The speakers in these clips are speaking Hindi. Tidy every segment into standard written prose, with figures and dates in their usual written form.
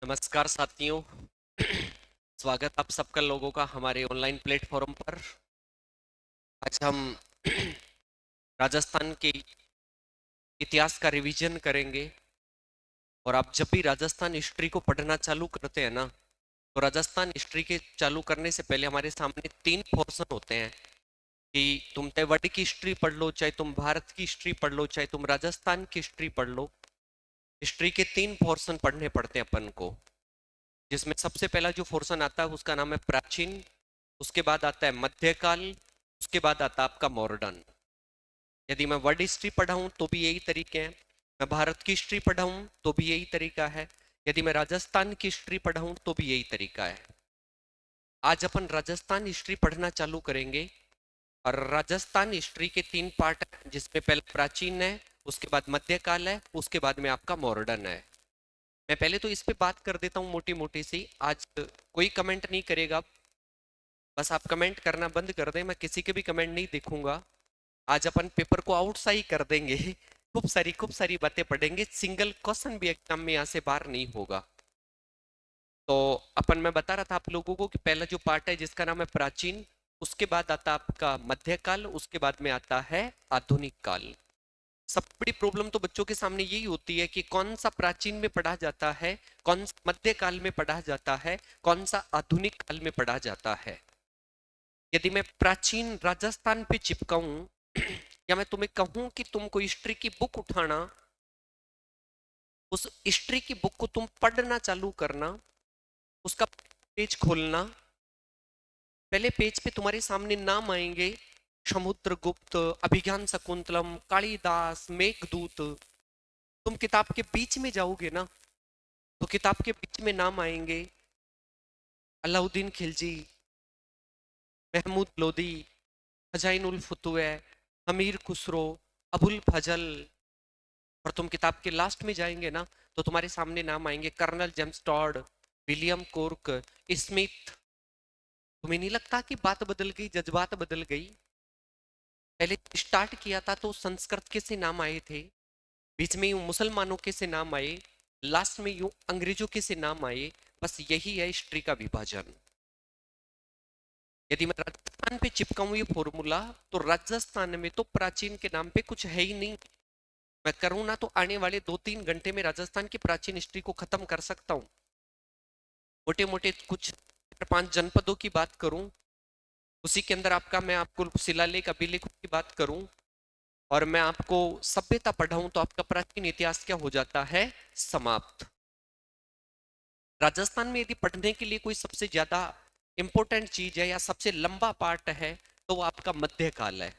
नमस्कार साथियों। स्वागत आप सबका लोगों का हमारे ऑनलाइन प्लेटफॉर्म पर। आज हम राजस्थान के इतिहास का रिवीजन करेंगे। और आप जब भी राजस्थान हिस्ट्री को पढ़ना चालू करते हैं ना, तो राजस्थान हिस्ट्री के चालू करने से पहले हमारे सामने तीन पोर्शन होते हैं कि तुम तेवड़ की हिस्ट्री पढ़ लो, चाहे तुम भारत की हिस्ट्री पढ़ लो, चाहे तुम राजस्थान की हिस्ट्री पढ़ लो। हिस्ट्री के तीन पोर्शन पढ़ने पड़ते हैं अपन को, जिसमें सबसे पहला जो पोर्शन आता है उसका नाम है प्राचीन। उसके बाद आता है मध्यकाल। उसके बाद आता है आपका मॉडर्न। यदि मैं वर्ल्ड हिस्ट्री पढ़ाऊं तो भी यही तरीके हैं। मैं भारत की हिस्ट्री पढ़ाऊं तो भी यही तरीका है। यदि मैं राजस्थान की हिस्ट्री पढ़ाऊं तो भी यही तरीका है। आज अपन राजस्थान हिस्ट्री पढ़ना चालू करेंगे। और राजस्थान हिस्ट्री के तीन पार्ट हैं, जिसमें पहले प्राचीन है, उसके बाद मध्यकाल है, उसके बाद में आपका मॉडर्न है। मैं पहले तो इस पे बात कर देता हूँ मोटी मोटी सी। आज कोई कमेंट नहीं करेगा, बस आप कमेंट करना बंद कर दें। मैं किसी के भी कमेंट नहीं देखूंगा। आज अपन पेपर को आउटसाइड कर देंगे। खूब सारी बातें पढ़ेंगे। सिंगल क्वेश्चन भी एग्जाम में यहाँ से बाहर नहीं होगा। तो अपन, मैं बता रहा था आप लोगों को कि पहला जो पार्ट है जिसका नाम है प्राचीन, उसके बाद आता आपका मध्यकाल, उसके बाद में आता है आधुनिक काल। सबसे बड़ी प्रॉब्लम तो बच्चों के सामने यही होती है कि कौन सा प्राचीन में पढ़ा जाता है, कौन सा मध्यकाल में पढ़ा जाता है, कौन सा आधुनिक काल में पढ़ा जाता है। यदि मैं प्राचीन राजस्थान पे चिपकाऊं या मैं तुम्हें कहूं कि तुमको हिस्ट्री की बुक उठाना, उस हिस्ट्री की बुक को तुम पढ़ना चालू करना, उसका पेज खोलना, पहले पेज पे तुम्हारे सामने नाम आएंगे समुद्रगुप्त, अभिज्ञान शकुंतलम, कालिदास, मेघदूत। तुम किताब के बीच में जाओगे ना, तो किताब के बीच में नाम आएंगे अलाउद्दीन खिलजी, महमूद लोदी, खजाइन उल फुतुह, अमीर खुसरो, अबुल फजल। और तुम किताब के लास्ट में जाएंगे ना, तो तुम्हारे सामने नाम आएंगे colonel James Tod, William Crooke, Smith. तुम्हें नहीं लगता कि बात बदल गई, जज्बात बदल गई? पहले स्टार्ट किया था तो संस्कृत के से नाम आए थे, बीच में यूं मुसलमानों के से नाम आए, लास्ट में यूं अंग्रेजों के से नाम आए। बस यही है हिस्ट्री का विभाजन। यदि मैं राजस्थान पे चिपकाऊं ये फॉर्मूला, तो राजस्थान में तो प्राचीन के नाम पे कुछ है ही नहीं। मैं करूँ ना तो आने वाले 2-3 घंटे में राजस्थान की प्राचीन हिस्ट्री को खत्म कर सकता हूँ। मोटे मोटे कुछ 4-5 जनपदों की बात करूं, उसी के अंदर आपका मैं आपको शिलालेख अभिलेखों की बात करूं, और मैं आपको सभ्यता पढ़ाऊं, तो आपका प्राचीन इतिहास क्या हो जाता है? समाप्त। राजस्थान में यदि पढ़ने के लिए कोई सबसे ज्यादा इंपॉर्टेंट चीज है या सबसे लंबा पार्ट है, तो वो आपका मध्यकाल है।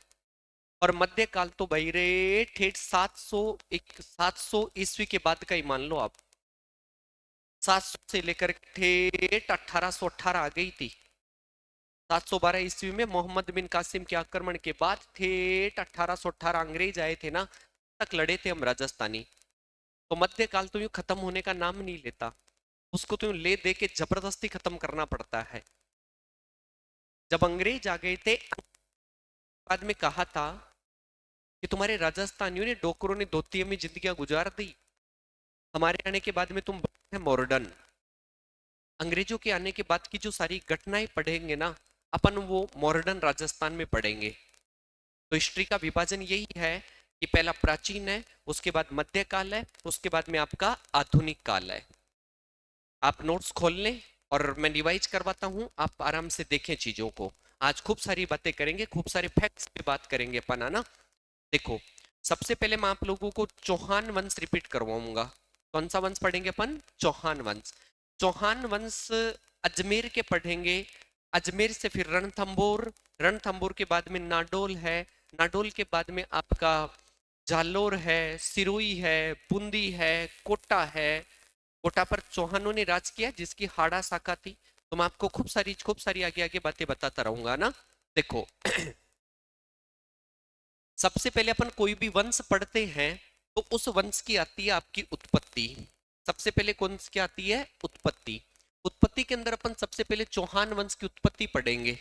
और मध्यकाल तो भाई रे ठेठ 700 ईस्वी के बाद का ही मान लो आप। 700 से लेकर ठेठ 1818 आ गई थी। 712 ईस्वी में मोहम्मद बिन कासिम के आक्रमण के बाद ठेठ 1818 अंग्रेज आए थे ना, तक लड़े थे हम राजस्थानी। तो मध्यकाल तो यूं खत्म होने का नाम नहीं लेता, उसको तो यूं ले दे के जबरदस्ती खत्म करना पड़ता है। जब अंग्रेज आ गए थे, बाद में कहा था कि तुम्हारे राजस्थानियों ने, डोकरों ने धोती में जिंदगियां गुजार दी, हमारे आने के बाद में तुम बने मॉडर्न। अंग्रेजों के आने के बाद की जो सारी घटनाएं पढ़ेंगे ना, अपन वो मॉडर्न राजस्थान में पढ़ेंगे। तो हिस्ट्री का विभाजन यही है कि पहला प्राचीन है, उसके बाद मध्यकाल है, उसके बाद में आपका आधुनिक काल है। आप नोट्स खोल लें और मैं रिवाइज करवाता हूं, आप आराम से देखें चीजों को। आज खूब सारी बातें करेंगे, खूब सारे फैक्ट्स पे बात करेंगे अपन, है ना। देखो, सबसे पहले मैं आप लोगों को चौहान वंश रिपीट करवाऊंगा। कौन सा वंश पढ़ेंगे अपन? चौहान वंश। चौहान वंश अजमेर के पढ़ेंगे। अजमेर से फिर रणथंबोर, रणथंबोर के बाद में नाडोल है, नाडोल के बाद में आपका जालोर है, सिरोही है, बूंदी है, कोटा है। कोटा पर चौहानों ने राज किया, जिसकी हाड़ा शाखा थी। तो मैं आपको खूब सारी आगे आगे बातें बताता रहूंगा ना। देखो, सबसे पहले अपन कोई भी वंश पढ़ते हैं तो उस वंश की आती है आपकी उत्पत्ति। सबसे पहले कौन सी आती है? उत्पत्ति। उत्पत्ति के अंदर अपन सबसे पहले चौहान वंश की उत्पत्ति पढ़ेंगे।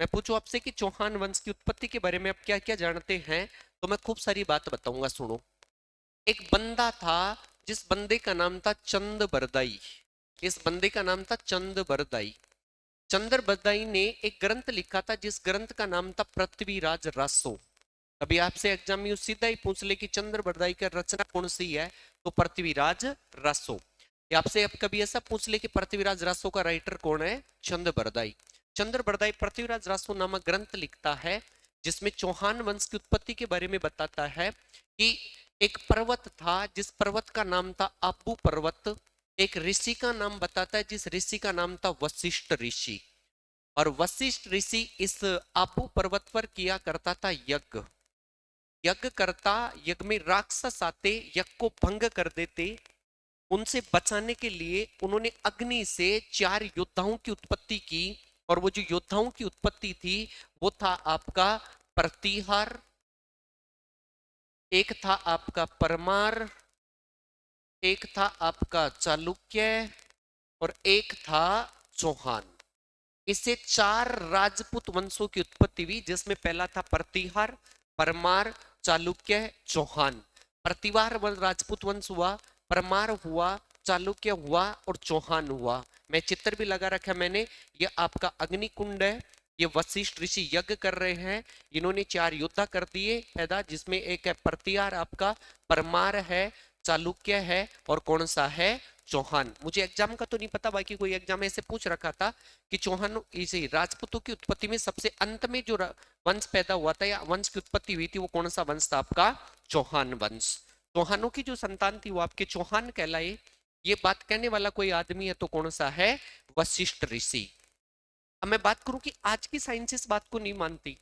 मैं पूछूं आपसे कि चौहान वंश की उत्पत्ति के बारे में आप क्या क्या जानते हैं, तो मैं खूब सारी बात बताऊंगा, सुनो। एक बंदा था, जिस बंदे का नाम था चंद बरदाई। इस बंदे का नाम था चंद्रबरदाई। चंद्रबरदाई ने एक ग्रंथ लिखा था जिस ग्रंथ का नाम था पृथ्वीराज रासो। कभी आपसे एग्जाम में सीधा ही पूछ ले कि चंद्रबरदाई का रचना कौन सी है, तो पृथ्वीराज रासो। या आपसे अब कभी ऐसा पूछ ले कि पृथ्वीराज रासो का राइटर कौन है, चंद्रबरदाई। चंद्रबरदाई पृथ्वीराज रासो नामक ग्रंथ लिखता है जिसमें चौहान वंश की उत्पत्ति के बारे में बताता है कि एक पर्वत था जिस पर्वत का नाम था आबू पर्वत। एक ऋषि का नाम बताता है जिस ऋषि का नाम था वशिष्ठ ऋषि। और वशिष्ठ ऋषि इस आबू पर्वत पर किया करता था यज्ञ। यज्ञ करता, यज्ञ में राक्षस आते, यज्ञ को भंग कर देते। उनसे बचाने के लिए उन्होंने अग्नि से 4 योद्धाओं की उत्पत्ति की। और वो जो योद्धाओं की उत्पत्ति थी वो था आपका प्रतिहार, एक था आपका परमार, एक था आपका चालुक्य और एक था चौहान। इससे 4 राजपूत वंशों की उत्पत्ति हुई जिसमें पहला था प्रतिहार, परमार, चालुक्य, चौहान। प्रतिहार राजपूत वंश हुआ, परमार हुआ, चालुक्य हुआ और चौहान हुआ। मैं चित्र भी लगा रखा मैंने। ये आपका अग्निकुंड है, ये वशिष्ठ ऋषि यज्ञ कर रहे हैं। इन्होंने 4 योद्धा कर दिए पैदा जिसमें एक है प्रतिहार आपका, परमार है, चालुक्य है और कौन सा है, चौहान। मुझे एग्जाम का तो नहीं पता, बाकी कोई एग्जाम ऐसे पूछ रखा था कि चौहान इसे राजपूतों की उत्पत्ति में सबसे अंत में जो वंश पैदा हुआ था या वंश की उत्पत्ति हुई थी वो कौन सा वंश था, आपका चौहान वंश। चौहानों की जो संतान थी वो आपके चौहान कहलाए। ये बात कहने वाला कोई आदमी है तो कौन सा है, वशिष्ठ ऋषि। अब मैं बात करूं कि आज की साइंस इस बात को नहीं मानती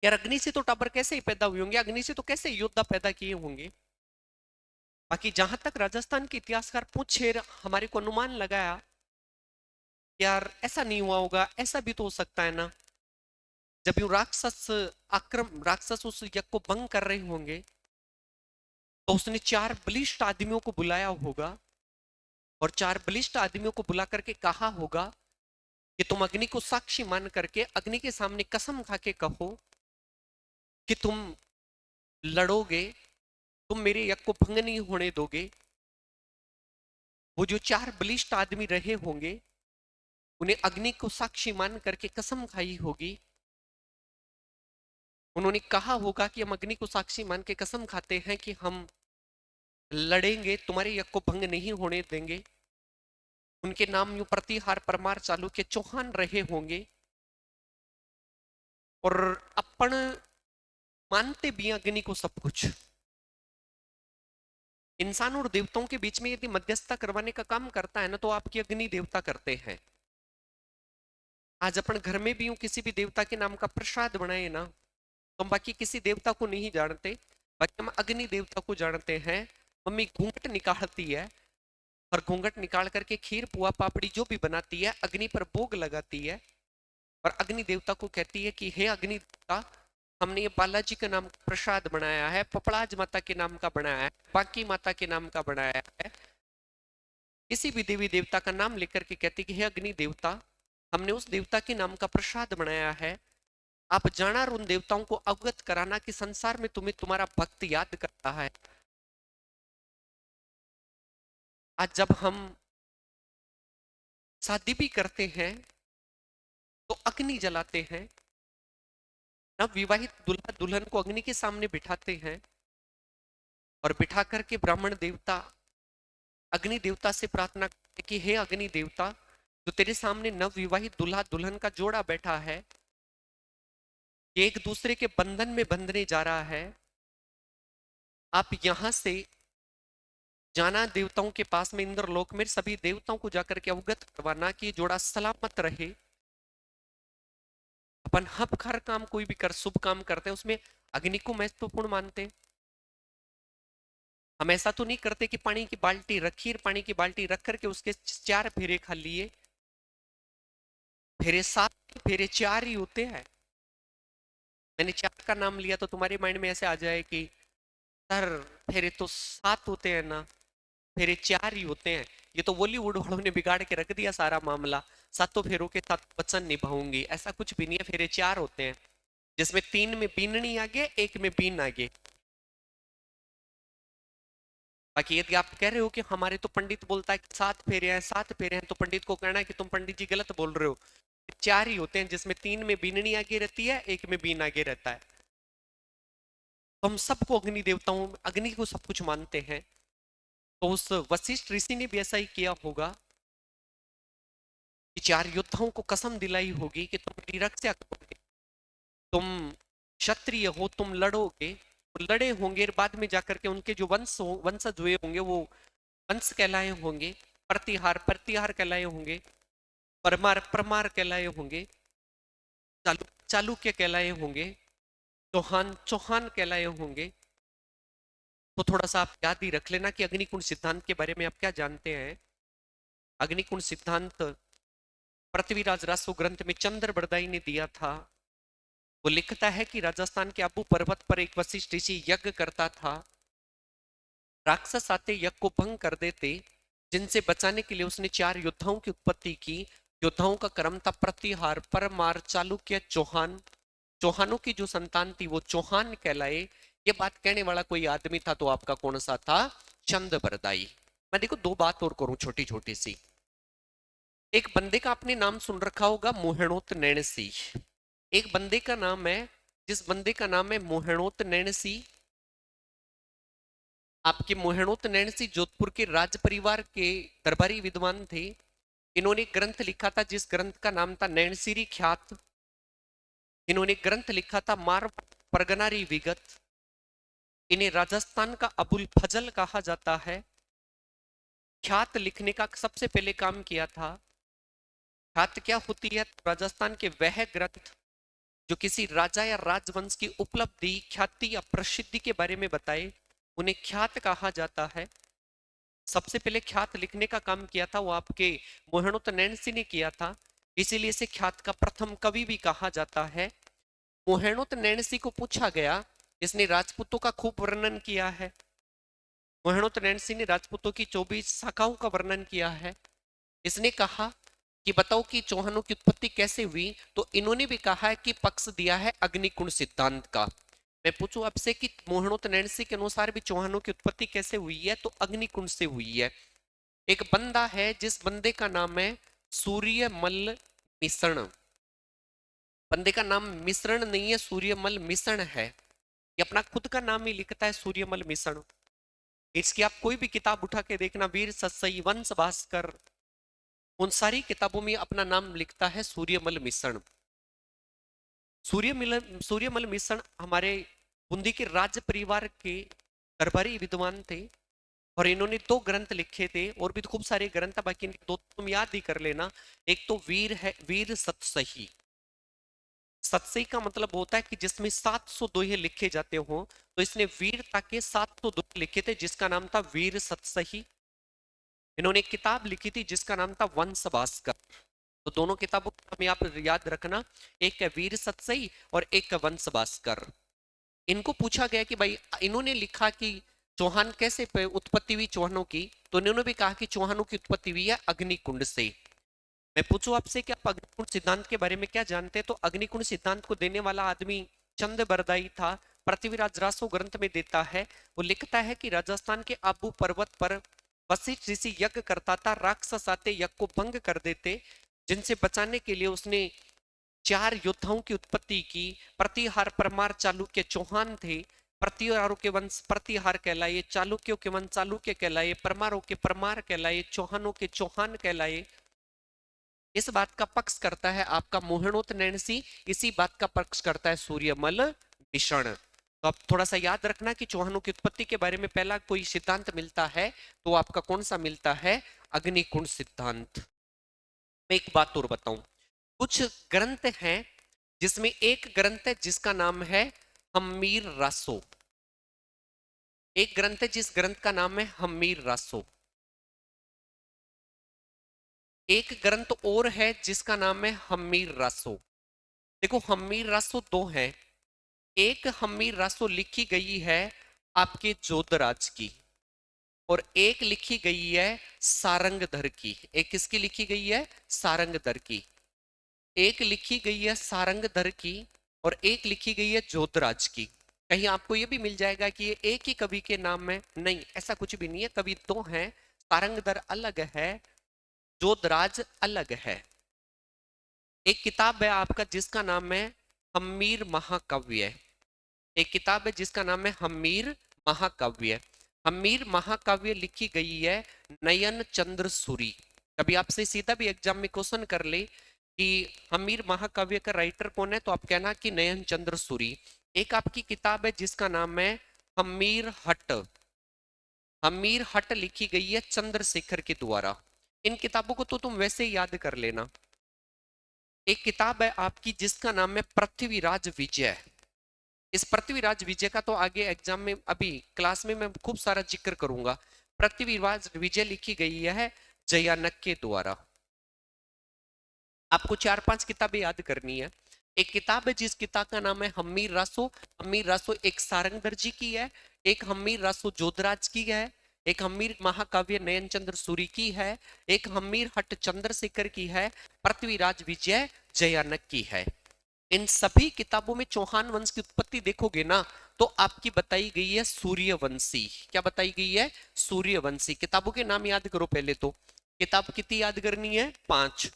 यार, अग्नि से तो टावर कैसे ही पैदा हुए होंगे, अग्नि से तो कैसे योद्धा पैदा किए होंगे। बाकी जहां तक राजस्थान के इतिहासकार पूछे, हमारे को अनुमान लगाया यार ऐसा नहीं हुआ होगा, ऐसा भी तो हो सकता है ना। जब यू राक्षस उस यज्ञ को भंग कर रहे होंगे तो उसने 4 बलिष्ठ आदमियों को बुलाया होगा और 4 बलिष्ठ आदमियों को बुला करके कहा होगा कि तुम अग्नि को साक्षी मान करके अग्नि के सामने कसम खा के कहो कि तुम लड़ोगे, तुम मेरे यज्ञ को भंग नहीं होने दोगे। वो जो 4 बलिष्ठ आदमी रहे होंगे उन्हें अग्नि को साक्षी मान करके कसम खाई होगी। उन्होंने कहा होगा कि हम अग्नि को साक्षी मान के कसम खाते हैं कि हम लड़ेंगे, तुम्हारे यज्ञ को भंग नहीं होने देंगे। उनके नाम यूं प्रतिहार, परमार, चालुक्य, चौहान रहे होंगे। और अपन मानते भी हैं अग्नि को सब कुछ। इंसान और देवताओं के बीच में यदि मध्यस्थता करवाने का काम करता है ना तो आपकी अग्नि देवता करते हैं। आज अपन घर में भी यूं किसी भी देवता के नाम का प्रसाद बनाए ना तो हम बाकी किसी देवता को नहीं जानते, बाकी हम अग्नि देवता को जानते हैं। मम्मी घूंघट निकालती है और घूंघट निकाल करके खीर पुआ पापड़ी जो भी बनाती है अग्नि पर भोग लगाती है और अग्नि देवता को कहती है कि हे अग्नि देवता, हमने ये बालाजी के नाम का प्रसाद बनाया है, पपड़ाज माता के नाम का बनाया है, बाकी माता के नाम का बनाया है। किसी भी देवी देवता का नाम लेकर के कहती कि हे अग्नि देवता, हमने उस देवता के नाम का प्रसाद बनाया है, आप जाना और उन देवताओं को अवगत कराना कि संसार में तुम्हें तुम्हारा भक्त याद करता है। आज जब हम शादी भी करते हैं तो अग्नि जलाते हैं, नव विवाहित दुल्हा दुल्हन को अग्नि के सामने बिठाते हैं और बिठा करके ब्राह्मण देवता अग्नि देवता से प्रार्थना करते कि हे अग्नि देवता, जो तेरे सामने नव विवाहित दुल्हा दुल्हन का जोड़ा बैठा है, ये एक दूसरे के बंधन में बंधने जा रहा है, आप यहां से जाना देवताओं के पास में इंद्रलोक में, सभी देवताओं को जाकर के अवगत करवाना कि जोड़ा सलामत रहे। अपन हर काम कोई भी कर शुभ काम करते हैं उसमें अग्नि को महत्वपूर्ण मानते हैं। हम ऐसा तो नहीं करते कि पानी की बाल्टी रखी, पानी की बाल्टी रख करके उसके 4 फेरे खा लिए। फेरे 7, फेरे 4 ही होते हैं। मैंने 4 का नाम लिया तो तुम्हारे माइंड में ऐसे आ जाए कि सर फेरे तो 7 होते हैं ना, फेरे 4 ही होते हैं। ये तो बॉलीवुड वालों ने बिगाड़ के रख दिया सारा मामला, 7 फेरों के 7 वचन निभाऊंगी, ऐसा कुछ भी नहीं है। फेरे 4 होते हैं जिसमें 3 में बीननी आगे, 1 में बीन आगे। बाकी यदि आप कह रहे हो कि हमारे तो पंडित बोलता है कि 7 फेरे हैं, तो पंडित को कहना है कि तुम पंडित जी गलत बोल रहे हो। 4 ही होते हैं, जिसमें 3 में बीननी आगे रहती है, 1 में बीन आगे रहता है। तो हम सबको अग्नि देवताओं, अग्नि को सब कुछ मानते हैं। तो उस वशिष्ठ ऋषि ने भी ऐसा ही किया होगा कि 4 योद्धाओं को कसम दिलाई होगी कि तुम मेरी रक्षा करोगे, तुम क्षत्रिय हो, तुम लड़ोगे। तो लड़े होंगे, बाद में जाकर के उनके जो वंशज हुए होंगे वो वंश कहलाए होंगे, प्रतिहार प्रतिहार कहलाए होंगे, परमार परमार कहलाए होंगे, चालुक्य कहलाए होंगे, चौहान चौहान कहलाए होंगे। तो थोड़ा सा आप याद ही रख लेना कि अग्निकुंड सिद्धांत के बारे में आप क्या जानते हैं। अग्निकुंड सिद्धांत पृथ्वीराज रासो ग्रंथ में चंद्र बरदाई ने दिया था। वो लिखता है कि राजस्थान के आबू पर्वत पर एक वशिष्ठ ऋषि यज्ञ करता था। राक्षस आते यज्ञ को भंग कर देते, जिनसे बचाने के लिए उसने 4 योद्धाओं की उत्पत्ति की। योद्धाओं का क्रम था प्रतिहार, परमार, चालुक्य, चौहान। चौहानों की जो संतान थी वो चौहान कहलाए। ये बात कहने वाला कोई आदमी था, तो आपका कौन सा था? चंद बरदाई। मैं देखो 2 बात और करूं छोटी छोटी सी। एक बंदे का आपने नाम सुन रखा होगा, मोहनोत नैणसी। एक बंदे का नाम है, जिस बंदे का नाम है मोहनोत नैणसी। आपके मोहनोत नैणसी जोधपुर के राज परिवार के दरबारी विद्वान थे। इन्होंने एक ग्रंथ लिखा था, जिस ग्रंथ का नाम था नैणसीरी ख्यात। इन्होंने एक ग्रंथ लिखा था मार परगनारी विगत। इन्हें राजस्थान का अबुल फजल कहा जाता है। ख्यात लिखने का सबसे पहले काम किया था। ख्यात क्या होती है? राजस्थान के वह ग्रंथ जो किसी राजा या राजवंश की उपलब्धि, ख्याति या प्रसिद्धि के बारे में बताए, उन्हें ख्यात कहा जाता है। सबसे पहले ख्यात लिखने का काम किया था वो आपके मोहनोत नैणसी ने किया था। इसीलिए इसे ख्यात का प्रथम कवि भी कहा जाता है। मोहनोत नैणसी को पूछा गया, इसने राजपूतों का खूब वर्णन किया है। मोहनोत नैणसी ने राजपूतों की 24 शाखाओं का वर्णन किया है। इसने कहा कि बताओ कि चौहानों की उत्पत्ति कैसे हुई। तो इन्होंने भी कहा है कि पक्ष दिया है अग्निकुंड सिद्धांत का। मैं पूछूं आपसे कि मोहनोत नैणसी के अनुसार भी चौहानों की उत्पत्ति कैसे हुई है? तो अग्निकुंड से हुई है। एक बंदा है, जिस बंदे का नाम है सूर्यमल मिश्रण। बंदे का नाम मिश्रण नहीं है, सूर्यमल मिश्रण है। ये अपना खुद का नाम ही लिखता है, सूर्यमल मिश्रण। इसकी आप कोई भी किताब उठा के देखना, वीर सत्सई, वंश भास्कर, उन सारी किताबों में अपना नाम लिखता है सूर्यमल मिश्रण। सूर्यमल मिश्रण हमारे बूंदी के राज परिवार के दरबारी विद्वान थे। और इन्होंने 2 ग्रंथ लिखे थे, और भी खूब सारे ग्रंथ, बाकी 2 तुम याद ही कर लेना। एक तो वीर है, वीर सतसही। सतसही का मतलब होता है कि जिसमें 700 दोहे लिखे जाते हो। तो इसने वीरता के 700 दोहे लिखे थे, जिसका नाम था वीर सतसही। इन्होंने एक किताब लिखी थी जिसका नाम था वंश भास्कर। तो दोनों किताबों का हमें आप याद रखना, एक है वीर सतसई और एक है वंश भास्कर। इनको पूछा गया कि भाई, इन्होंने लिखा कि चौहान कैसे उत्पत्ति हुई चौहानों की। तो इन्होंने भी कहा कि चौहानों की उत्पत्ति हुई है अग्निकुंड से। मैं पूछूं आपसे कि आप अग्निकुंड सिद्धांत के बारे में क्या जानते हैं? तो अग्निकुंड सिद्धांत को देने वाला आदमी चंद बरदाई था। पृथ्वीराज रासो ग्रंथ में देता है। वो लिखता है कि राजस्थान के आबू पर्वत पर वशिष्ठ ऋषि यज्ञ करता था। राक्षस आते यज्ञ को भंग कर देते, जिनसे बचाने के लिए उसने 4 योद्धाओं की उत्पत्ति की। प्रतिहार, परमार, चालुक्य, चौहान थे। प्रतिहारों के वंश प्रतिहार कहलाए, चालुक्यों के वंश चालुक्य कहलाए, परमारों के परमार कहलाए, चौहानों के चौहान कहलाए। इस बात का पक्ष करता है आपका मोहनोत नैणसी। इसी बात का पक्ष करता है सूर्यमल मिश्रण। तो आप थोड़ा सा याद रखना कि चौहानों की उत्पत्ति के बारे में पहला कोई सिद्धांत मिलता है तो आपका कौन सा मिलता है? अग्निकुंड सिद्धांत। मैं एक बात और बताऊं, कुछ ग्रंथ हैं जिसमें एक ग्रंथ है जिसका नाम है हम्मीर रासो। एक ग्रंथ है जिस ग्रंथ का नाम है हम्मीर रासो। एक ग्रंथ और है जिसका नाम है हम्मीर रासो। देखो, हम्मीर रासो 2 है। एक हम्मीर रासो लिखी गई है आपके जोधराज की, और एक लिखी गई है सारंगधर की। एक किसकी लिखी गई है? सारंगधर की। एक लिखी गई है सारंगधर की और एक लिखी गई है जोधराज की। कहीं आपको ये भी मिल जाएगा कि ये एक ही कवि के नाम में, नहीं, ऐसा कुछ भी नहीं है। कवि दो हैं, सारंगधर अलग है, जोधराज अलग है। एक किताब है आपका जिसका नाम है हम्मीर महाकाव्य। एक किताब है जिसका नाम है हम्मीर महाकाव्य। हम्मीर महाकाव्य लिखी गई है नयन चंद्र सूरी। कभी आपसे सीधा भी एग्जाम में क्वेश्चन कर ले कि हम्मीर महाकाव्य का राइटर कौन है, तो आप कहना कि नयन चंद्र सूरी। एक आपकी किताब है जिसका नाम है हम्मीर हट। हम्मीर हट लिखी गई है चंद्रशेखर के द्वारा। इन किताबों को तो तुम वैसे ही याद कर लेना। एक किताब है आपकी जिसका नाम है पृथ्वीराज विजय। इस पृथ्वीराज विजय का तो आगे एग्जाम में, अभी क्लास में मैं खूब सारा जिक्र करूंगा। पृथ्वीराज विजय लिखी गई है जयानक के द्वारा। आपको चार पांच किताबें याद करनी है। एक किताब है जिस किताब का नाम है हम्मीर रासो। हम्मीर रासो एक सारंगधर जी की है, एक हम्मीर रासो जोधराज की है, एक हम्मीर महाकाव्य नयन चंद्र सूरी की है, एक हम्मीर हट चंद्रशेखर की है, पृथ्वीराज विजय जयानक की है। इन सभी किताबों में चौहान वंश की उत्पत्ति देखोगे ना, तो आपकी बताई गई है सूर्यवंशी। क्या बताई गई है? सूर्यवंशी। किताबों के नाम याद करो पहले तो। किताब कितनी याद करनी है? 5।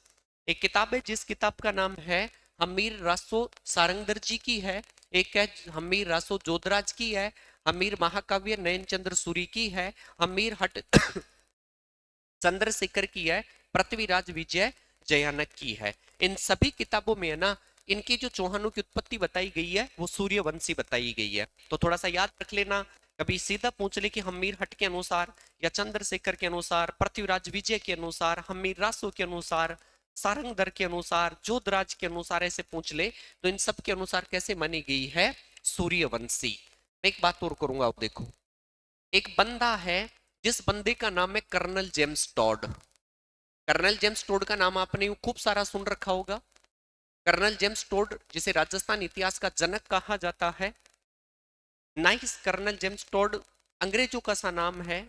एक किताब है जिस किताब का नाम है हमीर रासो सारंगधर जी की है, एक है हमीर रासो जोधराज की है, हमीर महाकाव्य नयन चंद्र सूरी की है, हमीर हट चंद्रशेखर की है, पृथ्वीराज विजय जयानक की है। इन सभी किताबों में है ना, इनकी जो चौहानों की उत्पत्ति बताई गई है वो सूर्यवंशी बताई गई है। तो थोड़ा सा याद रख लेना। कभी सीधा पूछ ले कि हमीर हट के अनुसार या चंद्रशेखर के अनुसार, पृथ्वीराज विजय के अनुसार, हमीर रासो के अनुसार, सारंगधर के अनुसार, जोधराज के अनुसार, ऐसे पूछ ले तो इन सब के अनुसार कैसे मानी गई है? सूर्यवंशी। मैं एक बात और करूंगा, आप देखो। एक बंदा है जिस बंदे का नाम है colonel James Tod. Colonel James Tod का नाम आपने खूब सारा सुन रखा होगा। कर्नल जेम्स टोड जिसे राजस्थान इतिहास का जनक कहा जाता है। नाइस। कर्नल जेम्स टोड अंग्रेजों का सा नाम है।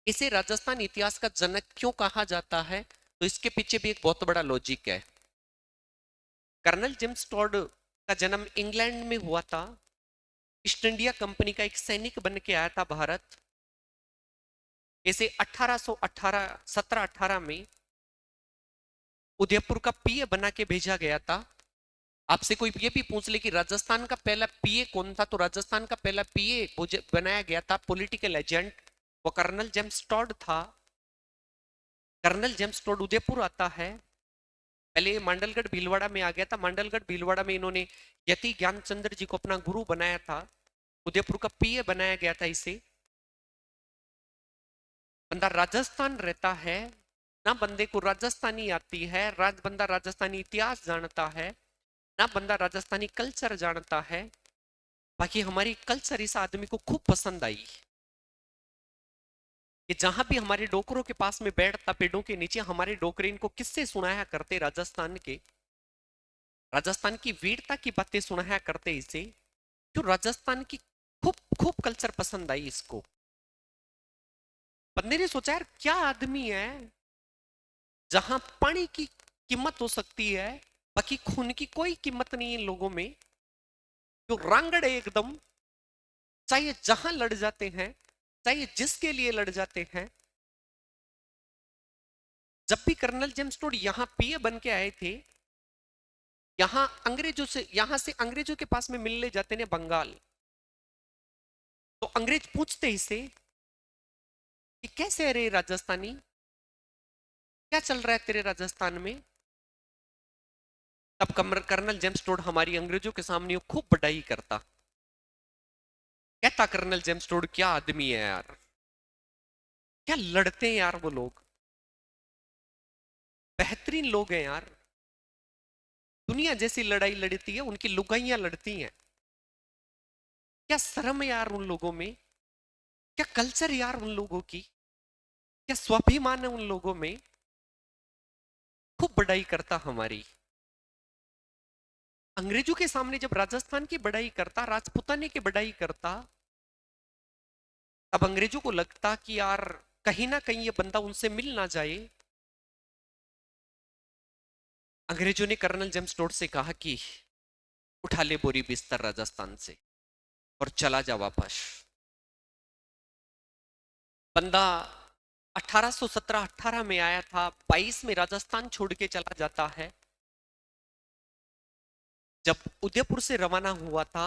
इसे राजस्थान इतिहास का जनक क्यों कहा जाता है, तो इसके पीछे भी एक बहुत बड़ा लॉजिक है। कर्नल जेम्स टोड का जन्म इंग्लैंड में हुआ था। ईस्ट इंडिया कंपनी का एक सैनिक बन के आया था भारत। इसे 1818 1718 में उदयपुर का पीए बना के भेजा गया था। आपसे कोई ये भी पूछ ले कि राजस्थान का पहला पीए कौन था, तो राजस्थान का पहला पीए बनाया गया था, पॉलिटिकल एजेंट, वो कर्नल जेम्स टॉड था। कर्नल जेम्स टॉड उदयपुर आता है। पहले ये मांडलगढ़ भीलवाड़ा में आ गया था। मांडलगढ़ भीलवाड़ा में इन्होंने यति ज्ञानचंद्र जी को अपना गुरु बनाया था। उदयपुर का पीए बनाया गया था इसे। बंदा राजस्थान रहता है ना, बंदे को राजस्थानी आती है, बंदा राजस्थानी इतिहास जानता है ना, बंदा राजस्थानी कल्चर जानता है। बाकी हमारी कल्चर इस आदमी को खूब पसंद आई कि जहां भी हमारे डोकरों के पास में बैठता, पेड़ों के नीचे, हमारे डोकरे इनको किस्से सुनाया करते राजस्थान के, राजस्थान की वीरता की बातें सुनाया करते इसे। जो राजस्थान की खूब खूब कल्चर पसंद आई इसको। बंदे ने सोचा यार क्या आदमी है, जहां पानी की कीमत हो सकती है, बाकी खून की कोई कीमत नहीं है इन लोगों में। जो रांगड़ है एकदम, चाहे जहां लड़ जाते हैं, चाहे जिसके लिए लड़ जाते हैं। जब भी कर्नल जेम्स टोड यहां पीए बन के आए थे, यहां से अंग्रेजों के पास में मिलने जाते ने बंगाल, तो अंग्रेज पूछते इसे कि कैसे है रे राजस्थानी, क्या चल रहा है तेरे राजस्थान में। तब कर्नल जेम्स टोड हमारी अंग्रेजों के सामने खूब बड़ाई करता। कहता कर्नल जेम्स टोड क्या आदमी है यार, क्या लड़ते हैं यार वो लोग, बेहतरीन लोग हैं यार। दुनिया जैसी लड़ाई लड़ती है, उनकी लुगाइयां लड़ती हैं। क्या शर्म है यार उन लोगों में, क्या कल्चर यार उन लोगों की, क्या स्वाभिमान है उन लोगों में। खूब बड़ाई करता हमारी। अंग्रेजों के सामने जब राजस्थान की बड़ाई करता, राजपुताने की बड़ाई करता, तब अंग्रेजों को लगता कि यार कहीं ना कहीं ये बंदा उनसे मिल ना जाए। अंग्रेजों ने कर्नल जेम्स टोड से कहा कि उठा ले बोरी बिस्तर राजस्थान से। और चला जा वापस। बंदा 1817-18 में आया था, 22 में राजस्थान छोड़ के चला जाता है। जब उदयपुर से रवाना हुआ था,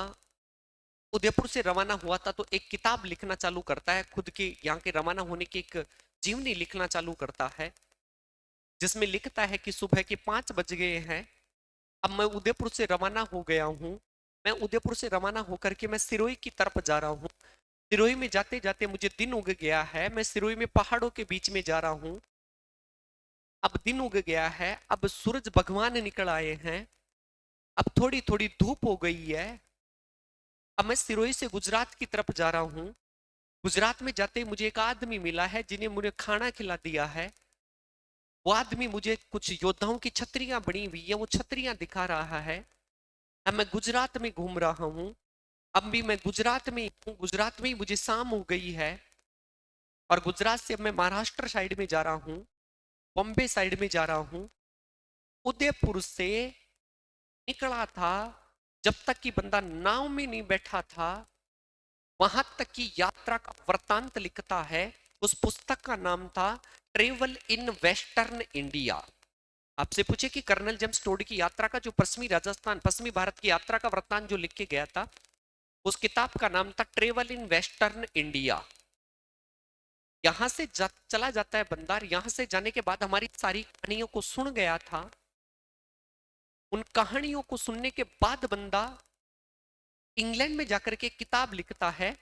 उदयपुर से रवाना हुआ था तो एक किताब लिखना चालू करता है, खुद के यहाँ के रवाना होने की एक जीवनी लिखना चालू करता है, जिसमें लिखता है कि सुबह के 5 बज गए हैं, अब मैं उदयपुर से रवाना हो गया हूँ। मैं उदयपुर से रवाना होकर के मैं सिरोही की तरफ जा रहा हूँ। सिरोही में जाते जाते मुझे दिन उग गया है, मैं सिरोही में पहाड़ों के बीच में जा रहा हूँ। अब दिन उग गया है, अब सूरज भगवान निकल आए हैं, अब थोड़ी थोड़ी धूप हो गई है। अब मैं सिरोही से गुजरात की तरफ जा रहा हूँ। गुजरात में जाते मुझे एक आदमी मिला है जिन्हें मुझे खाना खिला दिया है। वो आदमी मुझे कुछ योद्धाओं की छतरियां बनी हुई है, वो छतरियां दिखा रहा है। अब मैं गुजरात में घूम रहा हूँ। अब भी मैं गुजरात में हूँ, गुजरात में ही मुझे शाम हो गई है। और गुजरात से अब मैं महाराष्ट्र साइड में जा रहा हूँ, बॉम्बे साइड में जा रहा हूँ। उदयपुर से निकला था, जब तक कि बंदा नाव में नहीं बैठा था, वहां तक की यात्रा का वृतांत लिखता है। उस पुस्तक का नाम था ट्रेवल इन वेस्टर्न इंडिया। आपसे पूछे कि कर्नल जेम्स टोड की यात्रा का जो पश्चिमी राजस्थान, पश्चिमी भारत की यात्रा का वृतांत जो लिख के गया था, उस किताब का नाम था ट्रेवल इन वेस्टर्न इंडिया। यहां से चला जाता है बंदा, यहां से जाने के बाद हमारी सारी कहानियों को सुन गया था। उन कहानियों को सुनने के बाद बंदा इंग्लैंड में जाकर के किताब लिखता है,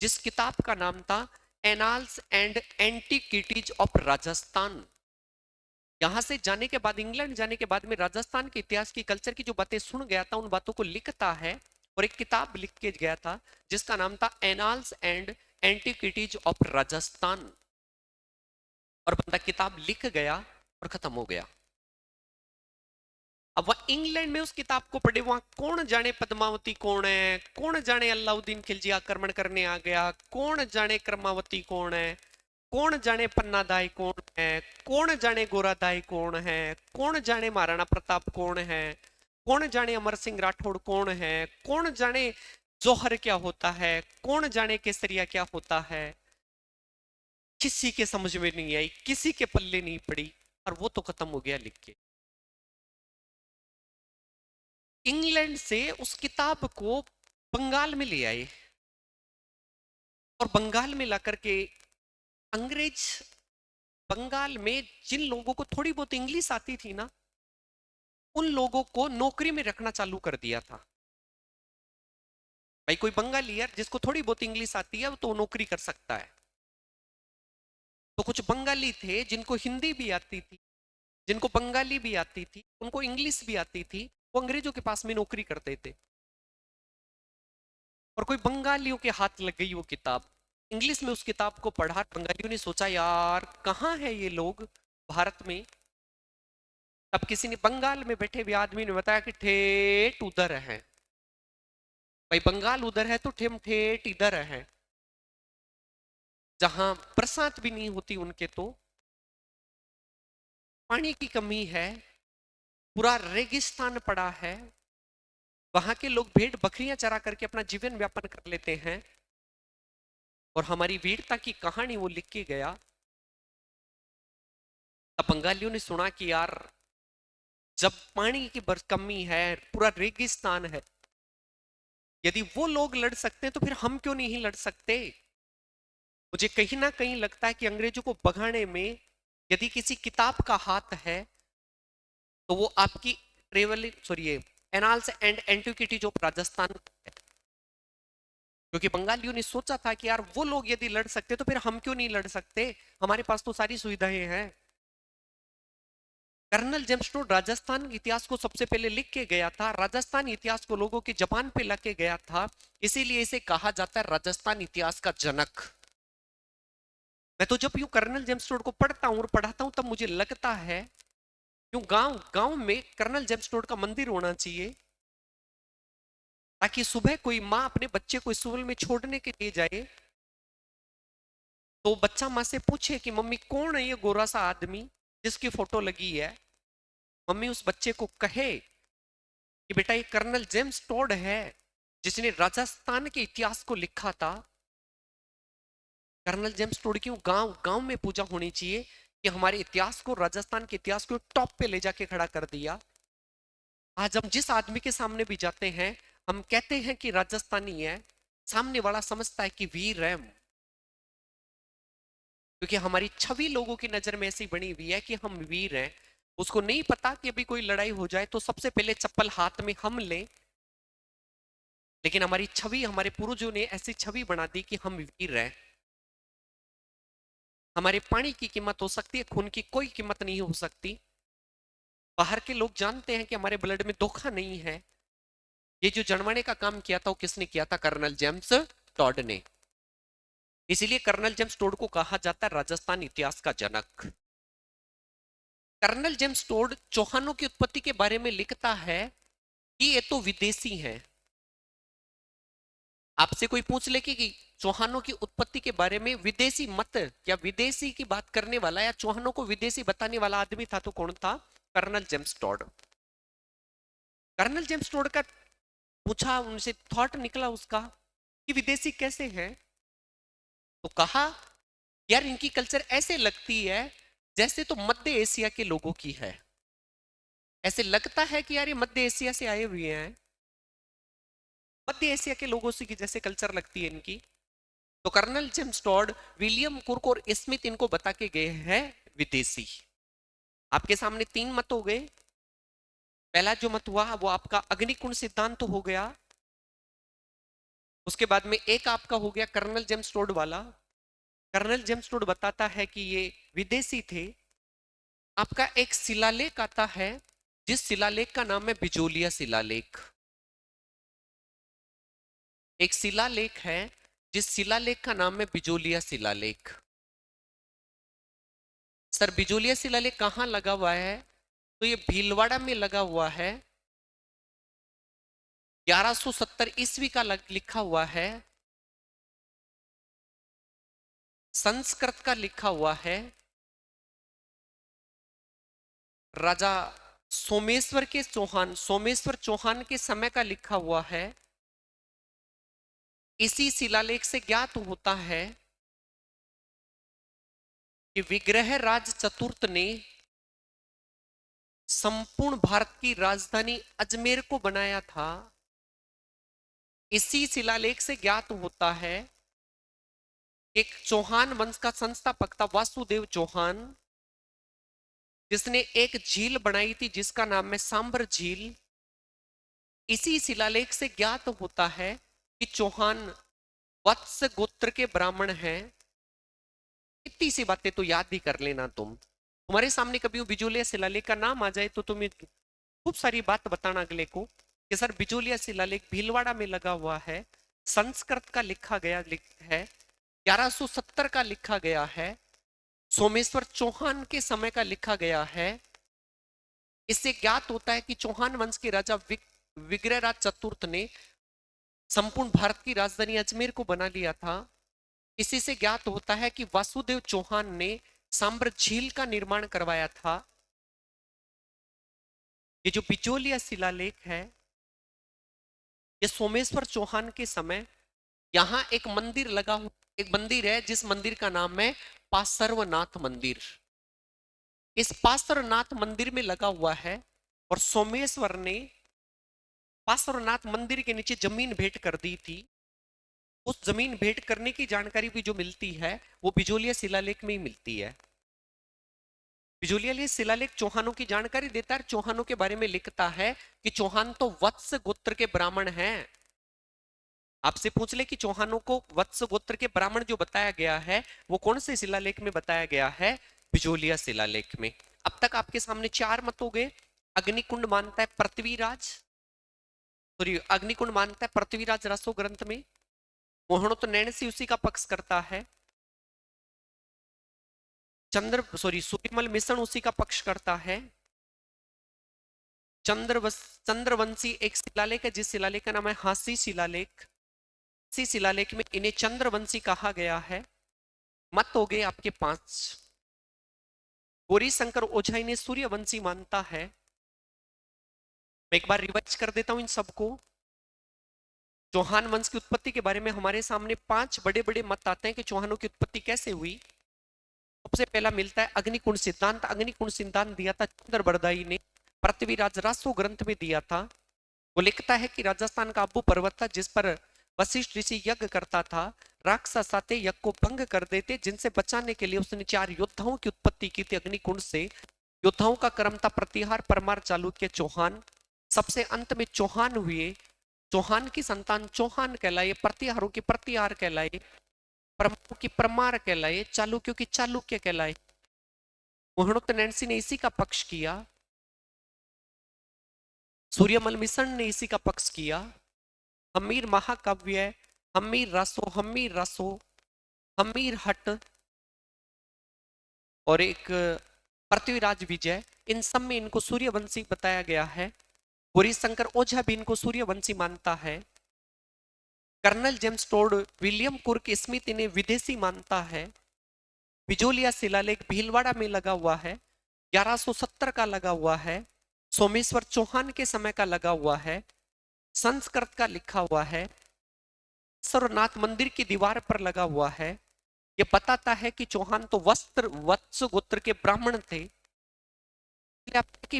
जिस किताब का नाम था annals and antiquities of Rajasthan. यहां से जाने के बाद, इंग्लैंड जाने के बाद में राजस्थान के इतिहास की, कल्चर की जो बातें सुन गया था, उन बातों को लिखता है और एक किताब लिख के गया था जिसका नाम था annals and antiquities of Rajasthan. और बंदा किताब लिख गया और खत्म हो गया। अब वह इंग्लैंड में उस किताब को पढ़े, वहां कौन जाने पद्मावती कौन है, कौन जाने अलाउद्दीन खिलजी आक्रमण करने आ गया, कौन जाने क्रमावती कौन है, कौन जाने पन्नादाई कौन है, कौन जाने गोरादाई कौन है, कौन जाने महाराणा प्रताप कौन है, कौन जाने अमर सिंह राठौड़ कौन है, कौन जाने जौहर क्या होता है, कौन जाने केसरिया क्या होता है। किसी के समझ में नहीं आई, किसी के पल्ले नहीं पड़ी, और वो तो खत्म हो गया लिख के। इंग्लैंड से उस किताब को बंगाल में ले आए, और बंगाल में ला करके अंग्रेज, बंगाल में जिन लोगों को थोड़ी बहुत इंग्लिश आती थी ना, उन लोगों को नौकरी में रखना चालू कर दिया था। भाई कोई बंगाली यार जिसको थोड़ी बहुत इंग्लिश आती है तो नौकरी कर सकता है। तो कुछ बंगाली थे जिनको हिंदी भी आती थी, जिनको बंगाली भी आती थी, उनको इंग्लिश भी आती थी, वो अंग्रेजों के पास में नौकरी करते थे। और कोई बंगालियों के हाथ लग गई वो किताब, इंग्लिश में उस किताब को पढ़ा, बंगालियों ने सोचा यार कहाँ है ये लोग भारत में। अब किसी ने, बंगाल में बैठे हुए आदमी ने बताया कि ठेठ उधर है। भाई बंगाल उधर है तो ठेम ठेठ इधर है, जहां बरसात भी नहीं होती उनके, तो पानी की कमी है, पूरा रेगिस्तान पड़ा है, वहां के लोग भेड़ बकरियां चरा करके अपना जीवन व्यापन कर लेते हैं। और हमारी वीरता की कहानी वो लिख के गया। अब बंगालियों ने सुना कि यार जब पानी की कमी है, पूरा रेगिस्तान है, यदि वो लोग लड़ सकते हैं तो फिर हम क्यों नहीं लड़ सकते। मुझे कहीं ना कहीं लगता है कि अंग्रेजों को भगाने में यदि किसी किताब का हाथ है तो वो आपकी travel, sorry, annals and antiquities of Rajasthan है। क्योंकि बंगालियों ने सोचा था कि यार वो लोग यदि लड़ सकते तो फिर हम क्यों नहीं लड़ सकते, हमारे पास तो सारी सुविधाएं हैं। कर्नल जेम्स टोड राजस्थान इतिहास को सबसे पहले लिख के गया था, राजस्थान इतिहास को लोगों के जबान पे लग के गया था, इसीलिए इसे कहा जाता है राजस्थान इतिहास का जनक। मैं तो जब यूं कर्नल जेम्स टोड को पढ़ता हूं और पढ़ाता हूं तब मुझे लगता है क्यों गांव गांव में कर्नल जेम्स टोड का मंदिर होना चाहिए, ताकि सुबह कोई माँ अपने बच्चे को स्कूल में छोड़ने के लिए जाए तो बच्चा माँ से पूछे कि मम्मी कौन है ये गोरा सा आदमी जिसकी फोटो लगी है। मम्मी उस बच्चे को कहे कि बेटा ये कर्नल जेम्स टोड है। जिसने राजस्थान के इतिहास को लिखा था। कर्नल जेम्स टोड की गांव गांव में पूजा होनी चाहिए कि हमारे इतिहास को, राजस्थान के इतिहास को टॉप पे ले जाके खड़ा कर दिया। आज हम जिस आदमी के सामने भी जाते हैं, हम कहते हैं कि राजस्थानी है, सामने वाला समझता है कि वीर है, क्योंकि हमारी छवि लोगों की नजर में ऐसी बनी हुई है कि हम वीर हैं। उसको नहीं पता कि अभी कोई लड़ाई हो जाए तो सबसे पहले चप्पल हाथ में हम लें, लेकिन हमारी छवि, हमारे पूर्वजों ने ऐसी छवि बना दी कि हम वीर हैं। हमारे पानी की कीमत हो सकती है, खून की कोई कीमत नहीं हो सकती। बाहर के लोग जानते हैं कि हमारे ब्लड में धोखा नहीं है। ये जो जनवाने का काम किया था वो किसने किया था? कर्नल जेम्स टॉड ने। इसीलिए कर्नल जेम्स टोड को कहा जाता है राजस्थान इतिहास का जनक। कर्नल जेम्स टोड चौहानों की उत्पत्ति के बारे में लिखता है कि ये तो विदेशी हैं। आपसे कोई पूछ ले कि चौहानों की उत्पत्ति के बारे में विदेशी मत या विदेशी की बात करने वाला या चौहानों को विदेशी बताने वाला आदमी था तो कौन था? Colonel James Tod. Colonel James Tod का पूछा उनसे, थॉट निकला उसका कि विदेशी कैसे हैं, तो कहा यार इनकी कल्चर ऐसे लगती है जैसे तो मध्य एशिया के लोगों की है। ऐसे लगता है कि यार ये मध्य एशिया से आए हुए हैं, मध्य एशिया के लोगों से की जैसे कल्चर लगती है इनकी। तो कर्नल जेम्स टॉड, विलियम कुर्क और स्मिथ इनको बता के गए हैं विदेशी। आपके सामने तीन मत हो गए। पहला जो मत हुआ वो आपका अग्निकुंड सिद्धांत तो हो गया। उसके बाद में एक आपका हो गया कर्नल जेम्स टोड वाला। कर्नल जेम्स टोड बताता है कि ये विदेशी थे। आपका एक शिलालेख आता है जिस शिलालेख का नाम है बिजोलिया शिलालेख। एक शिलालेख है जिस शिलालेख का नाम है बिजोलिया शिलालेख। सर बिजोलिया शिलालेख कहां लगा हुआ है? तो ये भीलवाड़ा में लगा हुआ है। 1170 ईस्वी का लिखा हुआ है। संस्कृत का लिखा हुआ है। राजा सोमेश्वर चौहान के समय का लिखा हुआ है। इसी शिलालेख से ज्ञात होता है कि विग्रह राज चतुर्थ ने संपूर्ण भारत की राजधानी अजमेर को बनाया था। इसी शिलालेख से ज्ञात होता है एक चौहान वंश का संस्थापक था वासुदेव चौहान, जिसने एक झील बनाई थी जिसका नाम है सांबर झील। इसी शिलालेख से ज्ञात होता है कि चौहान वत्स गोत्र के ब्राह्मण हैं। इतनी सी बातें तो याद ही कर लेना तुम। तुम्हारे सामने कभी वो बिजोलिया शिलालेख का नाम आ जाए तो तुम्हें खूब सारी बात बताना अगले को कि सर बिजोलिया शिलालेख भीलवाड़ा में लगा हुआ है, संस्कृत का लिखा गया है, 1170 का लिखा गया है, सोमेश्वर चौहान के समय का लिखा गया है। इससे ज्ञात होता है कि चौहान वंश के राजा विग्रहराज चतुर्थ ने संपूर्ण भारत की राजधानी अजमेर को बना लिया था। इसी से ज्ञात होता है कि वासुदेव चौहान ने सांबर झील का निर्माण करवाया था। ये जो बिचौलिया शिलालेख है ये सोमेश्वर चौहान के समय, यहां एक मंदिर लगा हुआ, एक मंदिर है जिस मंदिर का नाम है पार्श्वनाथ मंदिर। इस पार्श्वनाथ मंदिर में लगा हुआ है और सोमेश्वर ने पार्श्वनाथ मंदिर के नीचे जमीन भेंट कर दी थी। उस जमीन भेंट करने की जानकारी भी जो मिलती है वो बिजोलिया शिलालेख में ही मिलती है। बिजोलिया शिलालेख चौहानों की जानकारी देता है, चौहानों के बारे में लिखता है कि चौहान तो वत्स गोत्र के ब्राह्मण हैं। आपसे पूछ ले कि चौहानों को वत्स गोत्र के ब्राह्मण जो बताया गया है वो कौन से शिलालेख में बताया गया है? बिजोलिया शिलालेख में। अब तक आपके सामने चार मत हो गए। अग्निकुंड मानता है पृथ्वीराज, सॉरी अग्निकुंड मानता है पृथ्वीराज रसो ग्रंथ में। मोहनो तो नैणसी उसी का पक्ष करता है। सूर्यमल मिश्रण उसी का पक्ष करता है। चंद्रवंशी एक शिलालेख है जिस शिलालेख का नाम है हासी शिलालेख। इसी शिलालेख में इन्हें चंद्रवंशी कहा गया है। मत हो गए आपके पांच। गौरी शंकर ओझा इन्हें सूर्यवंशी मानता है। मैं एक बार रिवाइज कर देता हूं इन सबको। चौहान वंश की उत्पत्ति के बारे में हमारे सामने 5 बड़े बड़े मत आते हैं कि चौहानों की उत्पत्ति कैसे हुई। सबसे पहला मिलता है अग्निकुंड सिद्धांत। अग्निकुंड सिद्धांत दिया था चंद्रबरदाई ने, पृथ्वीराज रासो ग्रंथ में दिया था। वो लिखता है कि राजस्थान का अब्बू पर्वत था जिस पर वशिष्ठ ऋषि यज्ञ करता था। राक्षस आते यज्ञ को भंग कर देते, जिनसे बचाने के लिए उसने 4 योद्धाओं की उत्पत्ति की थी अग्निकुंड से। योद्धाओं का क्रम था प्रतिहार, परमार, चालुक्य, चौहान। सबसे अंत में चौहान हुए। चौहान की संतान चौहान कहलाए, प्रतिहारों की प्रतिहार कहलाए, परमारों की परमार कहलाए, चालुक्यों की चालुक्य कहलाए। मोहनोत नैन्सी ने इसी का पक्ष किया, सूर्यमल मिशन ने इसी का पक्ष किया। हम्मीर महाकाव्य, हम्मीर रासो, हम्मीर हट और एक पृथ्वीराज विजय, इन सब में इनको सूर्यवंशी बताया गया है। गौरी शंकर ओझा भी इनको सूर्यवंशी मानता है। कर्नल जेम्स टोड, विलियम कुर्क स्मिथ इन्हें विदेशी मानता है। बिजोलिया शिलालेख भीलवाड़ा में लगा हुआ है, 1170 का लगा हुआ है। सोमेश्वर चौहान के समय का लगा हुआ है, संस्कृत का लिखा हुआ है। सरनाथ मंदिर की दीवार पर लगा हुआ है। यह बताता है कि चौहान तो वत्स गोत्र के ब्राह्मण थे। कि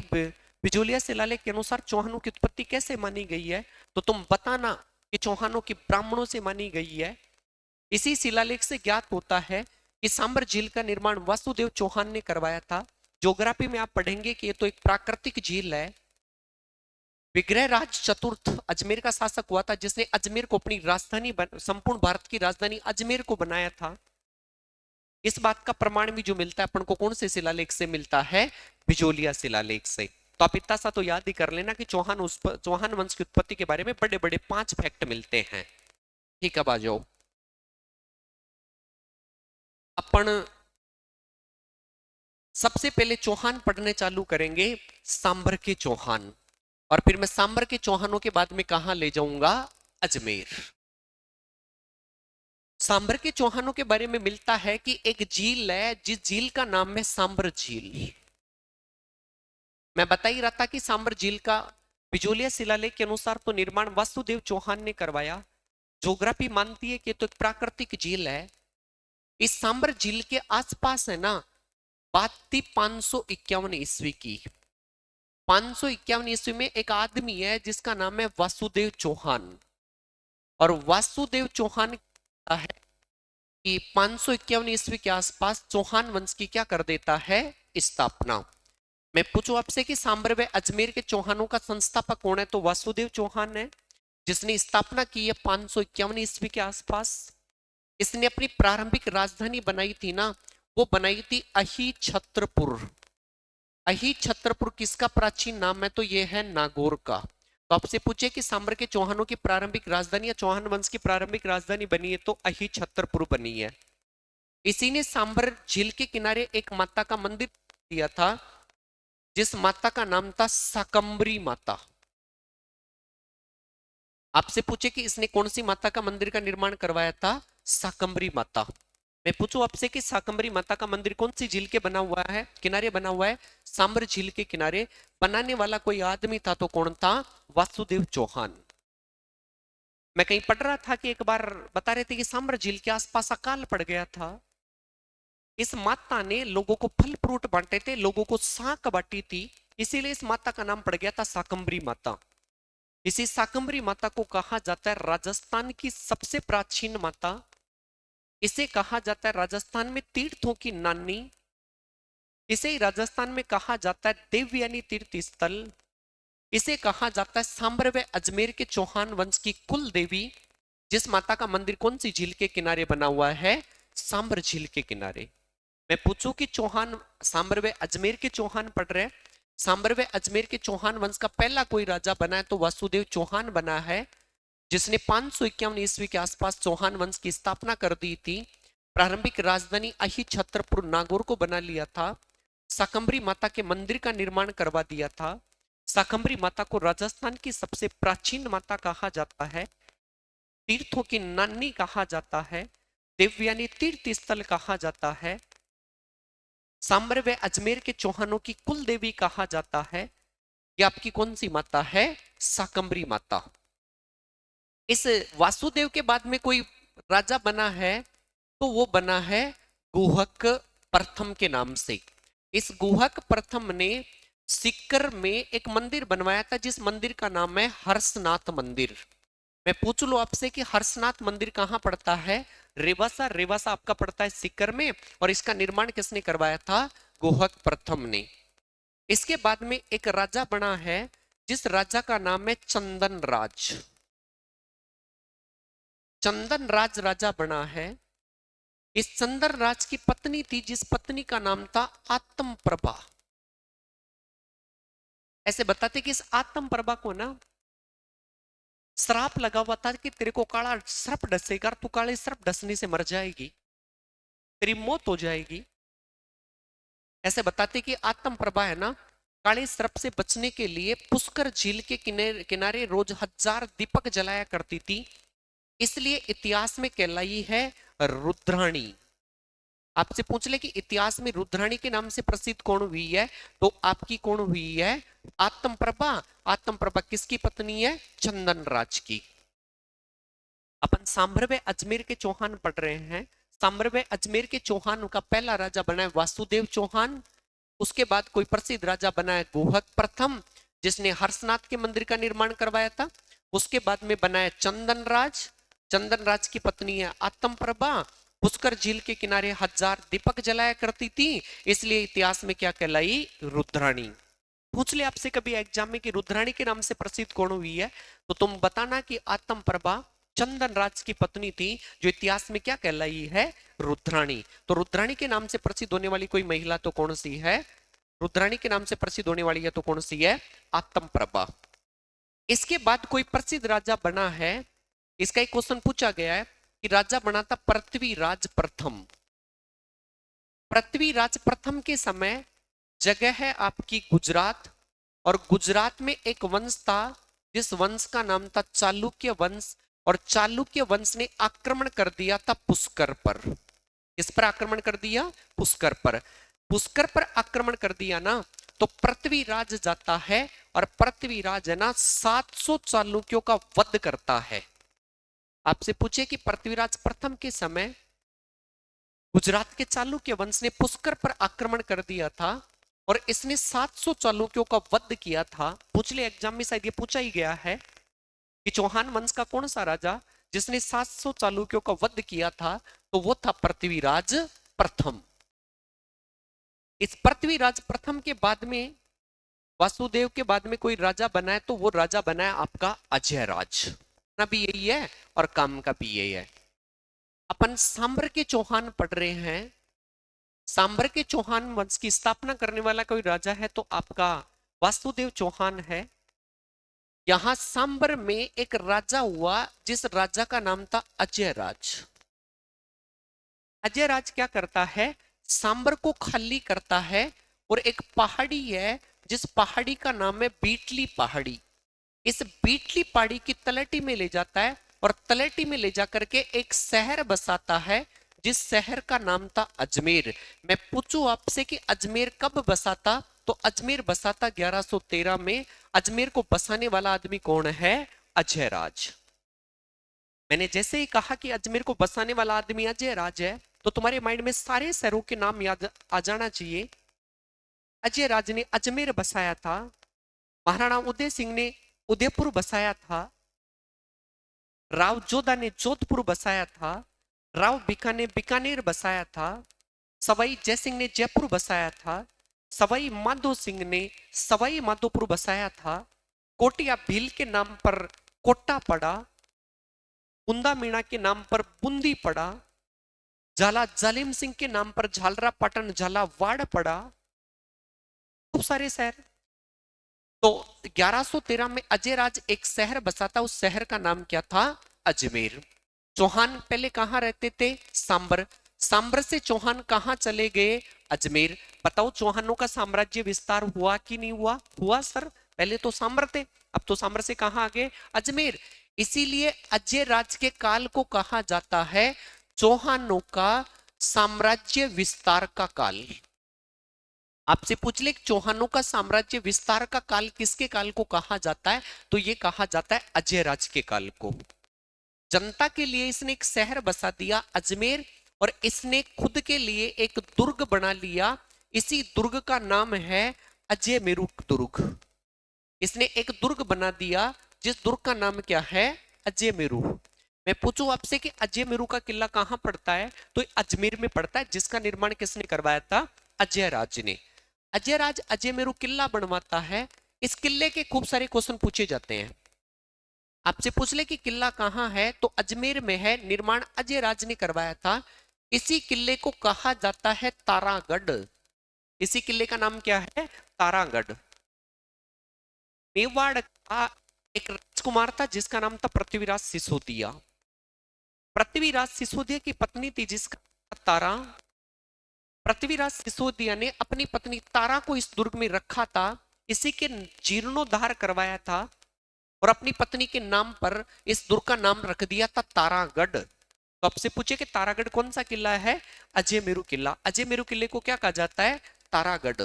बिजोलिया शिलालेख के अनुसार चौहानों की उत्पत्ति कैसे मानी गई है, तो तुम बताना कि चौहानों की ब्राह्मणों से मानी गई है। इसी शिलालेख से ज्ञात होता है कि सांबर झील का निर्माण वासुदेव चौहान ने करवाया था। ज्योग्राफी में आप पढ़ेंगे कि ये तो एक प्राकृतिक झील है। विग्रहराज चतुर्थ अजमेर का शासक हुआ था, जिसने अजमेर को अपनी राजधानी संपूर्ण भारत की राजधानी अजमेर को बनाया था। इस बात का प्रमाण भी जो मिलता है अपन को कौन से शिलालेख से मिलता है, बिजोलिया शिलालेख से। तो आप इतना सा तो याद ही कर लेना कि चौहान वंश की उत्पत्ति के बारे में बड़े बड़े 5 फैक्ट मिलते हैं। ठीक है, बाजो अपन सबसे पहले चौहान पढ़ने चालू करेंगे, सांबर के चौहान। और फिर मैं सांबर के चौहानों के बाद में कहां ले जाऊंगा, अजमेर। सांबर के चौहानों के बारे में मिलता है कि एक झील है जिस झील का नाम है सांबर झील। मैं बता ही रहा था कि सांबर झील का बिजोलिया शिलालेख के अनुसार तो निर्माण वासुदेव चौहान ने करवाया। ज्योग्राफी मानती है कि तो एक प्राकृतिक झील है। इस सांबर झील के आसपास है ना बात थी 551 ईस्वी की। 551 ईस्वी में एक आदमी है जिसका नाम है वासुदेव चौहान। और वासुदेव चौहान है कि 551 ईस्वी के आसपास चौहान वंश की क्या कर देता है, स्थापना। मैं पूछूं आपसे कि सांबर व अजमेर के चौहानों का संस्थापक कौन है, तो वासुदेव चौहान है जिसने स्थापना की है 551 ईस्वी के आसपास। इसने अपनी प्रारंभिक राजधानी बनाई थी ना, वो बनाई थी अही छत्रपुर। अही छत्रपुर किसका प्राचीन नाम है, तो ये है नागौर का। तो आपसे पूछे कि सांबर के चौहानों की प्रारंभिक राजधानी या चौहान वंश की प्रारंभिक राजधानी बनी है, तो अही छत्रपुर बनी है। इसी ने सांबर झील के किनारे एक माता का मंदिर दिया था, जिस माता का नाम था साकंबरी माता। आपसे पूछे कि इसने कौन सी माता का मंदिर का निर्माण करवाया था, साकंबरी माता। मैं पूछूं आपसे कि साकंबरी माता का मंदिर कौन सी झील के बना हुआ है, किनारे बना हुआ है, सांबर झील के किनारे। बनाने वाला कोई आदमी था, तो कौन था, वासुदेव चौहान। मैं कहीं पढ़ रहा था कि एक बार बता रहे थे कि सांबर झील के आसपास अकाल पड़ गया था। इस माता ने लोगों को फल फ्रूट बांटे थे, लोगों को साक बांटी थी, इसीलिए इस माता का नाम पड़ गया था साकंबरी माता। इसी साकंबरी माता को कहा जाता है राजस्थान की सबसे प्राचीन माता। इसे कहा जाता है राजस्थान में तीर्थों की नानी। इसे ही राजस्थान में कहा जाता है देवयानी तीर्थ स्थल। इसे कहा जाता है सांबर व अजमेर के चौहान वंश की कुल देवी, जिस माता का मंदिर कौन सी झील के किनारे बना हुआ है, सांबर झील के किनारे। मैं पूछूं कि चौहान सांबर व अजमेर के चौहान पढ़ रहे हैं, सांबर व अजमेर के चौहान वंश का पहला कोई राजा बना है, तो वासुदेव चौहान बना है, जिसने 551 ईस्वी के आसपास चौहान वंश की स्थापना कर दी थी। प्रारंभिक राजधानी अही छत्रपुर नागौर को बना लिया था। साकंबरी माता के मंदिर का निर्माण करवा दिया था। साकंबरी माता को राजस्थान की सबसे प्राचीन माता कहा जाता है, तीर्थों की नानी कहा जाता है, देवयानी तीर्थ स्थल कहा जाता है, सांबर व अजमेर के चौहानों की कुल देवी कहा जाता है। यह आपकी कौन सी माता है, साकंबरी माता। इस वासुदेव के बाद में कोई राजा बना है तो वो बना है गुहक प्रथम के नाम से। इस गुहक प्रथम ने सीकर में एक मंदिर बनवाया था जिस मंदिर का नाम है हर्षनाथ मंदिर। मैं पूछ लूं आपसे कि हर्षनाथ मंदिर कहां पड़ता है? रेवासा। रेवासा आपका पड़ता है सीकर में। और इसका निर्माण किसने करवाया था? गुहक प्रथम ने। इसके बाद में एक राजा बना है जिस राजा का नाम है चंदन राज। चंदन राज राजा बना है। इस चंदन राज की पत्नी थी जिस पत्नी का नाम था आत्म प्रभा। ऐसे बताते कि इस आत्म प्रभा को ना श्राप लगा हुआ था कि तेरे को काला सर्प डसेगा, तू काले सर्प डसने से मर जाएगी, तेरी मौत हो जाएगी। ऐसे बताते कि आत्म प्रभा है ना, काले सर्प से बचने के लिए पुष्कर झील के किनारे किनारे रोज 1000 दीपक जलाया करती थी। इसलिए इतिहास में कहलाई है रुद्राणी। आपसे पूछ ले कि इतिहास में रुद्राणी के नाम से प्रसिद्ध कौन हुई है, तो आपकी कौन हुई है? आत्म प्रभा। आत्म प्रभा किसकी पत्नी है? चंदन राज की। अपन सांभरवे अजमेर के चौहान पढ़ रहे हैं। सांभरवे अजमेर के चौहान का पहला राजा बना है वासुदेव चौहान। उसके बाद कोई प्रसिद्ध राजा बना है गुहक प्रथम जिसने हर्षनाथ के मंदिर का निर्माण करवाया था। उसके बाद में बना है चंदन राज। चंदन राज की पत्नी है आत्म प्रभा। पुष्कर झील के किनारे 1000 दीपक जलाया करती थी, इसलिए इतिहास में क्या कहलाई? रुद्राणी। पूछ ले आपसे कभी एग्जाम में कि रुद्राणी के नाम से प्रसिद्ध कौन हुई है, तो तुम बताना कि आत्म प्रभा चंदन राज की पत्नी थी जो इतिहास में क्या कहलाई है? रुद्राणी। तो रुद्राणी के नाम से प्रसिद्ध होने वाली कोई महिला तो कौन सी है? रुद्राणी के नाम से प्रसिद्ध होने वाली है तो कौन सी है? आत्म प्रभा। इसके बाद कोई प्रसिद्ध राजा बना है। इसका एक क्वेश्चन पूछा गया है कि राजा बना था पृथ्वीराज प्रथम। पृथ्वीराज प्रथम के समय जगह है आपकी गुजरात। और गुजरात में एक वंश था जिस वंश का नाम था चालुक्य वंश। और चालुक्य वंश ने आक्रमण कर दिया था पुष्कर पर। किस पर आक्रमण कर दिया? पुष्कर पर। पुष्कर पर आक्रमण कर दिया ना, तो पृथ्वीराज जाता है और पृथ्वीराज है ना 700 चालुक्यों का वध करता है। आपसे पूछे कि पृथ्वीराज प्रथम के समय गुजरात के चालुक्य वंश ने पुष्कर पर आक्रमण कर दिया था और इसने 700 चालुक्यों का वध किया था। पिछले एग्जाम में शायद ये पूछा ही गया है कि चौहान वंश का कौन सा राजा जिसने 700 चालुक्यों का वध किया था, तो वो था पृथ्वीराज प्रथम। इस पृथ्वीराज प्रथम के बाद में वासुदेव के बाद में कोई राजा बना है, तो वो राजा बना है आपका अजय राज। ना भी यही है और काम का भी यही है। अपन सांबर के चौहान पढ़ रहे हैं। सांबर के चौहान वंश की स्थापना करने वाला कोई राजा है तो आपका वासुदेव चौहान है। यहां सांबर में एक राजा हुआ जिस राजा का नाम था अजय राज। अजय राज क्या करता है? सांबर को खाली करता है और एक पहाड़ी है जिस पहाड़ी का नाम है बीटली पहाड़ी। इस बीटली पहाड़ी की तलहटी में ले जाता है और तलहटी में ले जाकर के एक शहर बसाता है जिस शहर का नाम था अजमेर। मैं पूछूं आपसे कि अजमेर कब बसा था, तो अजमेर बसा था 1113 में। अजमेर को बसाने वाला आदमी कौन है? अजय राज। मैंने जैसे ही कहा कि अजमेर को बसाने वाला आदमी अजय राज है, तो तुम्हारे माइंड में सारे शहरों के नाम याद आ जाना चाहिए। अजय राज ने अजमेर बसाया था। महाराणा उदय सिंह ने उदयपुर बसाया था। राव जोधा ने जोधपुर बसाया था। राव बीका ने बीकानेर बसाया था। सवाई जयसिंह ने जयपुर बसाया था। सवाई माधो सिंह ने सवाई माधोपुर बसाया था। कोटिया भील के नाम पर कोटा पड़ा। बुंदा मीणा के नाम पर बूंदी पड़ा। झाला जालिम सिंह के नाम पर झालरा पाटन झालावाड़ पड़ा। खूब सारे शहर। तो 1113 में अजय राज एक शहर बसाता, उस शहर का नाम क्या था? अजमेर। चौहान पहले कहां रहते थे? सांबर। सांबर से चौहान कहां चले गए? अजमेर। बताओ चौहानों का साम्राज्य विस्तार हुआ कि नहीं हुआ? हुआ सर। पहले तो सांबर थे, अब तो सांबर से कहां आ गए? अजमेर। इसीलिए अजय राज के काल को कहा जाता है चौहानों का साम्राज्य विस्तार का काल। आपसे पूछ ले चौहानों का साम्राज्य विस्तार का काल किसके काल को कहा जाता है, तो ये कहा जाता है अजय राज के काल को। जनता के लिए इसने एक शहर बसा दिया अजमेर, और इसने खुद के लिए एक दुर्ग बना लिया। इसी दुर्ग का नाम है अजय मेरू दुर्ग। इसने एक दुर्ग बना दिया जिस दुर्ग का नाम क्या है, अजय मेरू। मैं पूछूं आपसे कि अजय मेरू का किला कहां पड़ता है, तो ये अजमेर में पड़ता है, जिसका निर्माण किसने करवाया था, अजय राज ने। अजय राज अजय मेरू किला बनवाता है। इस किले के खूब सारे क्वेश्चन पूछे जाते हैं। आपसे पूछ ले कि किला कहाँ है, तो अजमेर में है, निर्माण अजय राज ने करवाया था। इसी किले को कहा जाता है तारागढ़। इसी किले का नाम क्या है, तारागढ़। मेवाड़ का एक राजकुमार था जिसका नाम था पृथ्वीराज सिसोदिया। पृथ्वीराज सिसोदिया की पत्नी थी जिसका नाम था तारा। पृथ्वीराज सिसोदिया ने अपनी पत्नी तारा को इस दुर्ग में रखा था, इसी के जीर्णोद्धार करवाया था, और अपनी पत्नी के नाम पर इस दुर्ग का नाम रख दिया था तारागढ़। तो आपसे पूछे कि तारागढ़ कौन सा किला है, अजय मेरू किला। अजय मेरू किले को क्या कहा जाता है, तारागढ़।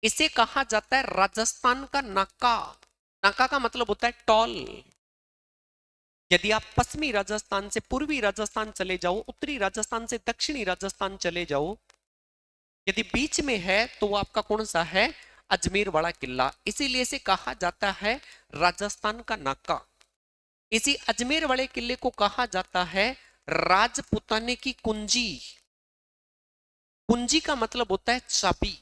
इसे कहा जाता है राजस्थान का नाका। नाका का मतलब होता है टॉल। यदि आप पश्चिमी राजस्थान से पूर्वी राजस्थान चले जाओ, उत्तरी राजस्थान से दक्षिणी राजस्थान चले जाओ, यदि बीच में है तो वो आपका कौन सा है, अजमेर वाला किला। इसीलिए इसे कहा जाता है राजस्थान का नाका। इसी अजमेर वाले किले को कहा जाता है राजपुताने की कुंजी। कुंजी का मतलब होता है चाबी।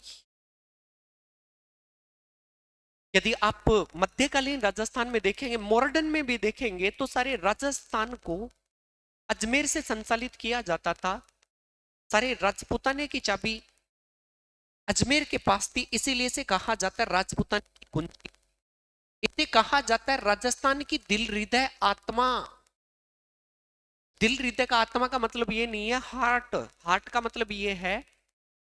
यदि आप मध्यकालीन राजस्थान में देखेंगे, मॉडर्न में भी देखेंगे, तो सारे राजस्थान को अजमेर से संचालित किया जाता था। सारे राजपुताने की चाबी अजमेर के पास थी, इसीलिए इसे कहा जाता है राजपुताने की कुंजी। इसे कहा जाता है राजस्थान की दिल, हृदय, आत्मा। दिल हृदय का आत्मा का मतलब ये नहीं है हार्ट। हार्ट का मतलब ये है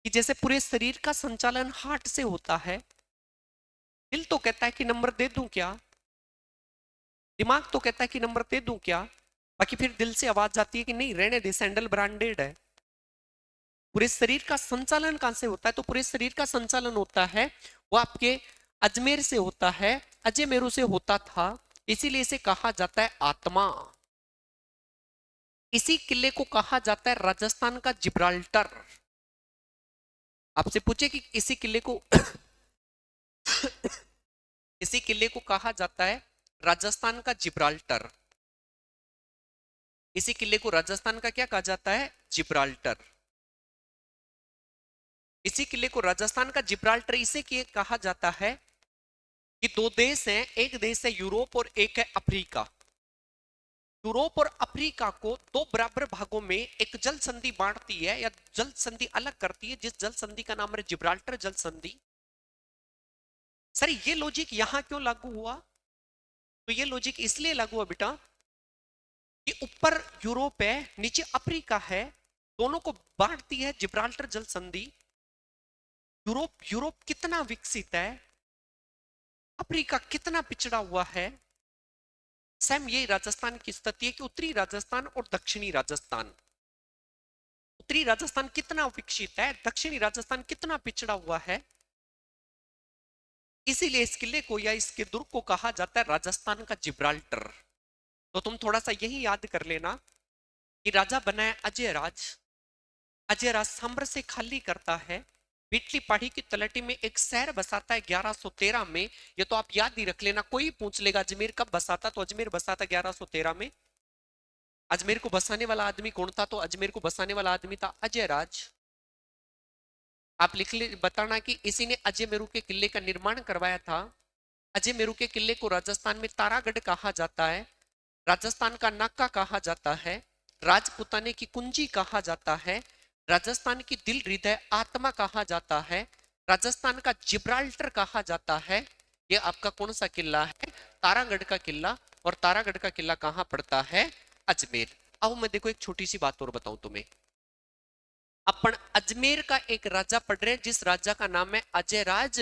कि जैसे पूरे शरीर का संचालन हार्ट से होता है। दिल तो कहता है कि नंबर दे दूं क्या, दिमाग तो कहता है कि नंबर दे दूं क्या, बाकी फिर दिल से आवाज आती है कि नहीं रहने दे, सैंडल ब्रांडेड है। पूरे शरीर का संचालन कहां से होता है, तो पूरे शरीर का संचालन होता है वो आपके अजमेर से होता है, अजय मेरू से होता था। इसीलिए इसे कहा जाता है आत्मा। इसी किले को कहा जाता है राजस्थान का जिब्राल्टर। आपसे पूछे कि इसी किले को इसी किले को कहा जाता है राजस्थान का जिब्राल्टर। इसी किले को राजस्थान का क्या कहा जाता है, जिब्राल्टर। इसी किले को राजस्थान का जिब्राल्टर इसे कहा जाता है कि दो देश हैं, एक देश है यूरोप और एक है अफ्रीका। यूरोप और अफ्रीका को दो बराबर भागों में एक जल संधि बांटती है या जल संधि अलग करती है, जिस जल संधि का नाम है जिब्राल्टर जल संधि। सर ये लॉजिक यहां क्यों लागू हुआ, तो ये लॉजिक इसलिए लागू हुआ बेटा कि ऊपर यूरोप है, नीचे अफ्रीका है, दोनों को बांटती है जिब्राल्टर जल संधि। यूरोप यूरोप कितना विकसित है, अफ्रीका कितना पिछड़ा हुआ है। सेम ये राजस्थान की स्थिति है कि उत्तरी राजस्थान और दक्षिणी राजस्थान, उत्तरी राजस्थान कितना विकसित है, दक्षिणी राजस्थान कितना पिछड़ा हुआ है। इसीलिए इस किले को या इसके दुर्ग को कहा जाता है राजस्थान का जिब्राल्टर। तो तुम थोड़ा सा यही याद कर लेना कि राजा बना है अजय राज। अजय राज साम्र से खाली करता है, बिटली पहाड़ी की तलहटी में एक शहर बसाता है 1113 में। ये तो आप याद ही रख लेना, कोई पूछ लेगा अजमेर कब बसा था, तो अजमेर बसा था 1113 में। अजमेर को बसाने वाला आदमी कौन था, तो अजमेर को बसाने वाला आदमी था अजय राज। आप लिख ले बताना कि इसी ने अजय मेरू के किले का निर्माण करवाया था। अजय मेरू के किले को राजस्थान में तारागढ़ कहा जाता है, राजस्थान का नाका कहा जाता है, राजपुताने की कुंजी कहा जाता है, राजस्थान की दिल, हृदय, आत्मा कहा जाता है, राजस्थान का जिब्राल्टर कहा जाता है। ये आपका कौन सा किला है, तारागढ़ का किला। और तारागढ़ का किला कहाँ पड़ता है, अजमेर। अब मैं देखो एक छोटी सी बात और बताऊं तुम्हें। अपन अजमेर का एक राजा पढ़ रहे हैं जिस राजा का नाम है अजय राज,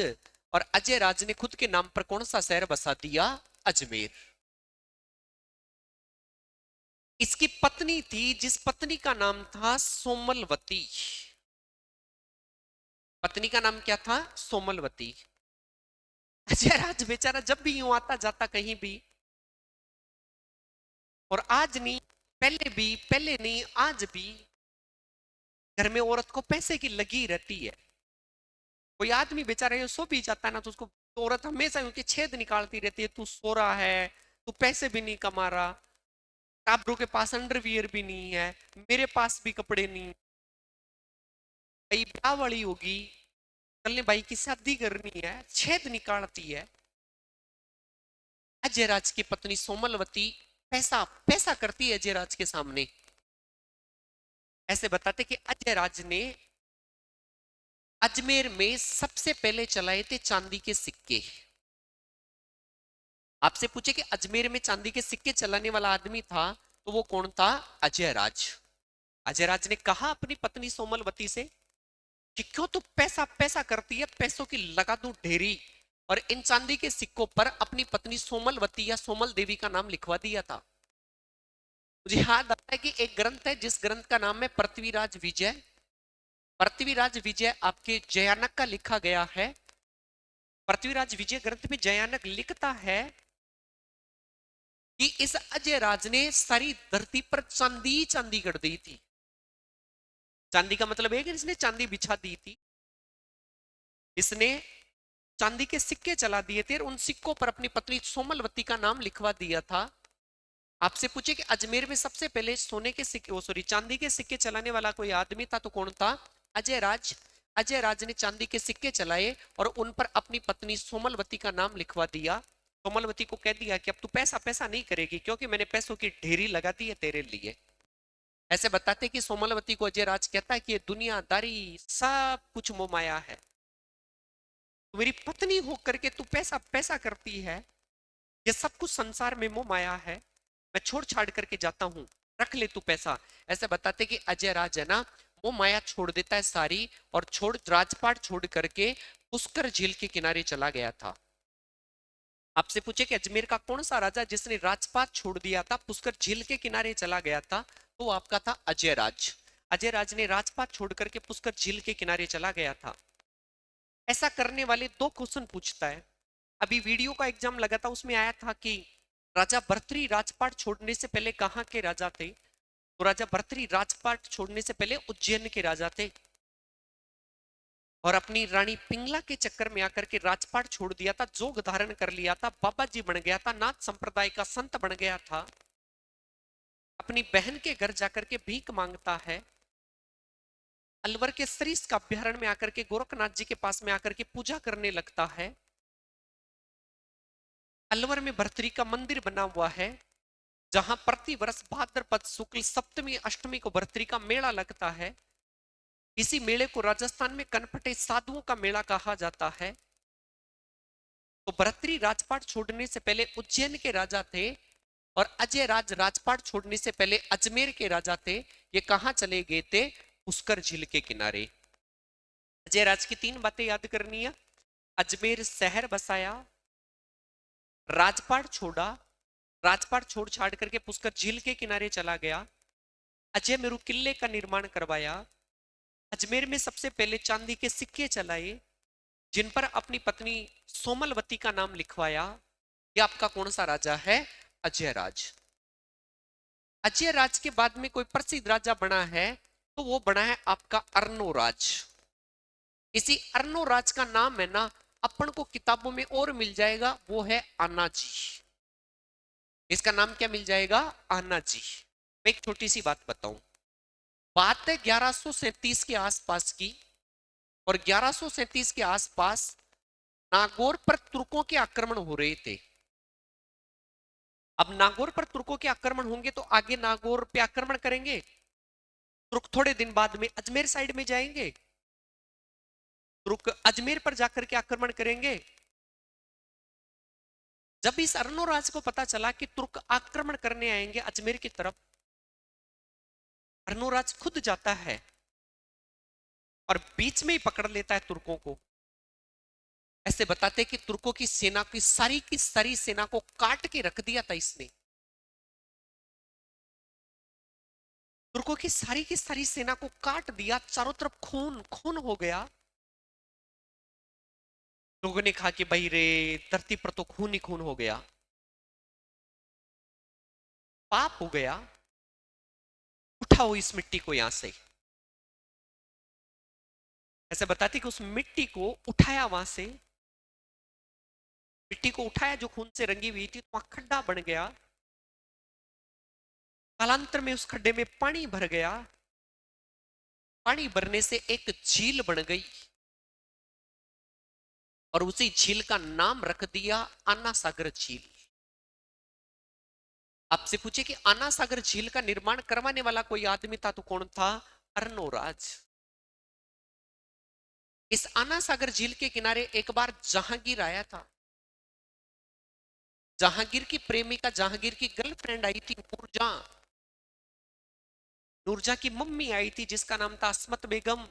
और अजय राज ने खुद के नाम पर कौन सा शहर बसा दिया, अजमेर। इसकी पत्नी थी जिस पत्नी का नाम था सोमलवती। पत्नी का नाम क्या था, सोमलवती। अजय राज बेचारा जब भी यूं आता जाता कहीं भी, और आज नहीं, पहले भी, पहले नहीं आज भी घर में औरत को पैसे की लगी रहती है। कोई आदमी बेचारा ये सो भी जाता है ना, तो उसको तो औरत हमेशा उनके छेद निकालती रहती है, तू सो रहा है, तू पैसे भी नहीं कमा रहा, टाबरों के पास अंडरवियर भी नहीं है, मेरे पास भी कपड़े नहीं, भाई ब्याह वाली होगी, कल ने भाई की शादी करनी है, छेद निकालती है। अजय राज की पत्नी सोमलवती पैसा पैसा करती है अजय राज के सामने। ऐसे बताते कि अजय राज ने अजमेर में सबसे पहले चलाए थे चांदी के सिक्के। आपसे पूछे कि अजमेर में चांदी के सिक्के चलाने वाला आदमी था, तो वो कौन था? अजय राज। अजय राज ने कहा अपनी पत्नी सोमलवती से कि क्यों तू पैसा पैसा करती है, पैसों की लगा दूं ढेरी, और इन चांदी के सिक्कों पर अपनी पत्नी सोमलवती या सोमल देवी का नाम लिखवा दिया था। मुझे याद आता है कि एक ग्रंथ है जिस ग्रंथ का नाम है पृथ्वीराज विजय। पृथ्वीराज विजय आपके जयानक का लिखा गया है। पृथ्वीराज विजय ग्रंथ में जयानक लिखता है कि इस अजय राज ने सारी धरती पर चांदी चांदी कर दी थी। चांदी का मतलब है कि इसने चांदी बिछा दी थी, इसने चांदी के सिक्के चला दिए थे और उन सिक्कों पर अपनी पत्नी सोमलवती का नाम लिखवा दिया था। आपसे पूछे कि अजमेर में सबसे पहले सोने के सिक्के, वो सॉरी, चांदी के सिक्के चलाने वाला कोई आदमी था, तो कौन था? अजय राज। अजय राज ने चांदी के सिक्के चलाए और उन पर अपनी पत्नी सोमलवती का नाम लिखवा दिया। सोमलवती को कह दिया कि अब तू पैसा पैसा नहीं करेगी, क्योंकि मैंने पैसों की ढेरी लगा दी है तेरे लिए। ऐसे बताते कि सोमलवती को अजय राज कहता है कि ये दुनियादारी सब कुछ मोहमाया है, तू मेरी पत्नी होकर के तू पैसा पैसा करती है, ये सब कुछ संसार में मोह माया है, मैं छोड़ छाड़ करके जाता हूं, रख ले तू पैसा। ऐसे बताते कि अजय राज है ना, वो माया छोड़ देता है सारी, और छोड़ राजपाट छोड़ करके पुष्कर झील के किनारे चला गया था। आपसे पूछे कि अजमेर का कौन सा राजा जिसने राजपाट छोड़ दिया था, पुष्कर झील के किनारे चला गया था, तो वो आपका था अजय राज। अजय राज ने राजपाट छोड़ करके पुष्कर झील के किनारे चला गया था। ऐसा करने वाले दो क्वेश्चन पूछता है। अभी वीडियो का एग्जाम लगा था, उसमें आया था कि राजा भर्तृ राजपाट छोड़ने से पहले कहाँ के राजा थे? तो राजा भर्तृ राजपाट छोड़ने से पहले उज्जैन के राजा थे, और अपनी रानी पिंगला के चक्कर में आकर के राजपाट छोड़ दिया था, जोग धारण कर लिया था, बाबा जी बन गया था, नाथ संप्रदाय का संत बन गया था। अपनी बहन के घर जाकर के भीख मांगता है, अलवर के सरिस का अभ्यारण्य में आकर के गोरखनाथ जी के पास में आकर के पूजा करने लगता है। अलवर में भर्तृ का मंदिर बना हुआ है, जहां प्रति वर्ष भाद्रपद शुक्ल सप्तमी अष्टमी को भर्तृ का मेला लगता है। इसी मेले को राजस्थान में कनपटे साधुओं का मेला कहा जाता है। तो भर्तृ राजपाट छोड़ने से पहले उज्जैन के राजा थे, और अजय राज राजपाट छोड़ने से पहले अजमेर के राजा थे। ये कहां चले गए थे? पुष्कर झील के किनारे। अजय राज की तीन बातें याद करनी है। अजमेर शहर बसाया, राजपाट छोड़ा, राजपाट छोड़ छाड़ करके पुष्कर झील के किनारे चला गया, अजयमेरू किले का निर्माण करवाया, अजमेर में सबसे पहले चांदी के सिक्के चलाए, जिन पर अपनी पत्नी सोमलवती का नाम लिखवाया। यह आपका कौन सा राजा है? अजय राज। अजय राज के बाद में कोई प्रसिद्ध राजा बना है, तो वो बना है आपका अर्नोराज। इसी अर्नोराज का नाम है ना, अपन को किताबों में और मिल जाएगा, वो है आनाजी। इसका नाम क्या मिल जाएगा? आनाजी। मैं एक छोटी सी बात बताऊं। बात है 1137 के आसपास की, और 1137 के आसपास नागौर पर तुर्कों के आक्रमण हो रहे थे। अब नागौर पर तुर्कों के आक्रमण होंगे तो आगे नागौर पे आक्रमण करेंगे, तुर्क थोड़े दिन बाद में अजमेर साइड में जाएंगे, तुर्क अजमेर पर जाकर के आक्रमण करेंगे। जब इस अर्नोराज को पता चला कि तुर्क आक्रमण करने आएंगे अजमेर की तरफ, अर्नोराज खुद जाता है और बीच में ही पकड़ लेता है तुर्कों को। ऐसे बताते कि तुर्कों की सारी सेना को काट के रख दिया था इसने। तुर्कों की सारी सेना को काट दिया, चारों तरफ खून खून हो गया। लोगों ने कहा कि भाई रे, धरती पर तो खून ही खून हो गया। पाप हो गया, उठाओ इस मिट्टी को यहां से। ऐसे बताती कि उस मिट्टी को उठाया वहां से, मिट्टी को उठाया जो खून से रंगी हुई थी, तो वहां खड्डा बन गया। कालांतर में उस खड्डे में पानी भर गया, पानी भरने से एक झील बन गई और उसी झील का नाम रख दिया अन्ना सागर झील। आपसे पूछे कि अन्ना सागर झील का निर्माण करवाने वाला कोई आदमी था तो कौन था? अर्नोराज। इस अन्ना सागर झील के किनारे एक बार जहांगीर आया था। जहांगीर की प्रेमिका, जहांगीर की गर्लफ्रेंड आई थी नूरजहां। नूरजहां की मम्मी आई थी जिसका नाम था अस्मत बेगम।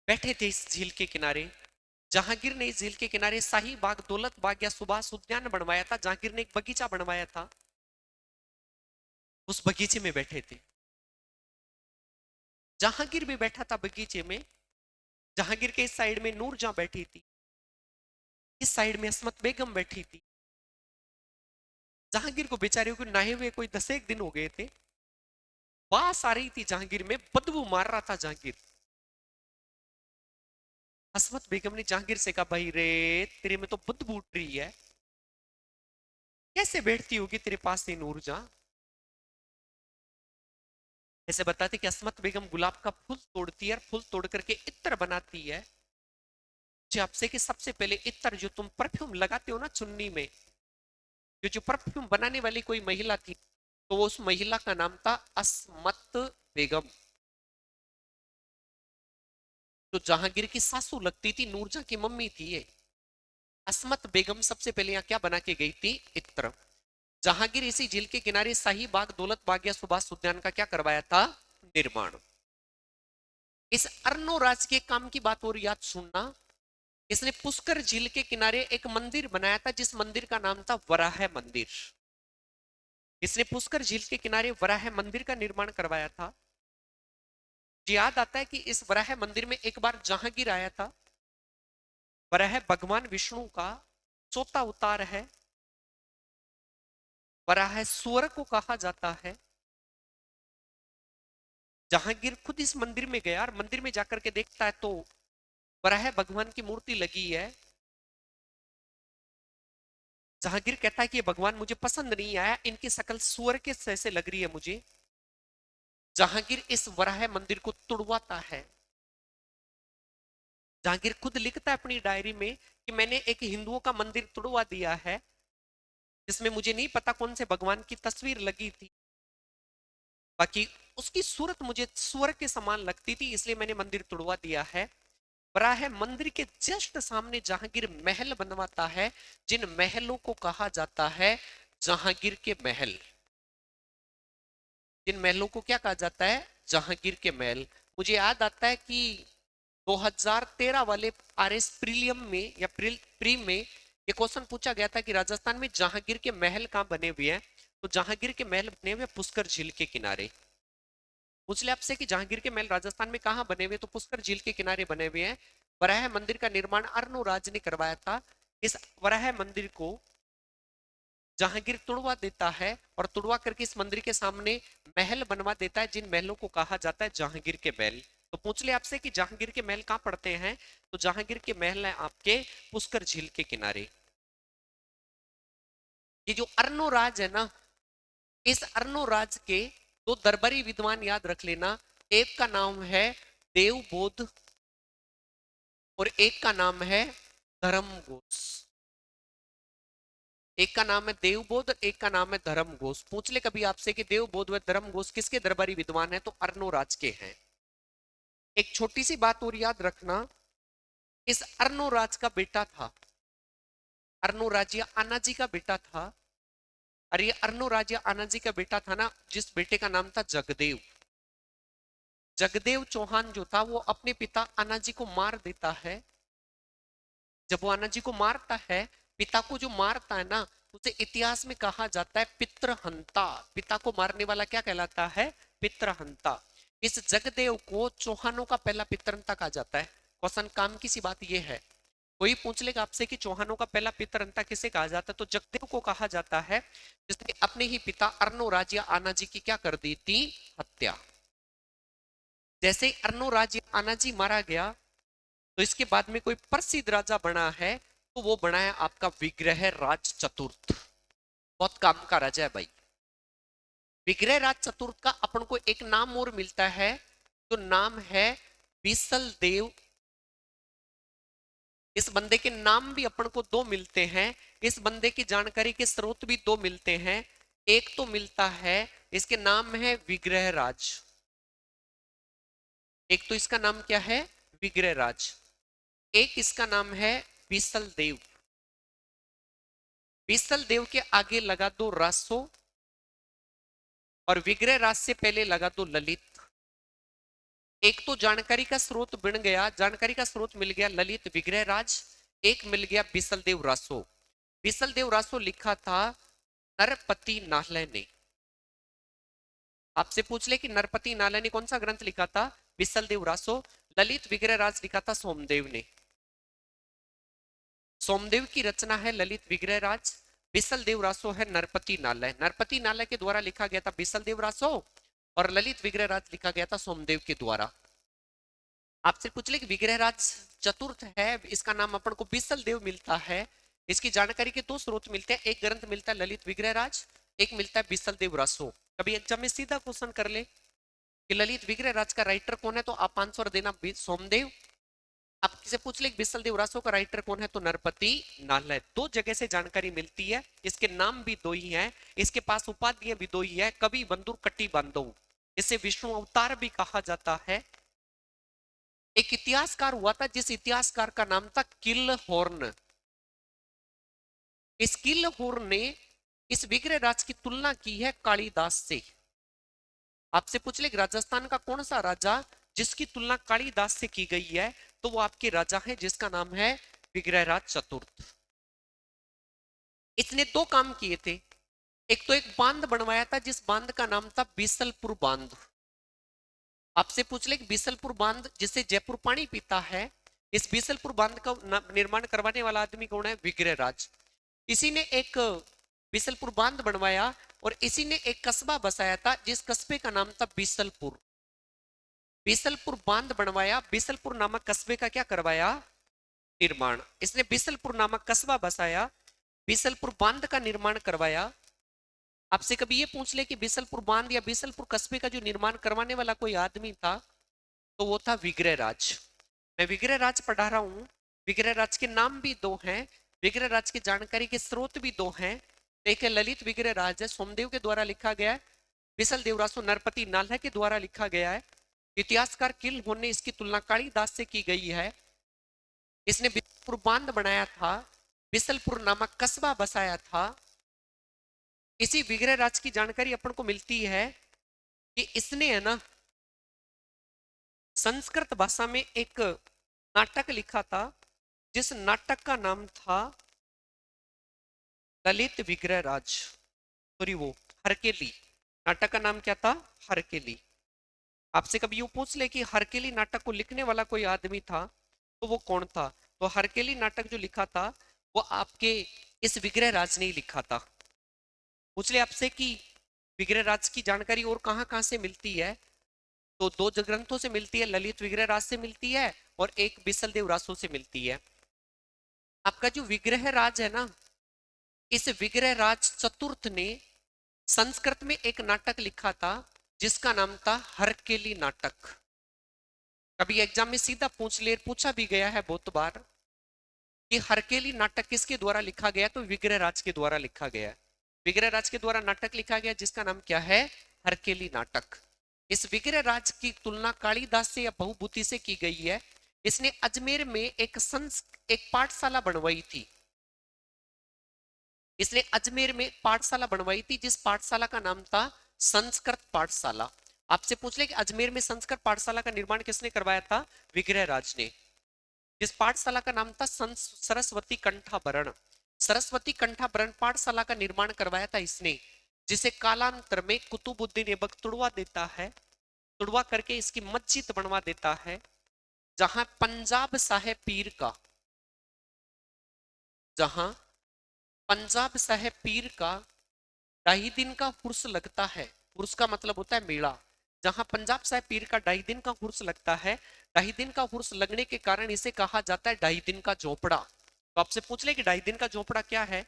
बैठे थे इस झील के किनारे। जहांगीर ने इस झील के किनारे शाही बाग, दौलत बाग या सुभाष उद्यान बनवाया था। जहांगीर ने एक बगीचा बनवाया था, उस बगीचे में बैठे थे। जहांगीर भी बैठा था बगीचे में। जहांगीर के इस साइड में नूरजहां बैठी थी, इस साइड में अस्मत बेगम बैठी थी। जहांगीर को बेचारे को नहाए हुए कोई 10 एक दिन हो गए थे। बास आ रही थी जहांगीर में, बदबू मार रहा था जहांगीर। अस्मत बेगम ने जहांगीर से कहा, भाई रे तेरे में तो बदबू उठ रही है, कैसे बैठती होगी तेरे पास से नूरजहां? ऐसे बताते कि अस्मत बेगम गुलाब का फूल तोड़ती है और फूल तोड़ करके इत्र बनाती है। मुझे आपसे कि सबसे पहले इत्र जो तुम परफ्यूम लगाते हो ना चुन्नी में, जो परफ्यूम बनाने वाली कोई महिला थी, तो वो उस महिला का नाम था अस्मत बेगम। तो जहांगीर की सासू लगती थी, नूरजहां की मम्मी थी ये। अस्मत बेगम सबसे पहले यहाँ क्या बना के गई थी? इत्र। जहांगीर इसी झील के किनारे शाही बाग, दौलत बाग या सुभाष उद्यान का क्या करवाया था? निर्माण। इस अर्नोराज के काम की बात और याद सुनना। इसने पुष्कर झील के किनारे एक मंदिर बनाया था जिस मंदिर का नाम था वराह मंदिर। इसने पुष्कर झील के किनारे वराह मंदिर का निर्माण करवाया था। याद आता है कि इस वराह मंदिर में एक बार जहांगीर आया था। वराह भगवान विष्णु का चौथा अवतार है। वराह स्वर को कहा जाता है। जहांगीर खुद इस मंदिर में गया और मंदिर में जाकर के देखता है तो वराह भगवान की मूर्ति लगी है। जहांगीर कहता है कि ये भगवान मुझे पसंद नहीं आया, इनकी शकल सुअर के जैसे लग रही है मुझे। जहांगीर इस वराह मंदिर को तुड़वाता है। जहांगीर खुद लिखता है अपनी डायरी में कि मैंने एक हिंदुओं का मंदिर तुड़वा दिया है, जिसमें मुझे नहीं पता कौन से भगवान की तस्वीर लगी थी, बाकी उसकी सूरत मुझे सुअर के समान लगती थी, इसलिए मैंने मंदिर तुड़वा दिया है। वराह मंदिर के जस्ट सामने जहांगीर महल बनवाता है, जिन महलों को कहा जाता है जहांगीर के महल। जिन महलों को क्या कहा जाता है? जहांगीर के महल। मुझे याद आता है कि 2013 वाले आरएस प्रीलियम में या प्री में ये क्वेश्चन पूछा गया था कि राजस्थान में जहांगीर के महल कहाँ बने हुए हैं। तो जहांगीर के महल बने हुए पुष्कर झील के किनारे। पूछ ले आपसे कि जहांगीर के महल राजस्थान में कहाँ बने हुए, तो पुष्कर झील के किनारे बने हुए हैं। वराह मंदिर का निर्माण अर्नोराज ने करवाया था। इस वराह मंदिर को जहांगीर तुड़वा देता है और तुड़वा करके इस मंदिर के सामने महल बनवा देता है, जिन महलों को कहा जाता है जहांगीर के महल। तो पूछ ले आपसे कि जहांगीर के महल कहाँ पड़ते हैं, तो जहांगीर के महल है आपके पुष्कर झील के किनारे। ये जो अर्नोराज है ना, इस अर्नोराज के दो दरबारी विद्वान याद रख लेना। एक का नाम है देवबोध और एक का नाम है धर्मघोष। एक का नाम है देवबोध, एक का नाम है धर्मघोष। पूछ ले कभी आपसे कि देवबोध व धर्मघोष किसके दरबारी विद्वान है, तो अर्नोराज के हैं। एक छोटी सी बात और याद रखना, इस अर्नोराज का बेटा था, अर्नोराजिया आनाजी का बेटा था। और ये अर्नोराजिया आनाजी का बेटा था ना, जिस बेटे का नाम था जगदेव। जगदेव चौहान जो था वो अपने पिता आनाजी को मार देता है। जब वो आनाजी को मारता है, पिता को जो मारता है ना, उसे इतिहास में कहा जाता है पितृहंता। पिता को मारने वाला क्या कहलाता है? पितृहंता। इस जगदेव को चौहानों का पहला पितृहंता कहा जाता है। क्वेश्चन काम की सी बात यह है, कोई पूछ लेगा आपसे कि चौहानों का पहला पितरंता किसे कहा जाता है, तो जगदेव को कहा जाता है, जिसने अपने ही पिता अर्णोराज या आनाजी की क्या कर दी थी, हत्या। जैसे ही अर्णोराज या आनाजी मारा गया, तो इसके बाद में कोई प्रसिद्ध राजा बना है, तो वो बना है आपका विग्रह राज चतुर्थ। बहुत काम का राजा है भाई। विग्रह राज चतुर्थ का अपन को एक नाम और मिलता है, जो नाम है बीसल देव। इस बंदे के नाम भी अपन को दो मिलते हैं, इस बंदे की जानकारी के स्रोत भी दो मिलते हैं। एक तो मिलता है, इसके नाम है विग्रह राज। एक तो इसका नाम क्या है, विग्रह राज। एक इसका नाम है बीसल देव। बीसल देव के आगे लगा दो रासो, और विग्रह राज से पहले लगा दो ललित। एक तो जानकारी का स्रोत बन गया, जानकारी का स्रोत मिल गया ललित विग्रह राज। एक मिल गया बीसल देव रासो। बीसल देव रासो लिखा था नरपति नाहले ने। आपसे पूछ ले कि नरपति नाहले ने कौन सा ग्रंथ लिखा था, बीसल देव रासो। ललित विग्रह राज लिखा था सोमदेव ने। सोमदेव की रचना है ललित विग्रह राज। बीसल देव रासो है नरपति नालय। नरपति नालय के द्वारा लिखा गया था बीसल देव रासो, और ललित विग्रह राज लिखा गया था सोमदेव के द्वारा। आपसे पूछ ले कि विग्रह राज चतुर्थ है, इसका नाम अपन को बीसल देव मिलता है। इसकी जानकारी के दो स्रोत मिलते हैं, एक ग्रंथ मिलता है ललित विग्रह राज, एक मिलता है बीसल देव रासो। कभी एग्जाम में सीधा क्वेश्चन कर ले कि ललित विग्रह राज का राइटर कौन है, तो आप आंसर देना सोमदेव। आप किसे पूछ ले बिसल देव रासो का राइटर कौन है, तो नरपति नालय। दो जगह से जानकारी मिलती है, इसके नाम भी दो ही हैं, इसके पास उपाधियां भी दो ही है, कवि बंधु कट्टी बांधो। इसे विष्णु अवतार भी कहा जाता है। एक इतिहासकार हुआ था, जिस इतिहासकार का नाम था किल हॉर्न। इस किल हॉर्न ने इस विग्रह राज की तुलना की है कालिदास से। आपसे पूछ ले राजस्थान का कौन सा राजा जिसकी तुलना कालिदास से की गई है, तो वो आपके राजा है जिसका नाम है विग्रहराज चतुर्थ। इसने दो काम किए थे। एक तो एक बांध बनवाया था, जिस बांध का नाम था बीसलपुर बांध। आपसे पूछ ले कि बीसलपुर बांध जिससे जयपुर पानी पीता है, इस बीसलपुर बांध का निर्माण करवाने वाला आदमी कौन है, विग्रहराज। इसी ने एक बीसलपुर बांध बनवाया, और इसी ने एक कस्बा बसाया था, जिस कस्बे का नाम था बीसलपुर। बीसलपुर बांध बनवाया, बीसलपुर नामक कस्बे का क्या करवाया, निर्माण। इसने बीसलपुर नामक कस्बा बसाया, बीसलपुर बांध का निर्माण करवाया। आपसे कभी ये पूछ ले कि बीसलपुर बांध या बीसलपुर कस्बे का जो निर्माण करवाने वाला कोई आदमी था, तो वो था विग्रह राज। मैं विग्रह राज पढ़ा रहा हूं। विग्रह राज के नाम भी दो हैं, विग्रह राज की जानकारी के स्रोत भी दो हैं। एक है ललित विग्रह राज है, सोमदेव के द्वारा लिखा गया है। बिसल देवरासो नरपति नालह के द्वारा लिखा गया है। इतिहासकार किल हॉर्न ने इसकी तुलना कालिदास से की गई है। इसने बिसलपुर बांध बनाया था, बिसलपुर नामक कस्बा बसाया था। इसी विग्रह राज की जानकारी अपन को मिलती है कि इसने है ना संस्कृत भाषा में एक नाटक लिखा था, जिस नाटक का नाम था ललित विग्रह राज, सॉरी वो हरकेली। नाटक का नाम क्या था, हरकेली। आपसे कभी यूं पूछ ले कि हरकेली नाटक को लिखने वाला कोई आदमी था, तो वो कौन था, तो हरकेली नाटक जो लिखा था वो आपके इस विग्रह राज ने ही लिखा था। पूछ ले आपसे कि विग्रह राज की जानकारी और कहां कहां से मिलती है, तो दो ग्रंथों से मिलती है, ललित विग्रह राज से मिलती है, और एक बिसल देव रासो से मिलती है। आपका जो विग्रह राज है ना, इस विग्रह राज चतुर्थ ने संस्कृत में एक नाटक लिखा था, जिसका नाम था हरकेली नाटक। कभी एग्जाम में सीधा पूछा भी गया है बहुत बार कि हरकेली नाटक किसके द्वारा लिखा गया, तो विग्रह राज के द्वारा लिखा गया। विग्रह राज के द्वारा नाटक लिखा गया, जिसका नाम क्या है, हरकेली नाटक। इस विग्रह राज की तुलना कालिदास से या बहुभूति से की गई है। इसने अजमेर में एक पाठशाला बनवाई थी। इसने अजमेर में पाठशाला बनवाई थी, जिस पाठशाला का नाम था संस्कृत पाठशाला। आपसे पूछ ले कि अजमेर में संस्कृत पाठशाला का निर्माण किसने करवाया था, विग्रह राज ने। जिस पाठशाला का नाम था सरस्वती कंठाभरण। सरस्वती कंठाभरण पाठशाला का निर्माण करवाया था इसने, जिसे कालांतर में कुतुबुद्दीन ऐबक तुड़वा देता है। तुड़वा करके इसकी मस्जिद बनवा देता है, जहां पंजाब साहेब पीर का जहां पंजाब साहेब पीर का 2.5 दिन का उर्स लगता है। उर्स का मतलब होता है मेला। जहां पंजाब साहेब पीर का 2.5 दिन का उर्स लगता है, 2.5 दिन का उर्स लगने के कारण इसे कहा जाता है 2.5 दिन का झोपड़ा। तो आपसे पूछ ले कि 2.5 दिन का झोपड़ा क्या है,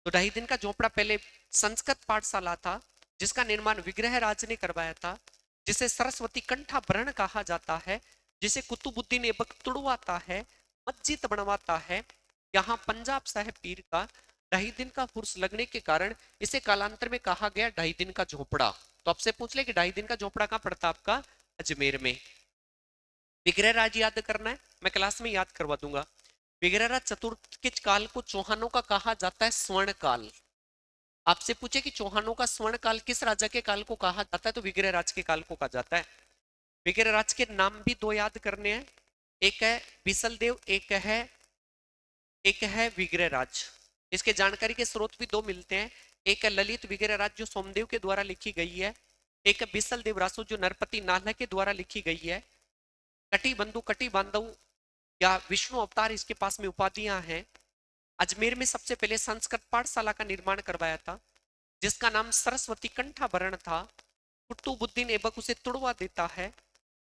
तो 2.5 दिन का झोपड़ा पहले संस्कृत पाठशाला था जिसका निर्माण विग्रह राज ने करवाया था, जिसे सरस्वती कंठाभरण कहा जाता है, जिसे कुतुबुद्दीन ऐबक तुड़वाता है, मस्जिद बनवाता है। यहाँ पंजाब साहेब पीर का 2.5 दिन का उर्स लगने के कारण इसे कालांतर में कहा गया 2.5 दिन का झोपड़ा। तो आपसे पूछ ले कि 2.5 दिन का झोपड़ा कहाँ पड़ता आपका, अजमेर में। विग्रह राज याद करना है, मैं क्लास में याद करवा दूंगा। विग्रह राज चतुर्थ के काल को चौहानों का कहा जाता है स्वर्ण काल। आपसे पूछे कि चौहानों का स्वर्ण काल किस राजा के काल को कहा जाता है, तो विग्रह राज के काल को कहा जाता है। विग्रह राज के नाम भी दो याद करने हैं, एक है बिसल देव, एक है विग्रह राज। इसके जानकारी के स्रोत भी दो मिलते हैं, एक है ललित विग्रह राज जो सोमदेव के द्वारा लिखी गई है, एक है बिसल देव रासो जो नरपति नाला के द्वारा लिखी गई है। कटी बंधु कटी बांधव या विष्णु अवतार इसके पास में उपाधियां हैं। अजमेर में सबसे पहले संस्कृत पाठशाला का निर्माण करवाया था जिसका नाम सरस्वती कंठाभरण था। कुतुबुद्दीन ऐबक उसे तुड़वा देता है,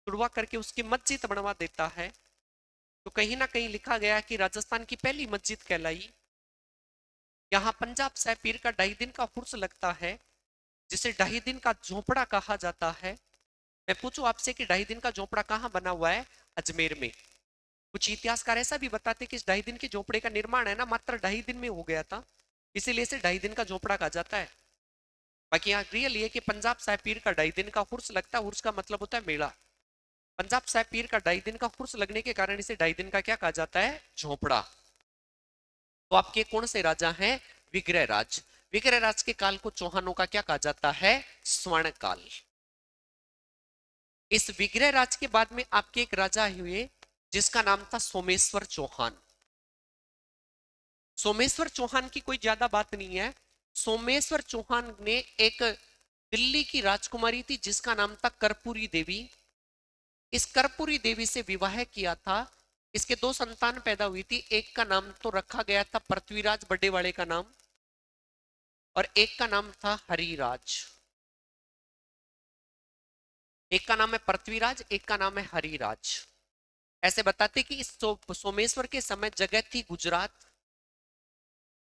तुड़वा करके उसकी मस्जिद बनवा देता है। तो कहीं ना कहीं लिखा गया कि राजस्थान की पहली मस्जिद कहलाई। यहाँ पंजाब साहेब पीर का 2.5 दिन का उर्स लगता है जिसे 2.5 दिन का झोपड़ा कहा जाता है। मैं पूछूं आपसे कि 2.5 दिन का झोपड़ा कहाँ बना हुआ है, अजमेर में। कुछ इतिहासकार ऐसा भी बताते कि इस 2.5 दिन के झोपड़े का निर्माण है ना मात्र 2.5 दिन में हो गया था, इसीलिए इसे 2.5 दिन का झोपड़ा कहा जाता है। बाकी यहाँ रियल ये कि पंजाब साहेब पीर का 2.5 दिन का उर्स लगता है, उर्स का मतलब होता है मेला। पंजाब साहेब पीर का 2.5 दिन का उर्स लगने के कारण इसे 2.5 दिन का क्या कहा जाता है, झोपड़ा। तो आपके कौन से राजा हैं, विग्रह राज। विग्रह राज के काल को चौहानों का क्या कहा जाता है, स्वर्ण काल। इस विग्रह राज के बाद में आपके एक राजा हुए जिसका नाम था सोमेश्वर चौहान। सोमेश्वर चौहान की कोई ज्यादा बात नहीं है। सोमेश्वर चौहान ने एक दिल्ली की राजकुमारी थी जिसका नाम था कर्पूरी देवी। इस कर्पूरी देवी से विवाह किया था। इसके दो संतान पैदा हुई थी, एक का नाम तो रखा गया था पृथ्वीराज बड़े वाले का नाम, और एक का नाम था हरिराज। एक का नाम है पृथ्वीराज, एक का नाम है हरिराज। ऐसे बताते कि इस सोमेश्वर के समय जगह थी गुजरात,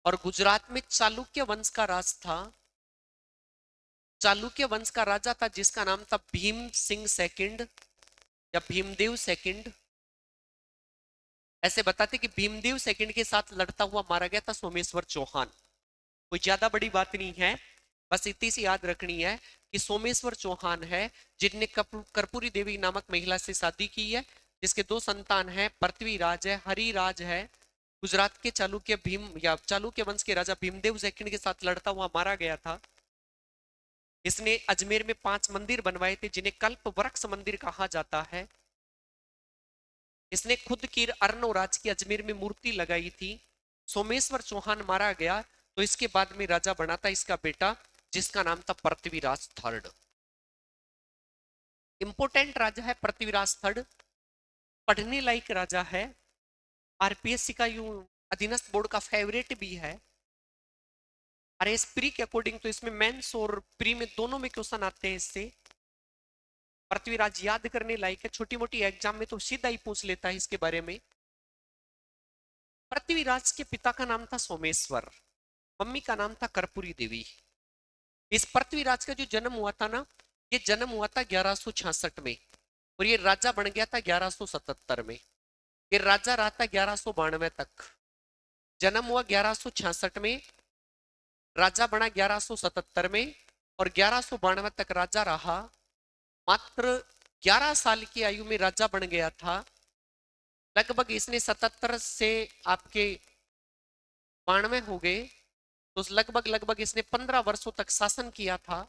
और गुजरात में चालुक्य वंश का राज था। चालुक्य वंश का राजा था जिसका नाम था भीम सिंह सेकंड या भीमदेव सेकंड। ऐसे बताते कि भीमदेव सेकंड के साथ लड़ता हुआ मारा गया था सोमेश्वर चौहान। कोई ज्यादा बड़ी बात नहीं है, बस इतनी सी याद रखनी है कि सोमेश्वर चौहान है जिनने कर्पूरी देवी नामक महिला से शादी की है, जिसके दो संतान हैं, पृथ्वीराज है, हरिराज है। गुजरात के चालुक्य भीम या चालुक्य वंश के राजा भीमदेव सेकंड के साथ लड़ता हुआ मारा गया था। इसने अजमेर में 5 मंदिर बनवाए थे जिन्हें कल्प वृक्ष मंदिर कहा जाता है। इसने खुद की अर्णोराज की अजमेर में मूर्ति लगाई थी। सोमेश्वर चौहान मारा गया तो इसके बाद में राजा बना था इसका बेटा जिसका नाम था पृथ्वीराज थर्ड। इंपोर्टेंट राजा है पृथ्वीराज थर्ड, पढ़ने लायक राजा है, आरपीएससी का यूं अधीनस्थ बोर्ड का फेवरेट भी है। आरएस प्री के अकॉर्डिंग तो इसमें मेंस और प्री में दोनों में क्वेश्चन आते हैं इससे। पृथ्वीराज याद करने लायक है, छोटी मोटी एग्जाम में तो सीधा ही पूछ लेता है इसके बारे में। पृथ्वीराज के पिता का नाम था सोमेश्वर, मम्मी का नाम था कर्पूरी देवी। इस पृथ्वीराज का जो जन्म हुआ था ना, ये जन्म हुआ था 1166 में, और ये राजा बन गया था 1177 में। ये राजा रहा था 1192 तक। जन्म हुआ 1166 में, राजा बना 1177 में, और 1192 तक राजा रहा। मात्र 11 साल की आयु में राजा बन गया था। लगभग इसने 77 से आपके 92 हो गए, तो लगभग लगभग इसने 15 वर्षों तक शासन किया था।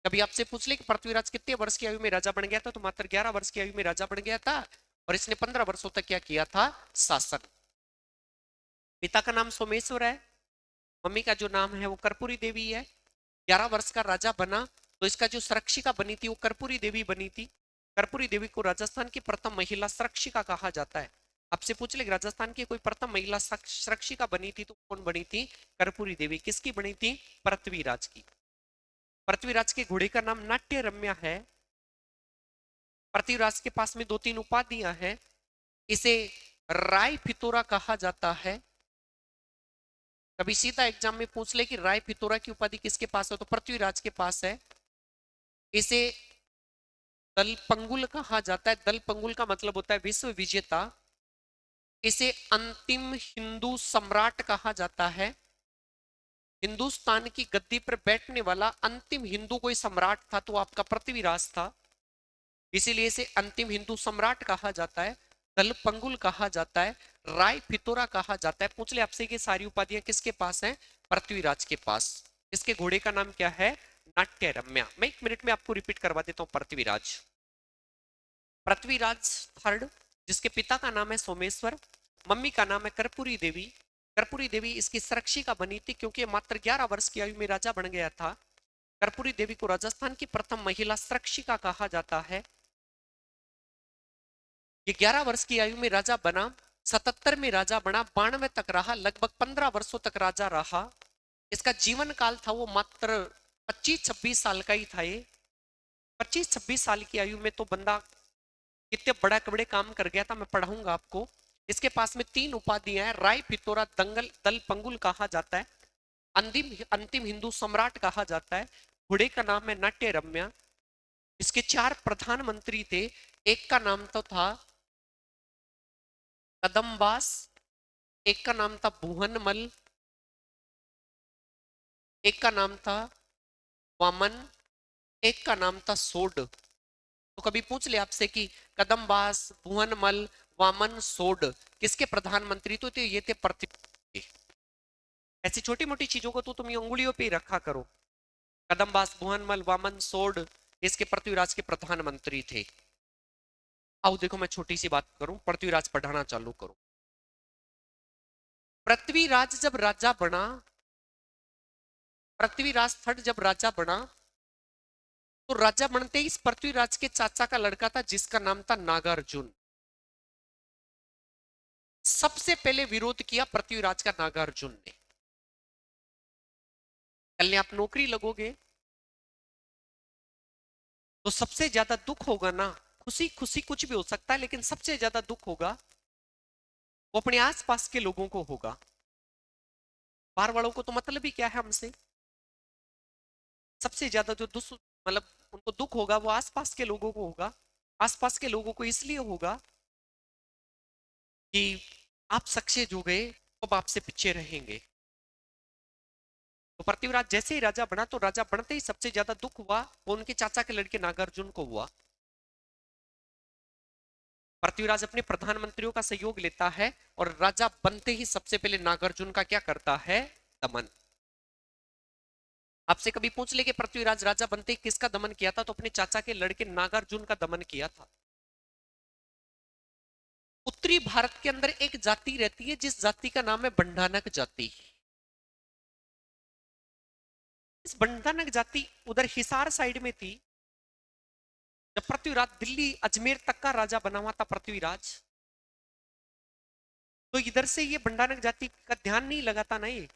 कभी आपसे पूछ ले कि पृथ्वीराज कितने वर्ष की आयु में राजा बन गया था, तो मात्र 11 वर्ष की आयु में राजा बन गया था, और इसने 15 वर्षों तक क्या किया था, शासन। पिता का नाम सोमेश्वर है, मम्मी का जो नाम है वो कर्पूरी देवी है। 11 वर्ष का राजा बना तो इसका जो संरक्षिका बनी थी वो कर्पूरी देवी बनी थी। कर्पूरी देवी को राजस्थान की प्रथम महिला संरक्षिका कहा जाता है। आपसे पूछ ले राजस्थान की कोई प्रथम महिला शिक्षिका बनी थी तो कौन बनी थी? कर्पूरी देवी। किसकी बनी थी? पृथ्वीराज की। पृथ्वीराज के घोड़े का नाम नाट्य रम्या है। पृथ्वीराज के पास में दो तीन उपाधियां हैं। इसे राय फितोरा कहा जाता है। कभी सीधा एग्जाम में पूछ ले कि राय फितोरा की उपाधि किसके पास है, तो पृथ्वीराज के पास है। इसे दल पंगुल कहा जाता है। दल पंगुल का मतलब होता है विश्व विजेता। इसे अंतिम हिंदू सम्राट कहा जाता है। हिंदुस्तान की गद्दी पर बैठने वाला अंतिम हिंदू कोई सम्राट था तो आपका पृथ्वीराज था, इसीलिए इसे अंतिम हिंदू सम्राट कहा जाता है। दल पंगुल कहा जाता है, राय फितोरा कहा जाता है। पूछ ले आपसे कि सारी उपाधियां किसके पास हैं? पृथ्वीराज के पास। इसके घोड़े का नाम क्या है? नाट्य रम्या। मैं 1 मिनट में आपको रिपीट करवा देता हूं। पृथ्वीराज, पृथ्वीराज थर्ड, जिसके पिता का नाम है सोमेश्वर, मम्मी का नाम है कर्पूरी देवी। कर्पूरी देवी इसकी संरक्षिका बनी थी क्योंकि मात्र 11 वर्ष की आयु में राजा बन गया था। कर्पूरी देवी को राजस्थान की प्रथम महिला संरक्षिका कहा जाता है। ये 11 वर्ष की आयु में राजा बना, 77 में राजा बना, 92 तक रहा, लगभग 15 वर्षों तक राजा रहा। इसका जीवन काल था वो मात्र 25-26 साल का ही था। ये 25-26 साल की आयु में तो बंदा कितने बड़ा बड़े काम कर गया था, मैं पढ़ाऊंगा आपको। इसके पास में 3 उपाधियां हैं। राय फितोरा, दंगल दल पंगुल कहा जाता है, अंतिम अंतिम हिंदू सम्राट कहा जाता है। घोड़े का नाम है नाट्य रम्या। इसके 4 प्रधानमंत्री थे। एक का नाम तो था कदम्बास, एक का नाम था भुवनमल, एक का नाम था वामन, एक का नाम था सोड। तो कभी पूछ ले आपसे कि कदम्बास, भुवनमल, वामन, सोड किसके प्रधानमंत्री तो थे? ये थे पृथ्वी। ऐसी छोटी मोटी चीजों को तो तुम ये उंगलियों पे ही रखा करो। कदम्बास, भुवनमल, वामन, सोड इसके पृथ्वीराज के प्रधानमंत्री थे। आओ देखो, मैं छोटी सी बात करूं, पृथ्वीराज पढ़ाना चालू करूं। पृथ्वीराज जब राजा बना, पृथ्वीराज थर्ड जब राजा बना, तो राजा बनते ही इस पृथ्वीराज के चाचा का लड़का था जिसका नाम था नागार्जुन। सबसे पहले विरोध किया पृथ्वीराज का नागार्जुन ने। कल आप नौकरी लगोगे तो सबसे ज्यादा दुख होगा ना, खुशी खुशी कुछ भी हो सकता है, लेकिन सबसे ज्यादा दुख होगा वो अपने आसपास के लोगों को होगा। बाहर वालों को तो मतलब ही क्या है हमसे। सबसे ज्यादा जो दुख, मतलब उनको दुख होगा वो आसपास के लोगों को होगा। आसपास के लोगों को इसलिए होगा कि आप सक्सेस हो गए, अब आपसे पीछे रहेंगे। तो पृथ्वीराज जैसे ही राजा बना, तो राजा बनते ही सबसे ज्यादा दुख हुआ वो उनके चाचा के लड़के नागार्जुन को हुआ। पृथ्वीराज अपने प्रधानमंत्रियों का सहयोग लेता है और राजा बनते ही सबसे पहले नागार्जुन का क्या करता है? दमन। आपसे कभी पूछ ले कि पृथ्वीराज राजा बनते ही किसका दमन किया था, तो अपने चाचा के लड़के नागार्जुन का दमन किया था। उत्तरी भारत के अंदर एक जाति रहती है जिस जाति का नाम है बंडानक जाति। इस बंडानक जाति उधर हिसार साइड में थी। जब पृथ्वीराज दिल्ली अजमेर तक का राजा बना हुआ था पृथ्वीराज, तो इधर से ये बंडानक जाति का ध्यान नहीं लगाता ना। ये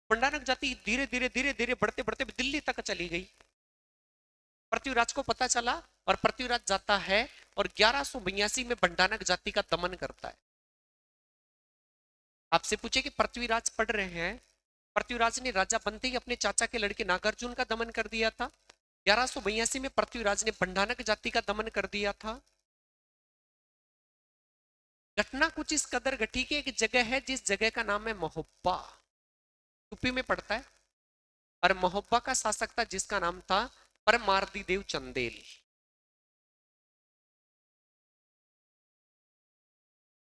बंडानक जाति धीरे धीरे धीरे धीरे बढ़ते बढ़ते दिल्ली तक चली गई। पृथ्वीराज को पता चला और पृथ्वीराज जाता है और 1182 में बंडानक जाति का दमन करता है। आपसे पूछे कि पृथ्वीराज पढ़ रहे हैं, पृथ्वीराज ने राजा बनते ही अपने चाचा के लड़के नागार्जुन का दमन कर दिया था। 1182 में पृथ्वीराज ने बंडानक जाति का दमन कर दिया था। घटना कुछ इस कदर घटी कि एक जगह है जिस जगह का नाम है महोब्बा, यूपी में पड़ता है। और महोब्बा का शासक था जिसका नाम था परमार्दी देव चंदेल।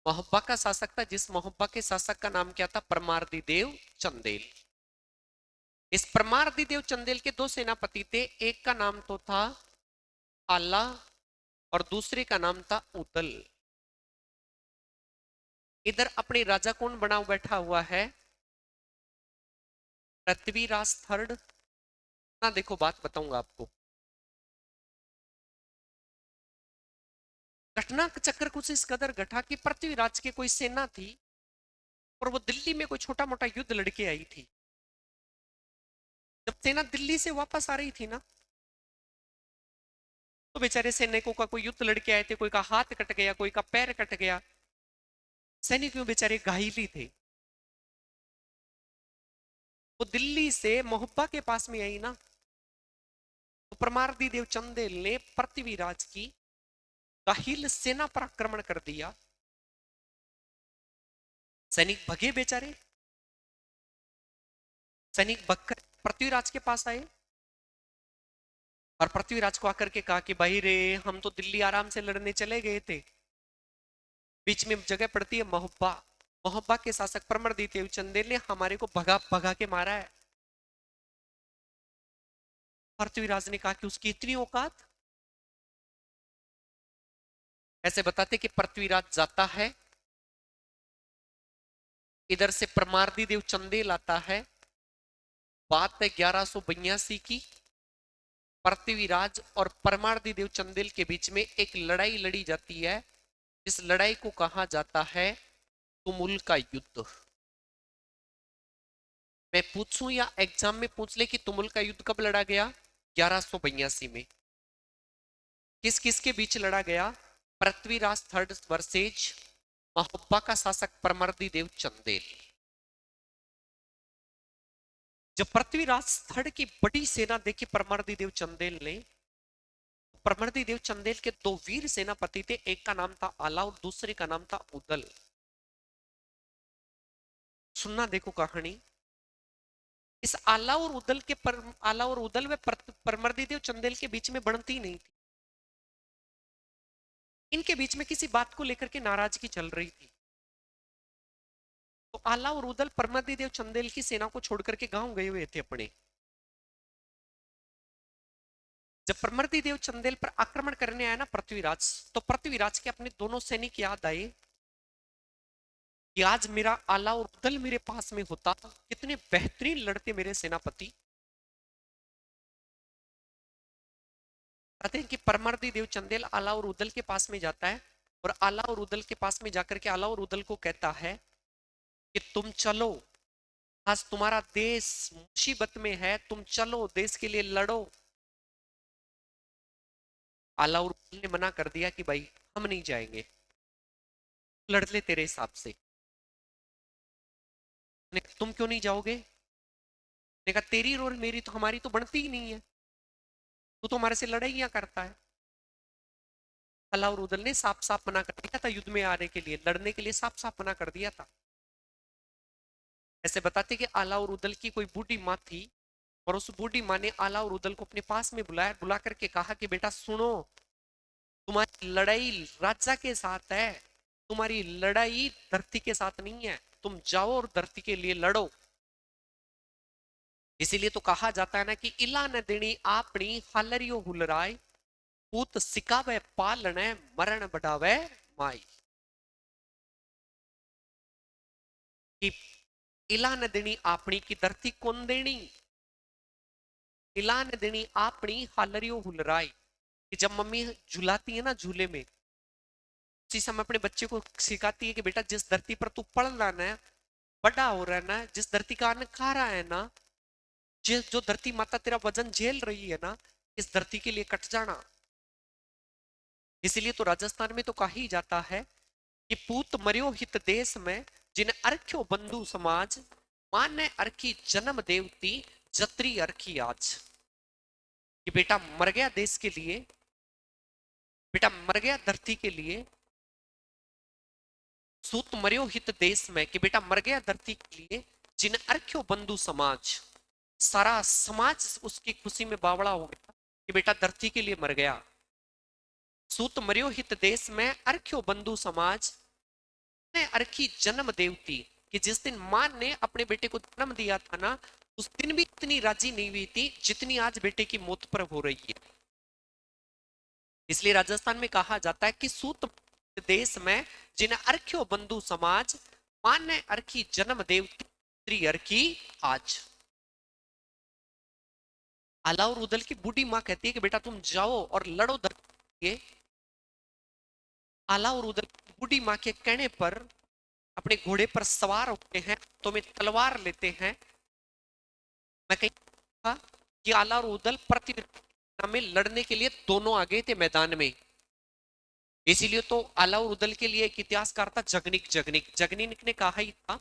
महोब्बा का शासक था, जिस महोब्बा के शासक का नाम क्या था? परमार्दी देव चंदेल। इस परमार्दी देव चंदेल के 2 सेनापति थे। एक का नाम तो था आला और दूसरे का नाम था उदल। इधर अपने राजा कौन बना बैठा हुआ है? पृथ्वीराज थर्ड ना। देखो बात बताऊंगा आपको। घटना चक्र कुछ इस कदर घटा कि पृथ्वीराज की कोई सेना थी और वो दिल्ली में कोई छोटा मोटा युद्ध लड़के आई थी। जब सेना दिल्ली से वापस आ रही थी ना, तो बेचारे सैनिकों का कोई युद्ध लड़के आए थे, कोई का हाथ कट गया, कोई का पैर कट गया, सैनिक बेचारे घायल ही थे। वो दिल्ली से मोहब्बा के पास में आई ना, तो परमारदी देव चंदेल ने पृथ्वीराज की घायल सेना पर आक्रमण कर दिया। सैनिक भगे बेचारे, सैनिक भगकर पृथ्वीराज के पास आए और पृथ्वीराज को आकर के कहा कि भाई रे, हम तो दिल्ली आराम से लड़ने चले गए थे, बीच में जगह पड़ती है मोहब्बा, मोहब्बा के शासक परमरदी देव चंदेल ने हमारे को भगा भगा के मारा है। पृथ्वीराज ने कहा कि उसकी इतनी औकात। ऐसे बताते कि पृथ्वीराज जाता है, इधर से परमारदी देव चंदेल आता है। बात है 1182 की। पृथ्वीराज और परमारदी देव चंदेल के बीच में एक लड़ाई लड़ी जाती है। इस लड़ाई को कहा जाता है तुमुल का युद्ध। मैं पूछूं या एग्जाम में पूछ ले कि तुमुल का युद्ध कब लड़ा गया? 1182 में। किस किस के बीच लड़ा गया? पृथ्वीराज थर्ड वर्सेज मोहब्बा का शासक परमरदी देव चंदेल। जब पृथ्वीराज थर्ड की बड़ी सेना देखी परमरदी देव चंदेल ने, परमरदी देव चंदेल के दो वीर सेनापति थे, एक का नाम था आला और दूसरे का नाम था उदल। सुनना देखो कहानी। इस आला और उदल के आला और उदल व परमरदी देव चंदेल के बीच में बनती नहीं थी। इनके बीच में किसी बात को लेकर के नाराजगी चल रही थी। तो आला और उदल परमरदी देव चंदेल की सेना को छोड़कर के गांव गए हुए थे अपने। जब परमरदी देव चंदेल पर आक्रमण करने आया ना पृथ्वीराज, तो पृथ्वीराज के अपने दोनों सैनिक याद आए कि आज मेरा आला और उदल मेरे पास में होता, कितने बेहतरीन लड़ते मेरे सेनापति। कहते हैं कि परमरदी देव चंदेल आला और उदल के पास में जाता है और आला और उदल के पास में जाकर के आला और उदल को कहता है कि तुम चलो, आज तुम्हारा देश मुसीबत में है, तुम चलो देश के लिए लड़ो। आला और उदल ने मना कर दिया कि भाई हम नहीं जाएंगे, लड़ ले तेरे हिसाब से। तुम क्यों नहीं जाओगे? ने कहा तेरी और मेरी तो हमारी तो बनती ही नहीं है, तू तो हमारे से लड़ाइयां करता है। अलाउर और उदल ने साफ साफ मना कर दिया था युद्ध में आने के लिए, लड़ने के लिए साफ साफ मना कर दिया था। ऐसे बताते कि आला और उदल की कोई बूढ़ी माँ थी और उस बूढ़ी माँ ने आला और उदल को अपने पास में बुलाया, बुला करके कहा कि बेटा सुनो, तुम्हारी लड़ाई राजा के साथ है, तुम्हारी लड़ाई धरती के साथ नहीं है, तुम जाओ और धरती के लिए लड़ो। इसीलिए तो कहा जाता है ना कि इला न देनी आपनी हालरियो हुलराय, पूत सिकावे पालने मरण बढ़ावे माई। कि इला न देनी आपनी की धरती कौन देनी? इला न देनी आपनी हालरियो हुलराय, कि जब मम्मी झुलाती है ना झूले में, उसी समय अपने बच्चे को सिखाती है कि बेटा जिस धरती पर तू पड़ रहा ना, बड़ा हो रहा है ना, जिस धरती का अन्न खा रहा है ना, जिस जो धरती माता तेरा वजन झेल रही है ना, इस धरती के लिए कट जाना। इसीलिए तो राजस्थान में तो कहा ही जाता है कि पूत मर्यो हित देश में, जिन अर्ख्यो बंधु समाज, माने अर्खी जन्म देवती, जत्री अर्खी आज। कि बेटा मर गया देश के लिए, बेटा मर गया धरती के लिए। सूत मर्यो हित देश में, कि बेटा मर गया धरती के लिए, जिन अर्ख्यो बंधु समाज, सारा समाज उसकी खुशी में बावड़ा हो गया कि बेटा धरती के लिए मर गया। सूत मर्यो हित देश में अर्ख्यो बंधु समाज, ने अर्खी जन्म देवती, कि जिस दिन मां ने अपने बेटे को जन्म दिया था ना, उस दिन भी इतनी राजी नहीं हुई थी जितनी आज बेटे की मौत पर हो रही है। इसलिए राजस्थान में कहा जाता है कि सूत देश में जिन अर्ख्यो बंधु समाज, मान ने अर्खी जन्म देवती, स्त्री अर्खी आज। आला और उदल की बूढ़ी मां कहती है कि बेटा तुम जाओ और लड़ो धरती, आला और उदल बूढ़ी माँ के कहने पर अपने घोड़े पर सवार होते हैं, तो में तलवार लेते हैं। मैं कहीं था कि आला और उदल पृथ्वी में लड़ने के लिए दोनों आ गए थे मैदान में। इसीलिए तो आला और उदल के लिए एक इतिहासकार था जगनिक। जगनिक जगनिक ने कहा ही था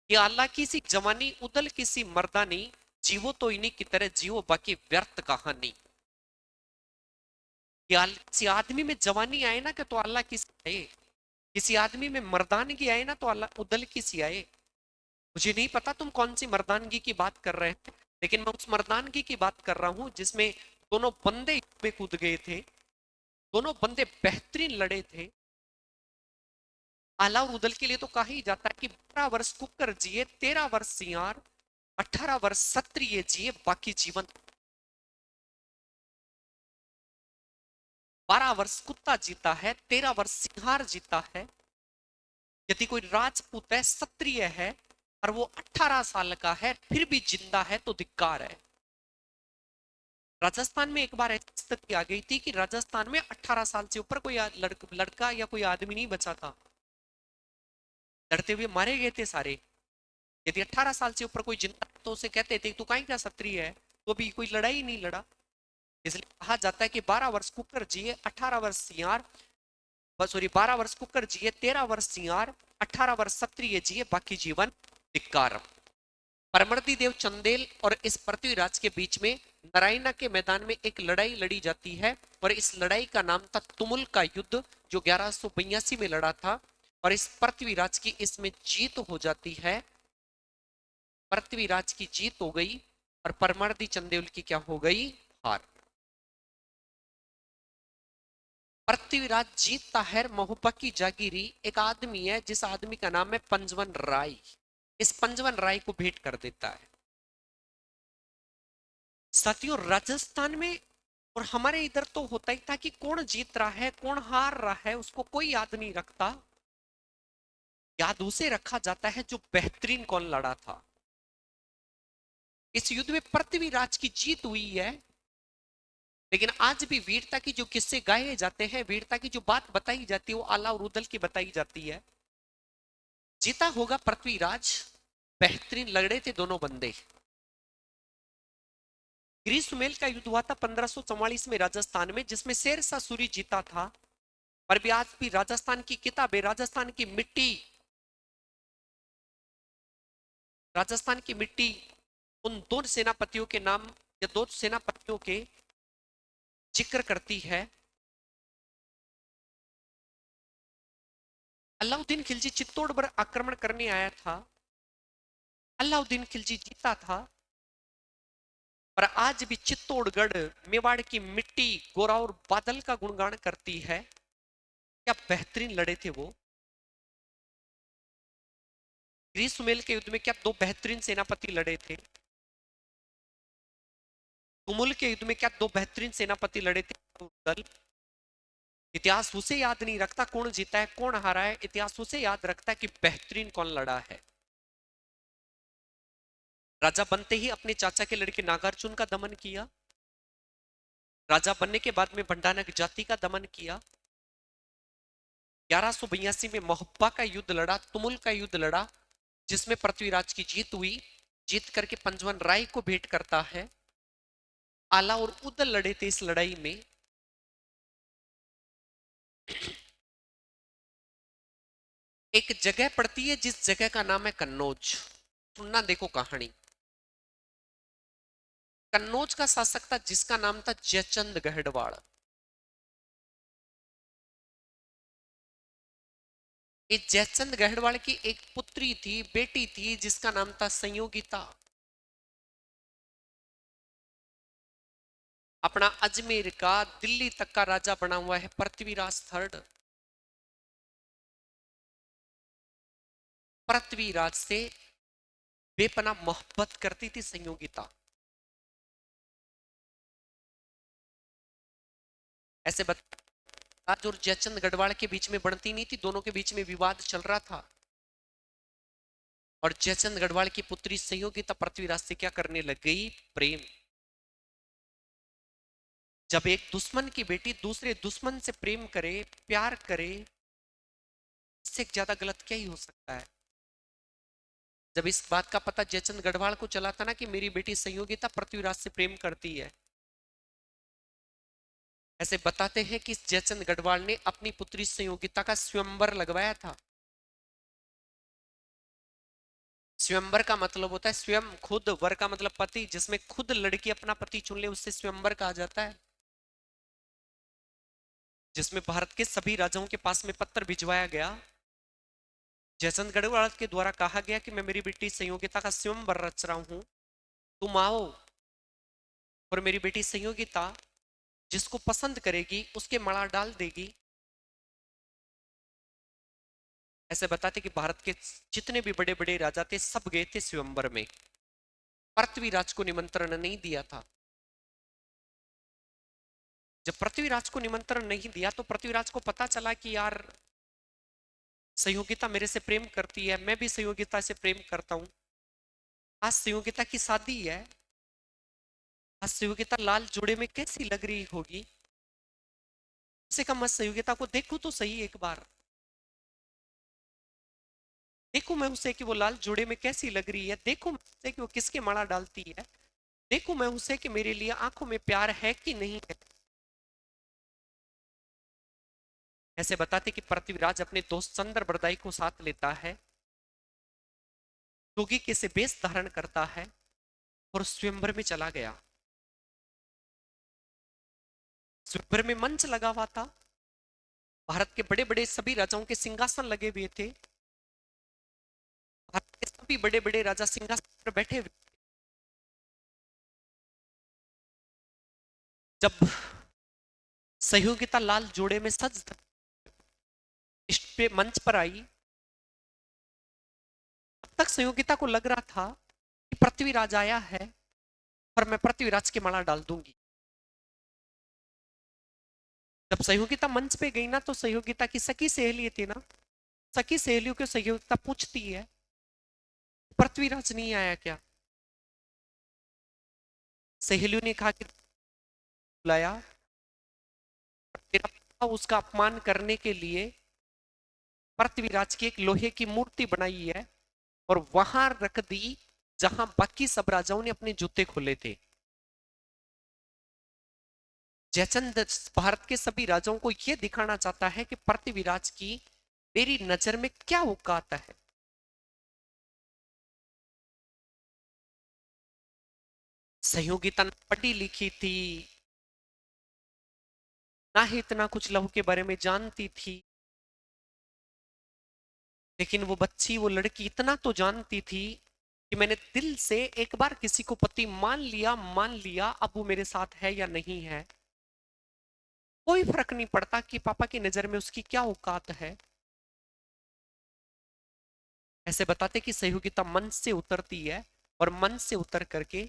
कि आला की सी जवानी, उदल की सी मर्दानी, जीवो तो इन्हीं की तरह जीवो, बाकी व्यर्थ कहानी। किसी आदमी में जवानी आए ना कि तो अल्लाह की सी आए, किसी आदमी में मर्दानगी आए ना तो अल्लाह उदल की सी आए। मुझे नहीं पता तुम कौन सी मर्दानगी की बात कर रहे हैं, लेकिन मैं उस मर्दानगी की बात कर रहा हूं जिसमें दोनों बंदे में कूद गए थे, दोनों बंदे बेहतरीन लड़े थे। आला और उदल के लिए तो कहा ही जाता है कि 12 वर्ष कुकर जिए, 13 वर्ष सियार, 18 वर्ष क्षत्रिय जिए, बाकी जीवन। 12 वर्ष कुत्ता जीता है, 13 वर्ष सिंहार जीता है। यदि कोई राजपूत है, क्षत्रिय है, और वो 18 साल का है फिर भी जिंदा है तो धिक्कार है। राजस्थान में एक बार ऐसी स्थिति आ गई थी कि राजस्थान में 18 साल से ऊपर कोई लड़का या कोई आदमी नहीं बचा था, लड़ते हुए मारे गए थे सारे। यदि 18 साल से ऊपर कोई जिंदा तो उसे कहते थे तू काहे का क्षत्रिय है, तो भी कोई लड़ाई नहीं लड़ा। इसलिए कहा जाता है कि 12 वर्ष कुकर जिए, 18 वर्ष सियार, सॉरी 12 वर्ष कुकर जिए, 13 वर्ष सियार, 18 वर्ष क्षत्रिय जिए, बाकी जीवन धिक्कार। परमर्दी देव चंदेल और इस पृथ्वीराज के बीच में नारायणा के मैदान में एक लड़ाई लड़ी जाती है, और इस लड़ाई का नाम था तुमुल का युद्ध, जो 1182 में लड़ा था। और इस पृथ्वीराज की इसमें जीत हो जाती है, पृथ्वीराज की जीत हो गई, और परमर्दी चंदेल की क्या हो गई, हार। पृथ्वीराज जीतता है, महोबा की जागीरी एक आदमी है जिस आदमी का नाम है पंजवन राय, इस पंजवन राय को भेंट कर देता है। साथियों राजस्थान में और हमारे इधर तो होता ही था कि कौन जीत रहा है कौन हार रहा है उसको कोई याद नहीं रखता, याद उसे रखा जाता है जो बेहतरीन कौन लड़ा था। इस युद्ध में पृथ्वीराज की जीत हुई है, लेकिन आज भी वीरता की जो किस्से गाए जाते हैं, वीरता की जो बात बताई जाती है, वो आला और उदल की बताई जाती है। जीता होगा पृथ्वीराज, बेहतरीन लड़े थे दोनों बंदे। ग्रीष्मेल का युद्ध हुआ था 1544 में राजस्थान में, जिसमें शेरशाह सूरी जीता था। पर भी आज भी राजस्थान की किताबें, राजस्थान की मिट्टी, राजस्थान की मिट्टी उन दो सेनापतियों के नाम या दो सेनापतियों के जिक्र करती है। अलाउद्दीन खिलजी चित्तौड़ पर आक्रमण करने आया था, अलाउद्दीन खिलजी जीता था। पर आज भी चित्तौड़गढ़, मेवाड़ की मिट्टी गोरा और बादल का गुणगान करती है। क्या बेहतरीन लड़े थे वो। ग्रीष्मेल के युद्ध में क्या दो बेहतरीन सेनापति लड़े थे, तुमुल के युद्ध में क्या दो बेहतरीन सेनापति लड़े थे। दल इतिहास उसे याद नहीं रखता कौन जीता है कौन हारा है, इतिहास उसे याद रखता है कि बेहतरीन कौन लड़ा है। राजा बनते ही अपने चाचा के लड़के नागार्जुन का दमन किया, राजा बनने के बाद में भंडारक जाति का दमन किया। 1182 में मोहब्बा का युद्ध लड़ा, तुमुल का युद्ध लड़ा, जिसमें पृथ्वीराज की जीत हुई। जीत करके पंजवन राय को भेंट करता है। आला और उदल लड़े थे इस लड़ाई में। एक जगह पड़ती है जिस जगह का नाम है कन्नौज, सुनना देखो कहानी। कन्नौज का शासक था जिसका नाम था जयचंद गहड़वाड़। इस जयचंद गहड़वाड़ की एक पुत्री थी, बेटी थी, जिसका नाम था संयोगिता। अपना अजमेर का दिल्ली तक का राजा बना हुआ है पृथ्वीराज थर्ड। पृथ्वीराज से बेपना मोहब्बत करती थी संयोगिता। ऐसे राज और जयचंद गढ़वाल के बीच में बनती नहीं थी, दोनों के बीच में विवाद चल रहा था। और जयचंद गढ़वाल की पुत्री संयोगिता पृथ्वीराज से क्या करने लग गई, प्रेम। जब एक दुश्मन की बेटी दूसरे दुश्मन से प्रेम करे, प्यार करे, इससे ज्यादा गलत क्या ही हो सकता है। जब इस बात का पता जयचंद गढ़वाल को चला था ना कि मेरी बेटी संयोगिता पृथ्वीराज से प्रेम करती है, ऐसे बताते हैं कि जयचंद गढ़वाल ने अपनी पुत्री संयोगिता का स्वयंवर लगवाया था। स्वयंवर का मतलब होता है स्वयं, खुद, वर का मतलब पति, जिसमें खुद लड़की अपना पति चुन ले उससे स्वयंवर कहा जाता है। जिसमें भारत के सभी राजाओं के पास में पत्र भिजवाया गया, जयचंद गढ़वाल के द्वारा कहा गया कि मैं मेरी बेटी संयोगिता का स्वयंवर रच रहा हूं, तुम आओ और मेरी बेटी संयोगिता जिसको पसंद करेगी उसके माला डाल देगी। ऐसे बताते कि भारत के जितने भी बड़े बड़े राजा थे सब गए थे स्वयंवर में, पृथ्वीराज को निमंत्रण नहीं दिया था। जब पृथ्वीराज को निमंत्रण नहीं दिया तो पृथ्वीराज को पता चला कि यार संयोगिता मेरे से प्रेम करती है, मैं भी संयोगिता से प्रेम करता हूं, आज संयोगिता की शादी है, आज संयोगिता लाल जोड़े में कैसी लग रही होगी, से कम मैं संयोगिता को देखूं तो सही एक बार, देखूं मैं उसे कि वो लाल जोड़े में कैसी लग रही है, देखूं मैं उसे कि वो किसके माला डालती है, देखूं मैं उसे कि मेरे लिए आंखों में प्यार है कि नहीं है। ऐसे बताते कि पृथ्वीराज अपने दोस्त चंद्र बरदाई को साथ लेता है, जोगी के से वेश धारण करता है और स्वयंवर में चला गया। स्वयंवर में मंच लगा हुआ था, भारत के बड़े बड़े सभी राजाओं के सिंहासन लगे हुए थे, भारत के सभी बड़े बड़े राजा सिंहासन पर बैठे हुए। जब सहयोगिता लाल जोड़े में सज इस पे मंच पर आई, तब तक सहयोगिता को लग रहा था कि पृथ्वीराज आया है पर मैं पृथ्वीराज की माला डाल दूंगी। जब सहयोगिता मंच पे गई ना तो सहयोगिता की सखी सहेली थी ना, सखी सहेलियों को सहयोगिता पूछती है पृथ्वीराज नहीं आया क्या। सहेलियों ने कहा कि बुलाया, तेरा उसका अपमान करने के लिए पृथ्वीराज की एक लोहे की मूर्ति बनाई है और वहां रख दी जहां बाकी सब राजाओं ने अपने जूते खोले थे। जयचंद भारत के सभी राजाओं को यह दिखाना चाहता है कि पृथ्वीराज की मेरी नजर में क्या औकात है। सहयोगिता पढ़ी लिखी थी, ना ही इतना कुछ लहू के बारे में जानती थी, लेकिन वो बच्ची, वो लड़की इतना तो जानती थी कि मैंने दिल से एक बार किसी को पति मान लिया, अब वो मेरे साथ है या नहीं है, कोई फर्क नहीं पड़ता कि पापा की नजर में उसकी क्या औकात है। ऐसे बताते कि सहयोगिता मन से उतरती है और मन से उतर करके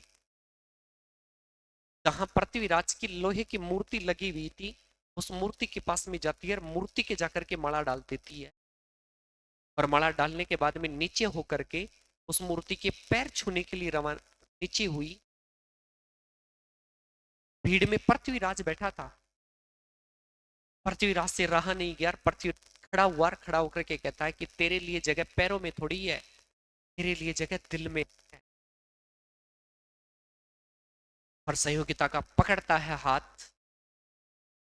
जहां पृथ्वीराज की लोहे की मूर्ति लगी हुई थी उस मूर्ति के पास में जाती है और मूर्ति के जाकर के माला डाल देती है, और माला डालने के बाद में नीचे होकर के उस मूर्ति के पैर छूने के लिए रवाना नीचे हुई। भीड़ में पृथ्वीराज बैठा था, पृथ्वीराज से रहा नहीं गया, पृथ्वी खड़ा होकर के कहता है कि तेरे लिए जगह पैरों में थोड़ी है, तेरे लिए जगह दिल में है। और सहयोगिता का पकड़ता है हाथ,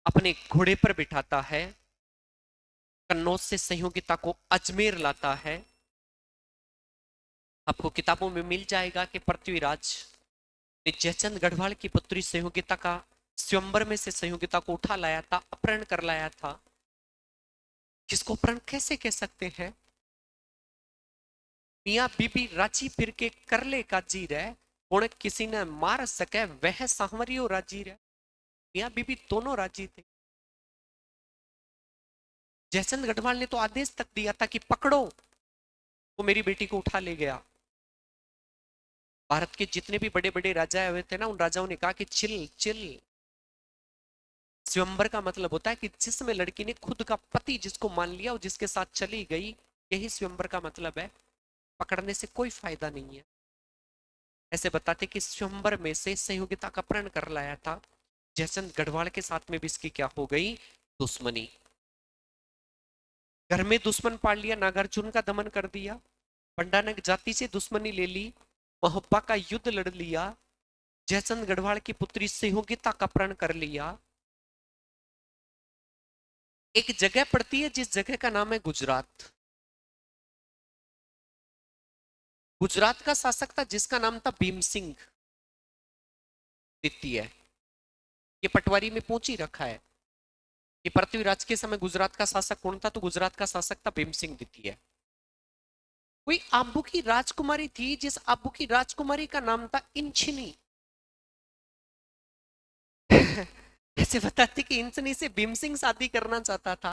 अपने घोड़े पर बिठाता है, कन्नौज से सहयोगिता को अजमेर लाता है। आपको किताबों में मिल जाएगा कि पृथ्वीराज ने जयचंद गढ़वाल की पुत्री संयोगिता का स्वयंवर में से संयोगिता को उठा लाया था, अपहरण कर लाया था, जिसको अपहरण कैसे कह सकते हैं, मियां बीबी राजी फिर के करले का जी रहे, उन्हें किसी ने मार सके वह सांवरियो राजी रहे। मियां बीबी दोनों राजी थे। जयचंद गढ़वाल ने तो आदेश तक दिया था कि पकड़ो, वो मेरी बेटी को उठा ले गया। भारत के जितने भी बड़े बड़े राजा हुए थे ना, उन राजाओं ने कहा कि चिल चिल। स्वयंवर का मतलब होता है कि जिसमें लड़की ने खुद का पति जिसको मान लिया और जिसके साथ चली गई, यही स्वयंवर का मतलब है। पकड़ने से कोई फायदा नहीं है। ऐसे बताते कि स्वयंवर में से संयोगिता का अपहरण कर लाया था। जयचंद गढ़वाल के साथ में भी इसकी क्या हो गई, दुश्मनी। घर में दुश्मन पाल लिया, नागार्जुन का दमन कर दिया, पंडानक जाति से दुश्मनी ले ली, मोहब्बा का युद्ध लड़ लिया, जयचंद गढ़वाल की पुत्री सिंहोगिता का अपहरण कर लिया। एक जगह पड़ती है जिस जगह का नाम है गुजरात। गुजरात का शासक था जिसका नाम था भीम सिंह द्वितीय। ये पटवारी में पूछ ही रखा है कि पृथ्वीराज के समय गुजरात का शासक कौन था, तो गुजरात का शासक था भीम सिंह द्वितीय। कोई आबू की राजकुमारी थी जिस आबू की राजकुमारी का नाम था इंचनी। ऐसे बताते कि इंचनी से भीम सिंह शादी करना चाहता था,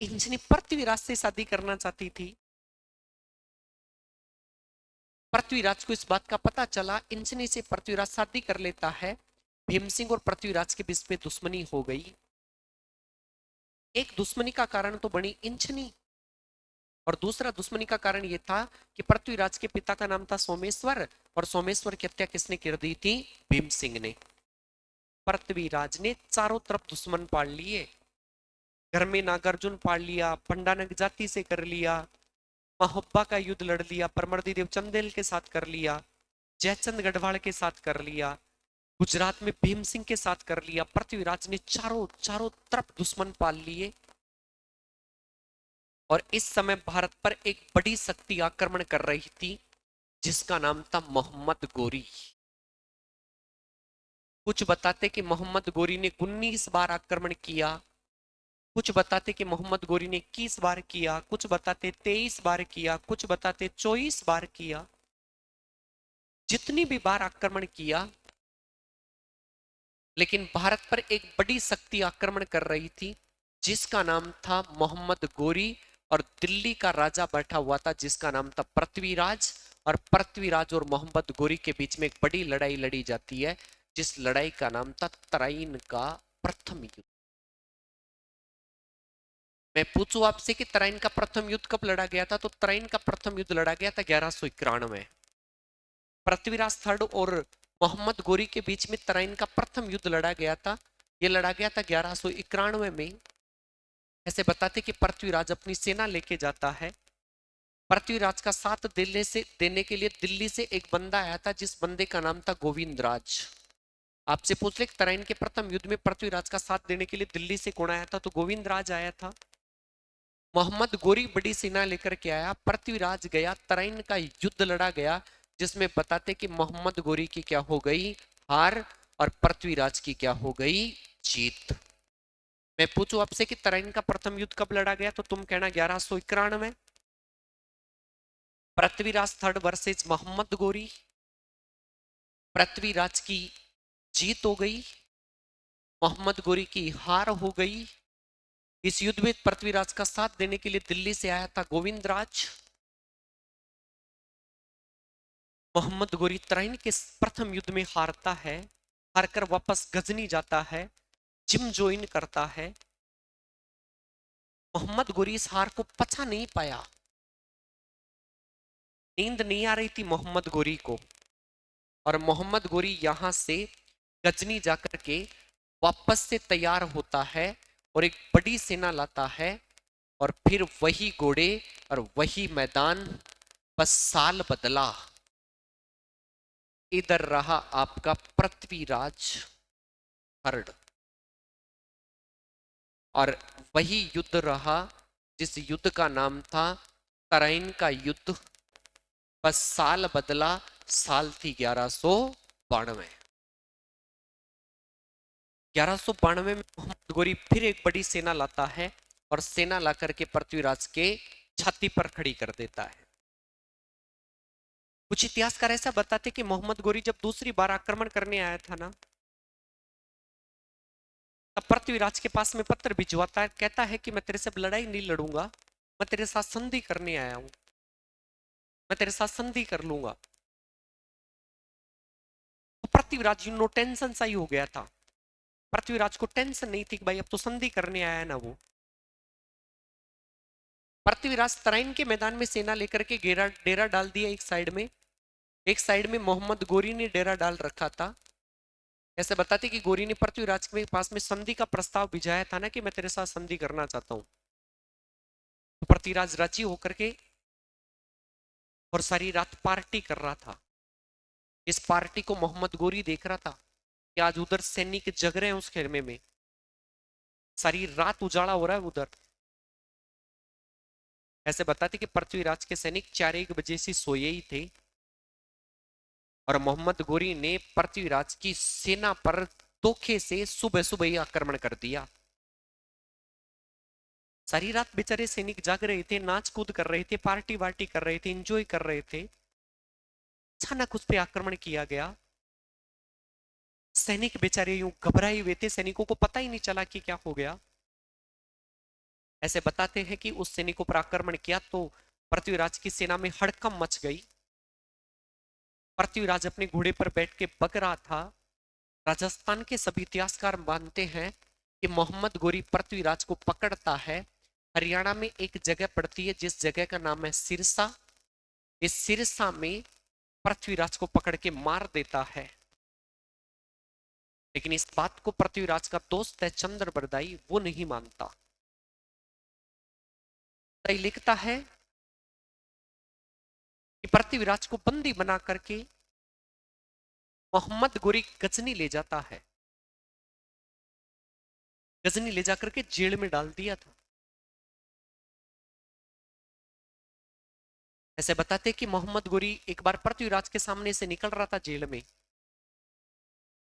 इंचनी पृथ्वीराज से शादी करना चाहती थी। पृथ्वीराज को इस बात का पता चला, इंचनी से पृथ्वीराज शादी कर लेता है, भीम सिंह और पृथ्वीराज के बीच में दुश्मनी हो गई। एक दुश्मनी का कारण तो बनी इंचनी, और दूसरा दुश्मनी का कारण यह था कि पृथ्वीराज के पिता का नाम था सोमेश्वर, और सोमेश्वर की हत्या किसने कर दी थी? भीम सिंह ने। पृथ्वीराज ने चारों तरफ दुश्मन पाल लिए, घर में नागार्जुन पाल लिया, पंडानक जाति से कर लिया, महोब्बा का युद्ध लड़ लिया, परमर्दी देव चंदेल के साथ कर लिया, जयचंद गढ़वाल के साथ कर लिया, गुजरात में भीम सिंह के साथ कर लिया। पृथ्वीराज ने चारों चारों तरफ दुश्मन पाल लिए, और इस समय भारत पर एक बड़ी शक्ति आक्रमण कर रही थी जिसका नाम था मोहम्मद गोरी। कुछ बताते कि मोहम्मद गोरी ने 19 बार आक्रमण किया, कुछ बताते कि मोहम्मद गोरी ने 21 बार किया, कुछ बताते 23 बार किया, कुछ बताते 24 बार किया। जितनी भी बार आक्रमण किया, लेकिन भारत पर एक बड़ी शक्ति आक्रमण कर रही थी जिसका नाम था मोहम्मद गोरी, और दिल्ली का राजा बैठा हुआ था जिसका नाम था पृथ्वीराज। और पृथ्वीराज और मोहम्मद गोरी के बीच में एक बड़ी लड़ाई लड़ी जाती है जिस लड़ाई का नाम था तराइन का प्रथम युद्ध। मैं पूछूं आपसे कि तराइन का प्रथम युद्ध कब लड़ा गया था, तो तराइन का प्रथम युद्ध लड़ा गया था 1191। पृथ्वीराज थर्ड और मोहम्मद गोरी के बीच में तराइन का प्रथम युद्ध लड़ा गया था। यह लड़ा गया था 1191 में। ऐसे बताते कि पृथ्वीराज अपनी सेना लेके जाता है। पृथ्वीराज का साथ देने के लिए दिल्ली से एक बंदा आया था जिस बंदे का नाम था गोविंदराज। आपसे पूछ ले तराइन के प्रथम युद्ध में पृथ्वीराज का साथ देने के लिए दिल्ली से कौन आया था, तो गोविंदराज आया था। मोहम्मद गोरी बड़ी सेना लेकर के आया, पृथ्वीराज गया, तराइन का युद्ध लड़ा गया जिसमें बताते कि मोहम्मद गोरी की क्या हो गई? हार, और पृथ्वीराज की क्या हो गई? जीत। मैं पूछूं आपसे कि तराइन का प्रथम युद्ध कब लड़ा गया, तो तुम कहना 1191। पृथ्वीराज थर्ड वर्सेस मोहम्मद गोरी, पृथ्वीराज की जीत हो गई, मोहम्मद गोरी की हार हो गई। इस युद्ध में पृथ्वीराज का साथ देने के लिए दिल्ली से आया था गोविंदराज। मोहम्मद गोरी तराइन के प्रथम युद्ध में हारता है, हारकर वापस गजनी जाता है, जिम ज्वाइन करता है। मोहम्मद गोरी इस हार को पचा नहीं पाया, नींद नहीं आ रही थी मोहम्मद गोरी को, और मोहम्मद गोरी यहां से गजनी जाकर के वापस से तैयार होता है और एक बड़ी सेना लाता है, और फिर वही घोड़े और वही मैदान, बस साल बदला। इधर रहा आपका पृथ्वीराज थर्ड, और वही युद्ध रहा जिस युद्ध का नाम था तराइन का युद्ध। बस साल बदला, साल थी 1192। 1192 में मोहम्मद गोरी फिर एक बड़ी सेना लाता है और सेना ला करके पृथ्वीराज के छाती पर खड़ी कर देता है। कुछ इतिहासकार ऐसा बताते कि मोहम्मद गोरी जब दूसरी बार आक्रमण करने आया था ना, तब पृथ्वीराज के पास में पत्र भिजवाता है, कहता है कि मैं तेरे से लड़ाई नहीं लड़ूंगा, मैं तेरे साथ संधि करने आया हूं, मैं तेरे साथ संधि कर लूंगा। तो पृथ्वीराज नो टेंशन सा ही हो गया था, पृथ्वीराज को टेंशन नहीं थी कि भाई अब तो संधि करने आया है ना वो। पृथ्वीराज तराइन के मैदान में सेना लेकर के डेरा डाल दिया एक साइड में, एक साइड में मोहम्मद गोरी ने डेरा डाल रखा था। ऐसे बताते कि गोरी ने पृथ्वीराज के पास में संधि का प्रस्ताव भिजाया था ना कि मैं तेरे साथ संधि करना चाहता हूं। पृथ्वीराज राजी होकर के और सारी रात पार्टी कर रहा था। इस पार्टी को मोहम्मद गोरी देख रहा था कि आज उधर सैनिक जग रहे हैं उस खेमे में, सारी रात उजाला हो रहा है उधर। ऐसे बताते कि पृथ्वीराज के सैनिक 4-1 बजे से सोए ही थे और मोहम्मद गोरी ने पृथ्वीराज की सेना पर धोखे से सुबह सुबह ही आक्रमण कर दिया। सारी रात बेचारे सैनिक जाग रहे थे, नाच कूद कर रहे थे, पार्टी वार्टी कर रहे थे, एंजॉय कर रहे थे। अचानक उस पर आक्रमण किया गया। सैनिक बेचारे यूं घबराए हुए थे, सैनिकों को पता ही नहीं चला कि क्या हो गया। ऐसे बताते हैं कि उस सैनिकों पर आक्रमण किया तो पृथ्वीराज की सेना में हड़कंप मच गई। पृथ्वीराज अपने घोड़े पर बैठ के बग रहा था। राजस्थान के सभी इतिहासकार मानते हैं कि मोहम्मद गोरी पृथ्वीराज को पकड़ता है। हरियाणा में एक जगह पड़ती है जिस जगह का नाम है सिरसा। इस सिरसा में पृथ्वीराज को पकड़ के मार देता है। लेकिन इस बात को पृथ्वीराज का दोस्त है चंद्रबरदाई, वो नहीं मानता। तय लिखता है कि पृथ्वीराज को बंदी बना करके मोहम्मद गोरी गजनी ले जाता है। गजनी ले जाकर के जेल में डाल दिया था। ऐसे बताते कि मोहम्मद गोरी एक बार पृथ्वीराज के सामने से निकल रहा था जेल में,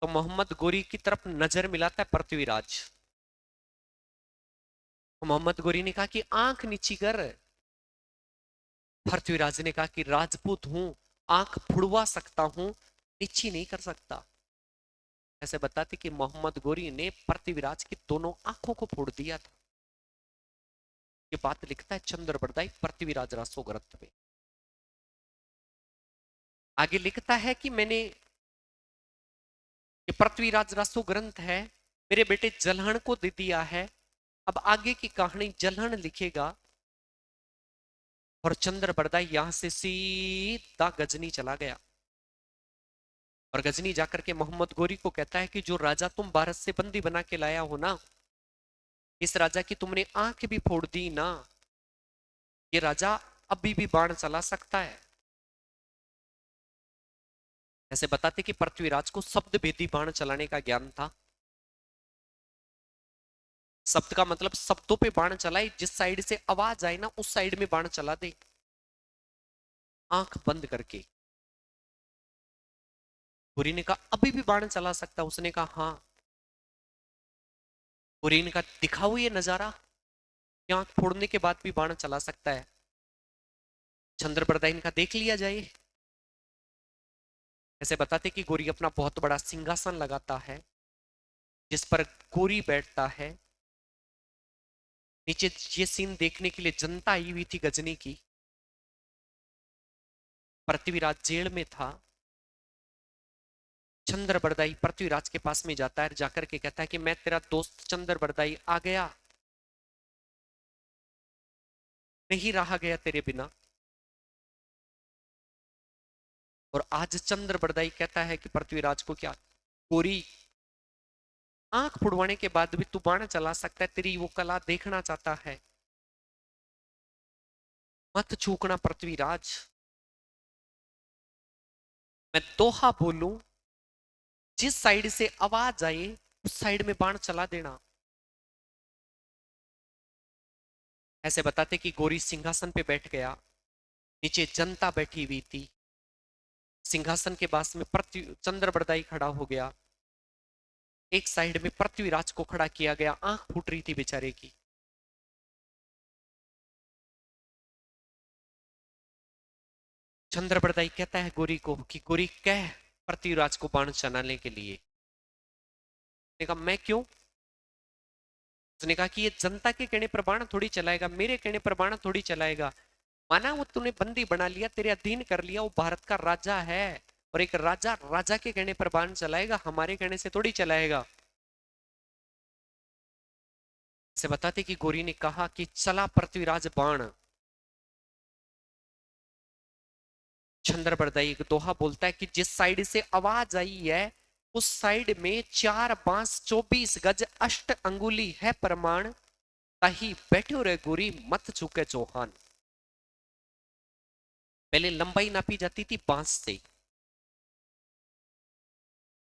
तो मोहम्मद गोरी की तरफ नजर मिलाता है पृथ्वीराज। तो मोहम्मद गोरी ने कहा कि आंख नीची कर। पृथ्वीराज ने कहा कि राजपूत हूं, आंख फुड़वा सकता हूं, नीची नहीं कर सकता। ऐसे बताते कि मोहम्मद गोरी ने पृथ्वीराज की दोनों आंखों को फोड़ दिया था। ये बात लिखता है चंद्रबरदाई पृथ्वीराज रासो ग्रंथ में। आगे लिखता है कि मैंने, ये पृथ्वीराज रासो ग्रंथ है, मेरे बेटे जलहण को दे दिया है। अब आगे की कहानी जलहण लिखेगा। और चंद्रबरदाई यहां से सीधा गजनी चला गया और गजनी जाकर के मोहम्मद गोरी को कहता है कि जो राजा तुम भारत से बंदी बना के लाया हो ना, इस राजा की तुमने आंख भी फोड़ दी ना, ये राजा अभी भी बाण चला सकता है। ऐसे बताते कि पृथ्वीराज को शब्द भेदी बाण चलाने का ज्ञान था। शब्द का मतलब शब्दों पे बाण चलाए, जिस साइड से आवाज आए ना उस साइड में बाण चला दे, आंख बंद करके। गोरी ने कहा अभी भी बाण चला सकता, उसने कहा हाँ। गोरी ने कहा दिखाओ ये नजारा, आंख फोड़ने के बाद भी बाण चला सकता है। चंद्रबरदाई ने कहा देख लिया जाए। ऐसे बताते कि गोरी अपना बहुत बड़ा सिंहासन लगाता है जिस पर गोरी बैठता है। नीचे ये सीन देखने के लिए जनता आई हुई थी गजनी की। पृथ्वीराज जेल में था। चंद्रबरदाई पृथ्वीराज के पास में जाता है, जाकर के कहता है कि मैं तेरा दोस्त चंद्रबरदाई आ गया, नहीं रहा गया तेरे बिना। और आज चंद्रबरदाई कहता है कि पृथ्वीराज को क्या, गोरी आंख फुड़वाने के बाद भी तू बाण चला सकता है, तेरी वो कला देखना चाहता है, मत चूकना पृथ्वीराज। मैं दोहा बोलूं, जिस साइड से आवाज आए उस साइड में बाण चला देना। ऐसे बताते कि गोरी सिंहासन पे बैठ गया, नीचे जनता बैठी हुई थी। सिंहासन के पास में पृथ्वी चंद्रबरदाई खड़ा हो गया। एक साइड में पृथ्वीराज को खड़ा किया गया, आंख फूट रही थी बेचारे की। चंद्रबरदाई कहता है गोरी को कि गोरी कह पृथ्वीराज को बाण चलाने के लिए। उसने कहा मैं क्यों? उसने कहा कि ये जनता के कहने पर बाण थोड़ी चलाएगा, मेरे कहने पर बाण थोड़ी चलाएगा। माना वो तूने बंदी बना लिया, तेरे अधीन कर लिया, वो भारत का राजा है और एक राजा राजा के कहने पर बाण चलाएगा, हमारे कहने से थोड़ी चलाएगा। से बताते कि गोरी ने कहा कि चला पृथ्वीराज बाण। चंद्रबरदाई एक दोहा बोलता है कि जिस साइड से आवाज आई है उस साइड में 4 बांस 24 गज 8 अंगुली है प्रमाण। ताही बैठो रे गोरी मत चूके चौहान। पहले लंबाई नापी जाती थी बांस से।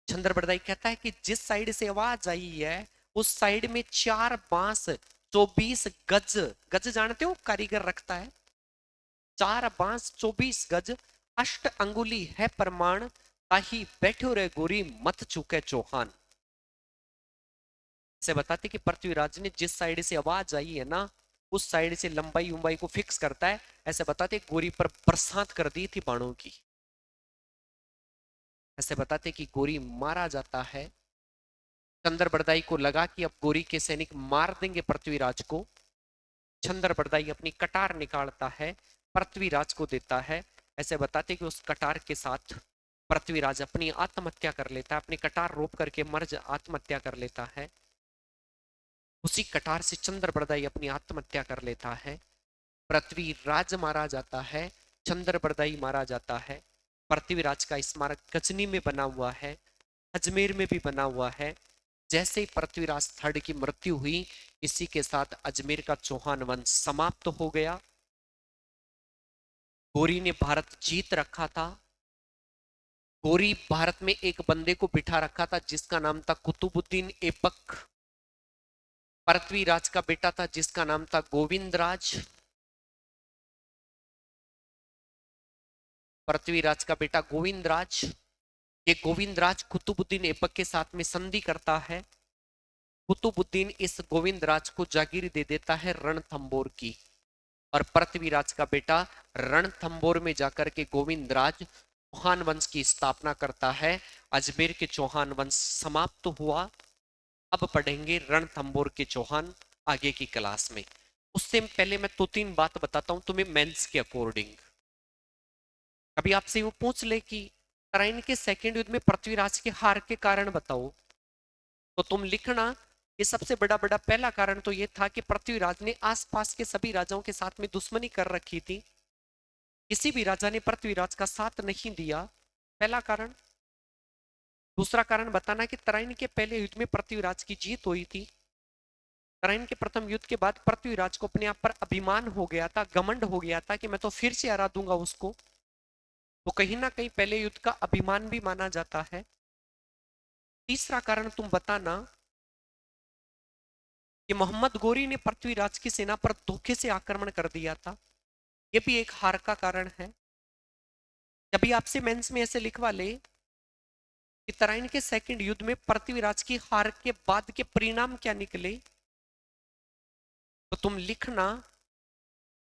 चंद्र बरदाई कहता है कि जिस साइड से आवाज आई है उस साइड में 4 बांस 24 गज, गज जानते हो कारीगर रखता है, 4 बांस 24 गज, अष्ट अंगुली है प्रमाण, ताही बैठो रे गोरी मत चूके चौहान। से बताते कि पृथ्वीराज ने जिस साइड से आवाज आई है ना उस साइड से लंबाई उम्बाई को फिक्स करता है। ऐसे बताते गोरी पर बरसात कर दी थी बाणों की। ऐसे बताते कि गोरी मारा जाता है। चंद्र बरदाई को लगा कि अब गोरी के सैनिक मार देंगे पृथ्वीराज को। चंद्र बरदाई अपनी कटार निकालता है, पृथ्वीराज को देता है। ऐसे बताते कि उस कटार के साथ पृथ्वीराज अपनी आत्महत्या कर लेता है, अपनी कटार रोप करके मर आत्महत्या कर लेता है। उसी कटार से चंद्र बरदाई अपनी आत्महत्या कर लेता है। पृथ्वीराज मारा जाता है, चंद्र बरदाई मारा जाता है। पृथ्वीराज का स्मारक गजनी में बना हुआ है, अजमेर में भी बना हुआ है। जैसे ही पृथ्वीराज थर्ड की मृत्यु हुई इसी के साथ अजमेर का चौहान वंश समाप्त हो गया। गौरी ने भारत जीत रखा था। गौरी भारत में एक बंदे को बिठा रखा था जिसका नाम था कुतुबुद्दीन ऐबक। पृथ्वीराज का बेटा था जिसका नाम था गोविंदराज। पृथ्वीराज का बेटा गोविंदराज, ये गोविंदराज कुतुबुद्दीन ऐबक के साथ में संधि करता है। कुतुबुद्दीन इस गोविंदराज को जागीर दे देता है रणथंबोर की, और पृथ्वीराज का बेटा रणथंबोर में जाकर के गोविंदराज चौहान वंश की स्थापना करता है। अजमेर के चौहान वंश समाप्त हुआ। अब पढ़ेंगे रणथंबोर के चौहान आगे की क्लास में। उससे पहले मैं 2-3 बात बताता हूं तुम्हें मेंस के अकॉर्डिंग। कभी आपसे वो पूछ ले कि तराइन के सेकेंड युद्ध में पृथ्वीराज के हार के कारण बताओ, तो तुम लिखना ये सबसे बड़ा बड़ा पहला कारण तो ये था कि पृथ्वीराज ने आसपास के सभी राजाओं के साथ में दुश्मनी कर रखी थी। किसी भी राजा ने पृथ्वीराज का साथ नहीं दिया, पहला कारण। दूसरा कारण बताना कि तराइन के पहले युद्ध में पृथ्वीराज की जीत हुई थी। तराइन के प्रथम युद्ध के बाद पृथ्वीराज को अपने आप पर अभिमान हो गया था, घमंड हो गया था कि मैं तो फिर से हरा दूंगा उसको। तो कहीं ना कहीं पहले युद्ध का अभिमान भी माना जाता है। तीसरा कारण तुम बताना कि मोहम्मद गोरी ने पृथ्वीराज की सेना पर धोखे से आक्रमण कर दिया था, यह भी एक हार का कारण है। कभी आपसे मेंस में ऐसे लिखवा ले कि तराइन के सेकंड युद्ध में पृथ्वीराज की हार के बाद के परिणाम क्या निकले, तो तुम लिखना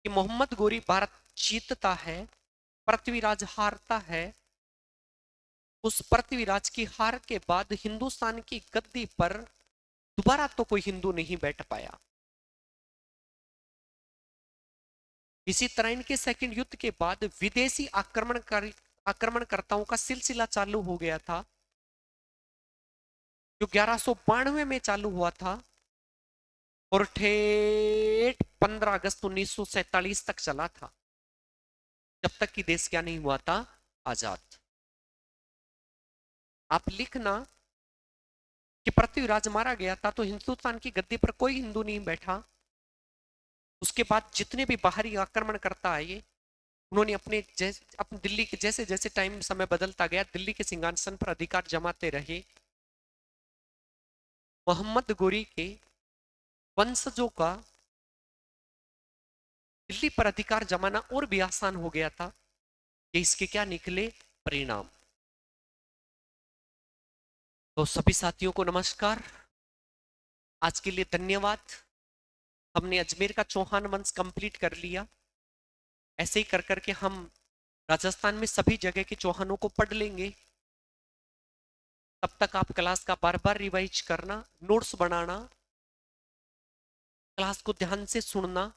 कि मोहम्मद गोरी भारत जीतता है, पृथ्वीराज हारता है। उस पृथ्वीराज की हार के बाद हिंदुस्तान की गद्दी पर दोबारा तो कोई हिंदू नहीं बैठ पाया। इसी तरह इनके सेकंड युद्ध के बाद विदेशी आक्रमणकर्ताओं का सिलसिला चालू हो गया था, जो 1192 में चालू हुआ था और ठेठ 15 अगस्त 1947 तक चला था, जब तक कि देश क्या नहीं हुआ था, आजाद। आप लिखना कि पृथ्वीराज मारा गया था तो हिंदुस्तान की गद्दी पर कोई हिंदू नहीं बैठा। उसके बाद जितने भी बाहरी आक्रमणकर्ता आए उन्होंने अपने दिल्ली के जैसे जैसे टाइम समय बदलता गया दिल्ली के सिंहासन पर अधिकार जमाते रहे। मोहम्मद गोरी के वंशजों का दिल्ली पर अधिकार जमाना और भी आसान हो गया था। कि इसके क्या निकले परिणाम। तो सभी साथियों को नमस्कार, आज के लिए धन्यवाद। हमने अजमेर का चौहान वंश कंप्लीट कर लिया। ऐसे ही कर करके हम राजस्थान में सभी जगह के चौहानों को पढ़ लेंगे। तब तक आप क्लास का बार बार रिवाइज करना, नोट्स बनाना, क्लास को ध्यान से सुनना।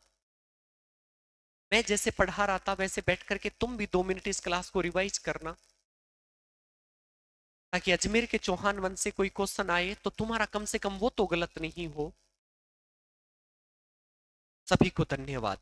मैं जैसे पढ़ा रहा था वैसे बैठ करके तुम भी 2 मिनट इस क्लास को रिवाइज करना, ताकि अजमेर के चौहान वंश से कोई क्वेश्चन आए तो तुम्हारा कम से कम वो तो गलत नहीं हो। सभी को धन्यवाद।